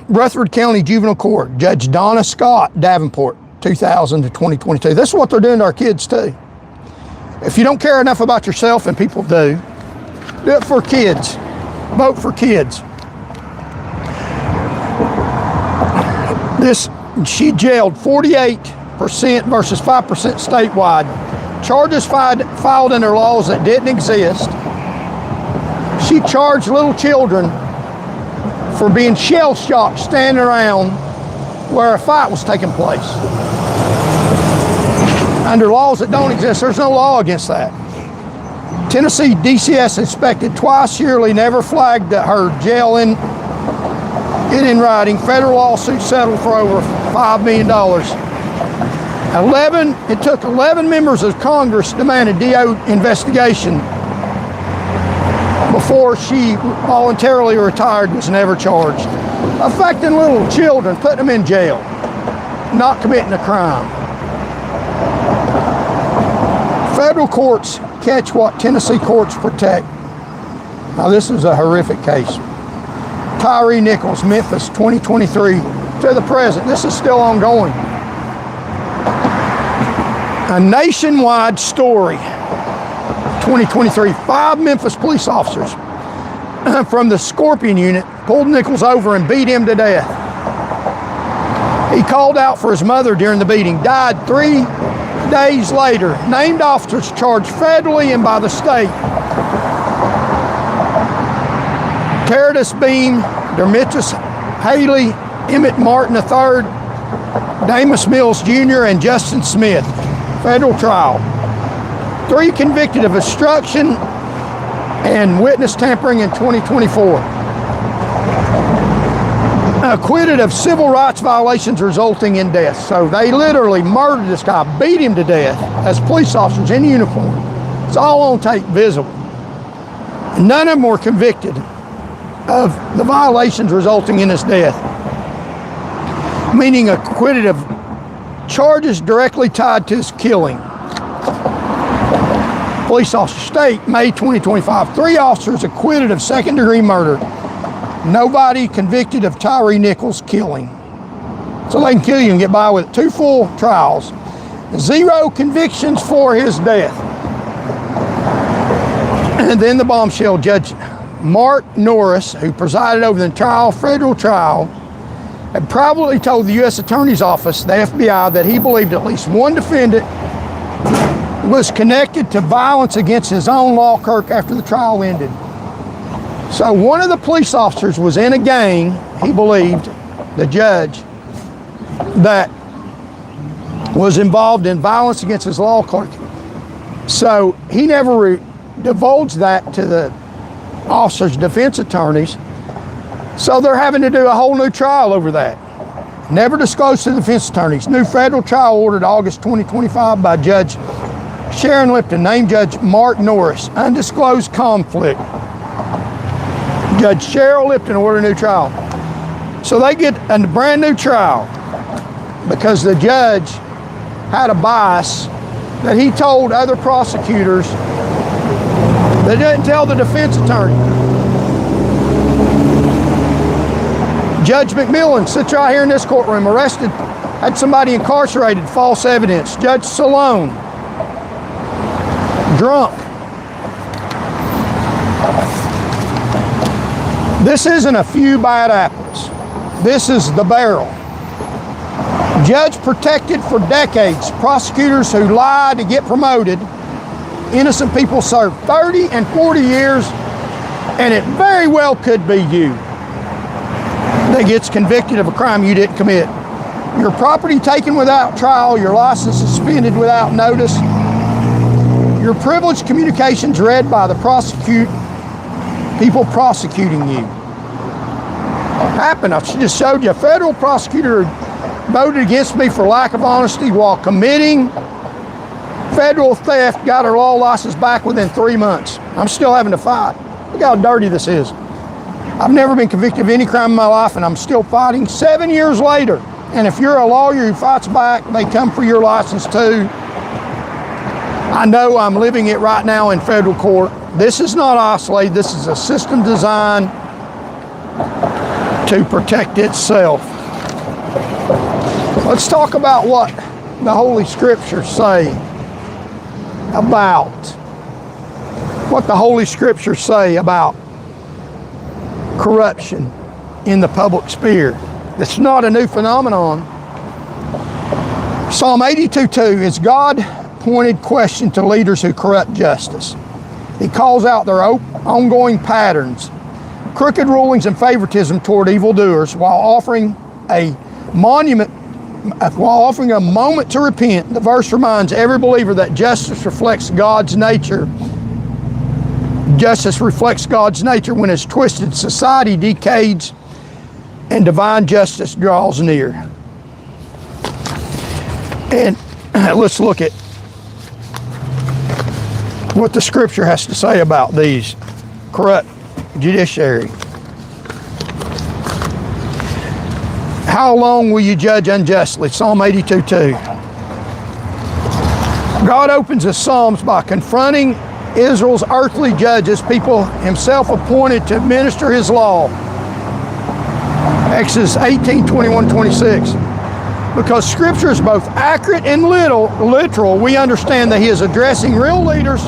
Rutherford County Juvenile Court, Judge Donna Scott, Davenport, 2000 to 2022. This is what they're doing to our kids too. If you don't care enough about yourself, and people do it for kids. Vote for kids. She jailed 48% versus 5% statewide. Charges filed under laws that didn't exist. She charged little children for being shell-shocked standing around where a fight was taking place. Under laws that don't exist, there's no law against that. Tennessee DCS inspected twice yearly, never flagged her jail in writing. Federal lawsuit settled for over $5 million. It took 11 members of Congress demanded DO investigation before she voluntarily retired, was never charged. Affecting little children, putting them in jail, not committing a crime. Federal courts catch what Tennessee courts protect. Now this is a horrific case. Tyree Nichols, Memphis, 2023 to the present. This is still ongoing. A nationwide story. 2023, 5 Memphis police officers from the Scorpion unit pulled Nichols over and beat him to death. He called out for his mother during the beating, died 3 days later. Named officers charged federally and by the state. Terradus Beam, Dermitus Haley, Emmett Martin III, Damus Mills Jr., and Justin Smith. Federal trial. 3 convicted of obstruction and witness tampering in 2024. Acquitted of civil rights violations resulting in death. So they literally murdered this guy, beat him to death as police officers in uniform. It's all on tape, visible. None of them were convicted of the violations resulting in his death, meaning acquitted of charges directly tied to his killing. Police officer state, May 2025, 3 officers acquitted of second-degree murder. Nobody convicted of Tyree Nichols' killing. So they can kill you and get by with it. 2 full trials. 0 convictions for his death. And then the bombshell, Judge Mark Norris, who presided over the entire federal trial, had privately told the U.S. Attorney's Office, the FBI, that he believed at least one defendant was connected to violence against his own law clerk after the trial ended. So one of the police officers was in a gang, he believed, the judge, that was involved in violence against his law clerk. So he never divulged that to the officers' defense attorneys. So they're having to do a whole new trial over that. Never disclosed to the defense attorneys. New federal trial ordered August 2025 by Judge Sharon Lipton, named Judge Mark Norris. Undisclosed conflict. Judge Cheryl Lipton ordered a new trial. So they get a brand new trial because the judge had a bias that he told other prosecutors they didn't tell the defense attorney. Judge McMillan sits right here in this courtroom, arrested, had somebody incarcerated, false evidence. Judge Salone, drunk. This isn't a few bad apples. This is the barrel. Judge protected for decades. Prosecutors who lie to get promoted. Innocent people serve 30 and 40 years, and it very well could be you that gets convicted of a crime you didn't commit. Your property taken without trial, your license suspended without notice, your privileged communications read by the people prosecuting you. Happened, I just showed you, a federal prosecutor voted against me for lack of honesty while committing federal theft, got her law license back within 3 months. I'm still having to fight. Look how dirty this is. I've never been convicted of any crime in my life, and I'm still fighting 7 years later. And if you're a lawyer who fights back, they come for your license too. I know I'm living it right now in federal court. This is not isolated. This is a system designed to protect itself. Let's talk about what the Holy Scriptures say about corruption in the public sphere. It's not a new phenomenon. Psalm 82:2 is God-pointed question to leaders who corrupt justice. He calls out their ongoing patterns, crooked rulings and favoritism toward evildoers, while offering a moment to repent. The verse reminds every believer that justice reflects God's nature. Justice reflects God's nature when its twisted society decays and divine justice draws near. And let's look at what the Scripture has to say about these corrupt judiciary. How long will you judge unjustly? Psalm 82:2. God opens the Psalms by confronting Israel's earthly judges, people himself appointed to administer his law. Exodus 18:21-26. Because Scripture is both accurate and literal, we understand that he is addressing real leaders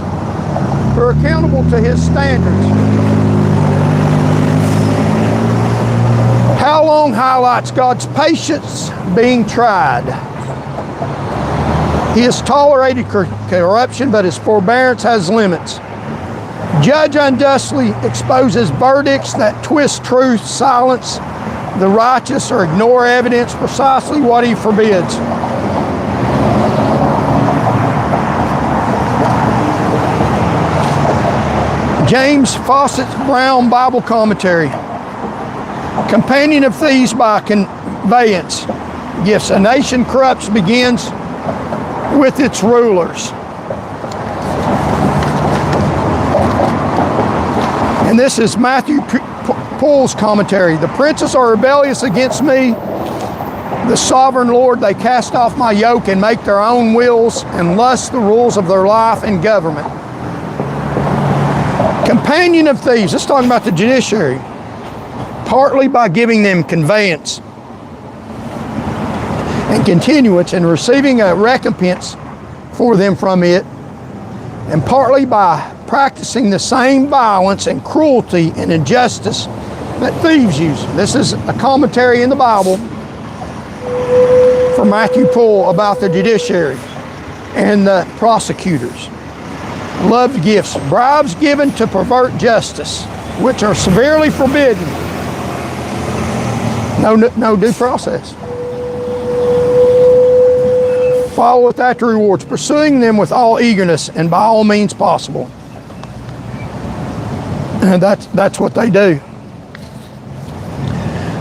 who are accountable to his standards. How long highlights God's patience being tried. He has tolerated corruption, but his forbearance has limits. Judge unjustly exposes verdicts that twist truth, silence the righteous, or ignore evidence, precisely what he forbids. James Fawcett Brown Bible Commentary. Companion of thieves by conveyance. Gifts. A nation corrupts begins with its rulers. And this is Matthew Poole's commentary. The princes are rebellious against me, the sovereign Lord. They cast off my yoke and make their own wills and lust the rules of their life and government. Companion of thieves. Let's talk about the judiciary. Partly by giving them conveyance and continuance and receiving a recompense for them from it, and partly by practicing the same violence and cruelty and injustice that thieves use. This is a commentary in the Bible from Matthew Poole about the judiciary and the prosecutors. Loved gifts, bribes given to pervert justice, which are severely forbidden. No due process. Follow with after rewards, pursuing them with all eagerness and by all means possible. And that's what they do.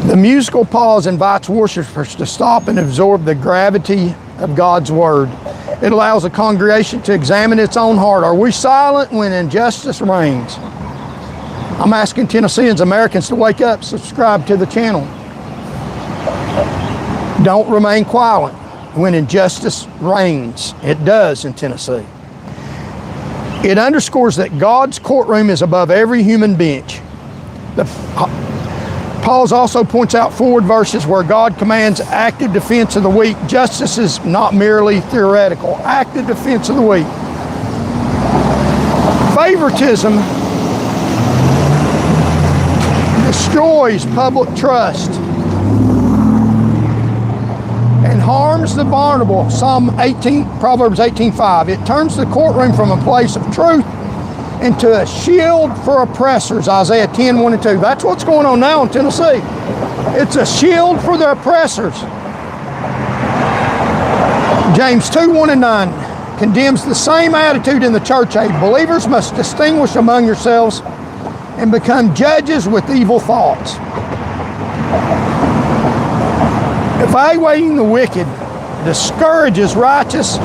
The musical pause invites worshipers to stop and absorb the gravity of God's word. It allows the congregation to examine its own heart. Are we silent when injustice reigns? I'm asking Tennesseans, Americans, to wake up, subscribe to the channel. Don't remain quiet when injustice reigns. It does in Tennessee. It underscores that God's courtroom is above every human bench. Paul also points out forward verses where God commands active defense of the weak. Justice is not merely theoretical. Active defense of the weak. Favoritism destroys public trust and harms the vulnerable. Proverbs 18:5. It turns the courtroom from a place of truth into a shield for oppressors. Isaiah 10:1-2. That's what's going on now in Tennessee. It's a shield for the oppressors. James 2:1-9 condemns the same attitude in the church age. Believers must distinguish among yourselves and become judges with evil thoughts. Evaluating the wicked discourages righteous,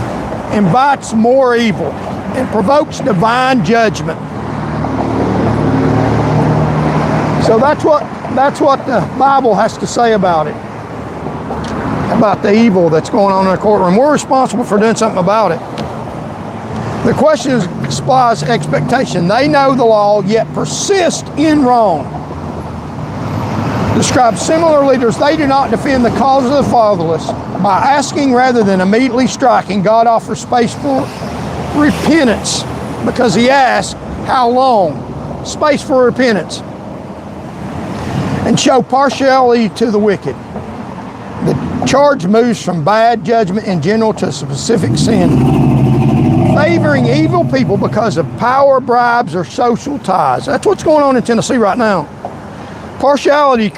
invites more evil, and provokes divine judgment. So that's what the Bible has to say about it, about the evil that's going on in the courtroom. We're responsible for doing something about it. The question is, supplies expectation. They know the law, yet persist in wrong. Describes similar leaders. They do not defend the cause of the fatherless. By asking rather than immediately striking, God offers space for repentance, because he asks, how long? Space for repentance. And show partiality to the wicked. charge moves from bad judgment in general to specific sin. Favoring evil people because of power, bribes, or social ties. That's what's going on in Tennessee right now. Partiality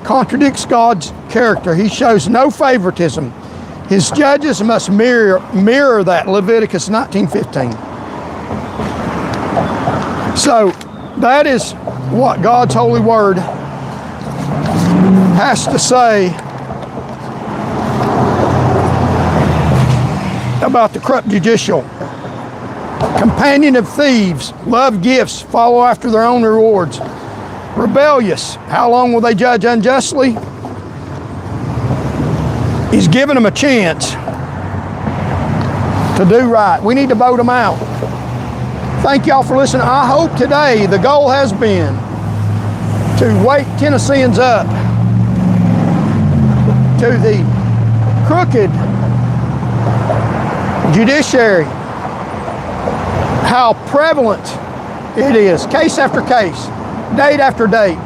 contradicts God's character. He shows no favoritism. His judges must mirror that, Leviticus 19:15. So that is what God's holy word has to say about the corrupt judicial. Companion of thieves, love gifts, follow after their own rewards. Rebellious, how long will they judge unjustly? He's giving them a chance to do right. We need to vote them out. Thank y'all for listening. I hope today the goal has been to wake Tennesseans up to the crooked judiciary, how prevalent it is, case after case, date after date,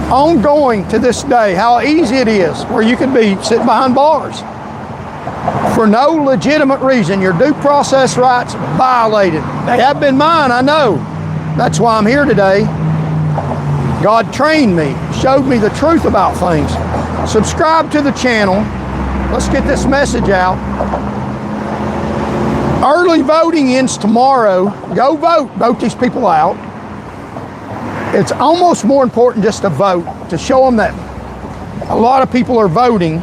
ongoing to this day, how easy it is where you could be sitting behind bars for no legitimate reason. Your due process rights violated. They have been mine, I know. That's why I'm here today. God trained me, showed me the truth about things. Subscribe to the channel. Let's get this message out. Early voting ends tomorrow. Go vote. Vote these people out. It's almost more important just to vote, to show them that a lot of people are voting.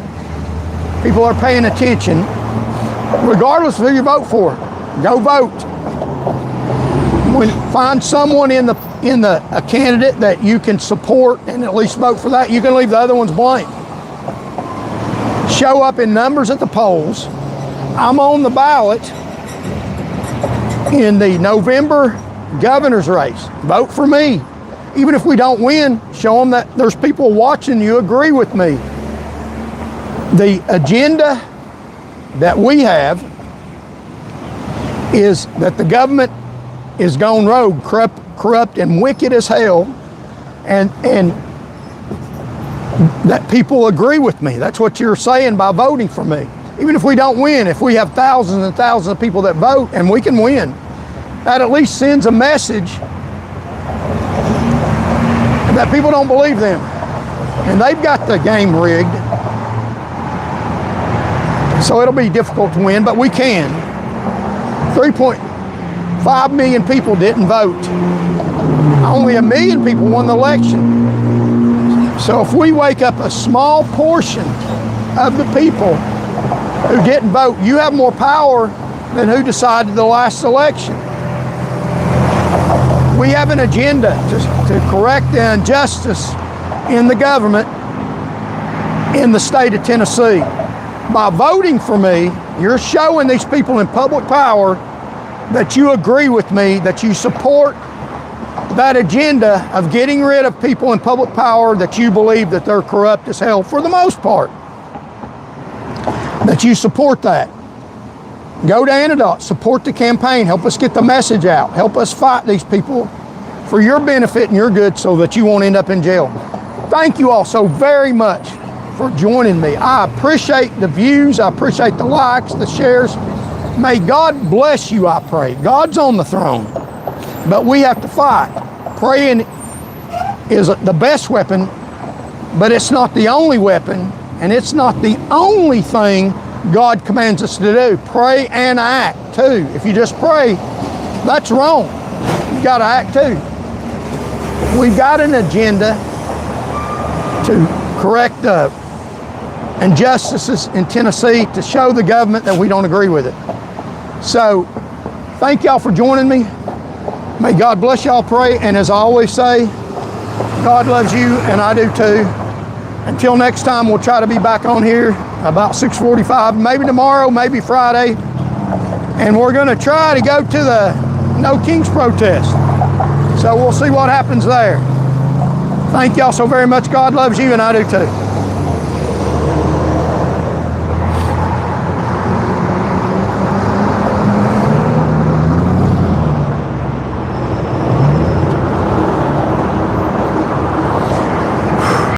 People are paying attention. Regardless of who you vote for, go vote. Find someone in a candidate that you can support and at least vote for that. You can leave the other ones blank. Show up in numbers at the polls. I'm on the ballot in the November governor's race. Vote for me. Even if we don't win, show them that there's people watching you agree with me. The agenda that we have is that the government is gone rogue, corrupt and wicked as hell, and that people agree with me. That's what you're saying by voting for me. Even if we don't win, if we have thousands and thousands of people that vote and we can win, that at least sends a message that people don't believe them. And they've got the game rigged. So it'll be difficult to win, but we can. 3.5 million people didn't vote. Only 1 million people won the election. So if we wake up a small portion of the people who didn't vote, you have more power than who decided the last election. We have an agenda to correct the injustice in the government in the state of Tennessee. By voting for me, you're showing these people in public power that you agree with me, that you support that agenda of getting rid of people in public power that you believe that they're corrupt as hell for the most part. That you support that. Go to Antidote, support the campaign, help us get the message out, help us fight these people for your benefit and your good so that you won't end up in jail. Thank you all so very much for joining me. I appreciate the views, I appreciate the likes, the shares. May God bless you, I pray. God's on the throne, but we have to fight. Praying is the best weapon, but it's not the only weapon, and it's not the only thing God commands us to do. Pray and act too. If you just pray, that's wrong. You got to act too. We've got an agenda to correct the injustices in Tennessee, to show the government that we don't agree with it. So, thank y'all for joining me. May God bless y'all, pray, and as I always say, God loves you and I do too. Until next time, we'll try to be back on here about 6:45, maybe tomorrow, maybe Friday, and we're going to try to go to the No Kings protest. So we'll see what happens there. Thank y'all so very much. God loves you and I do too.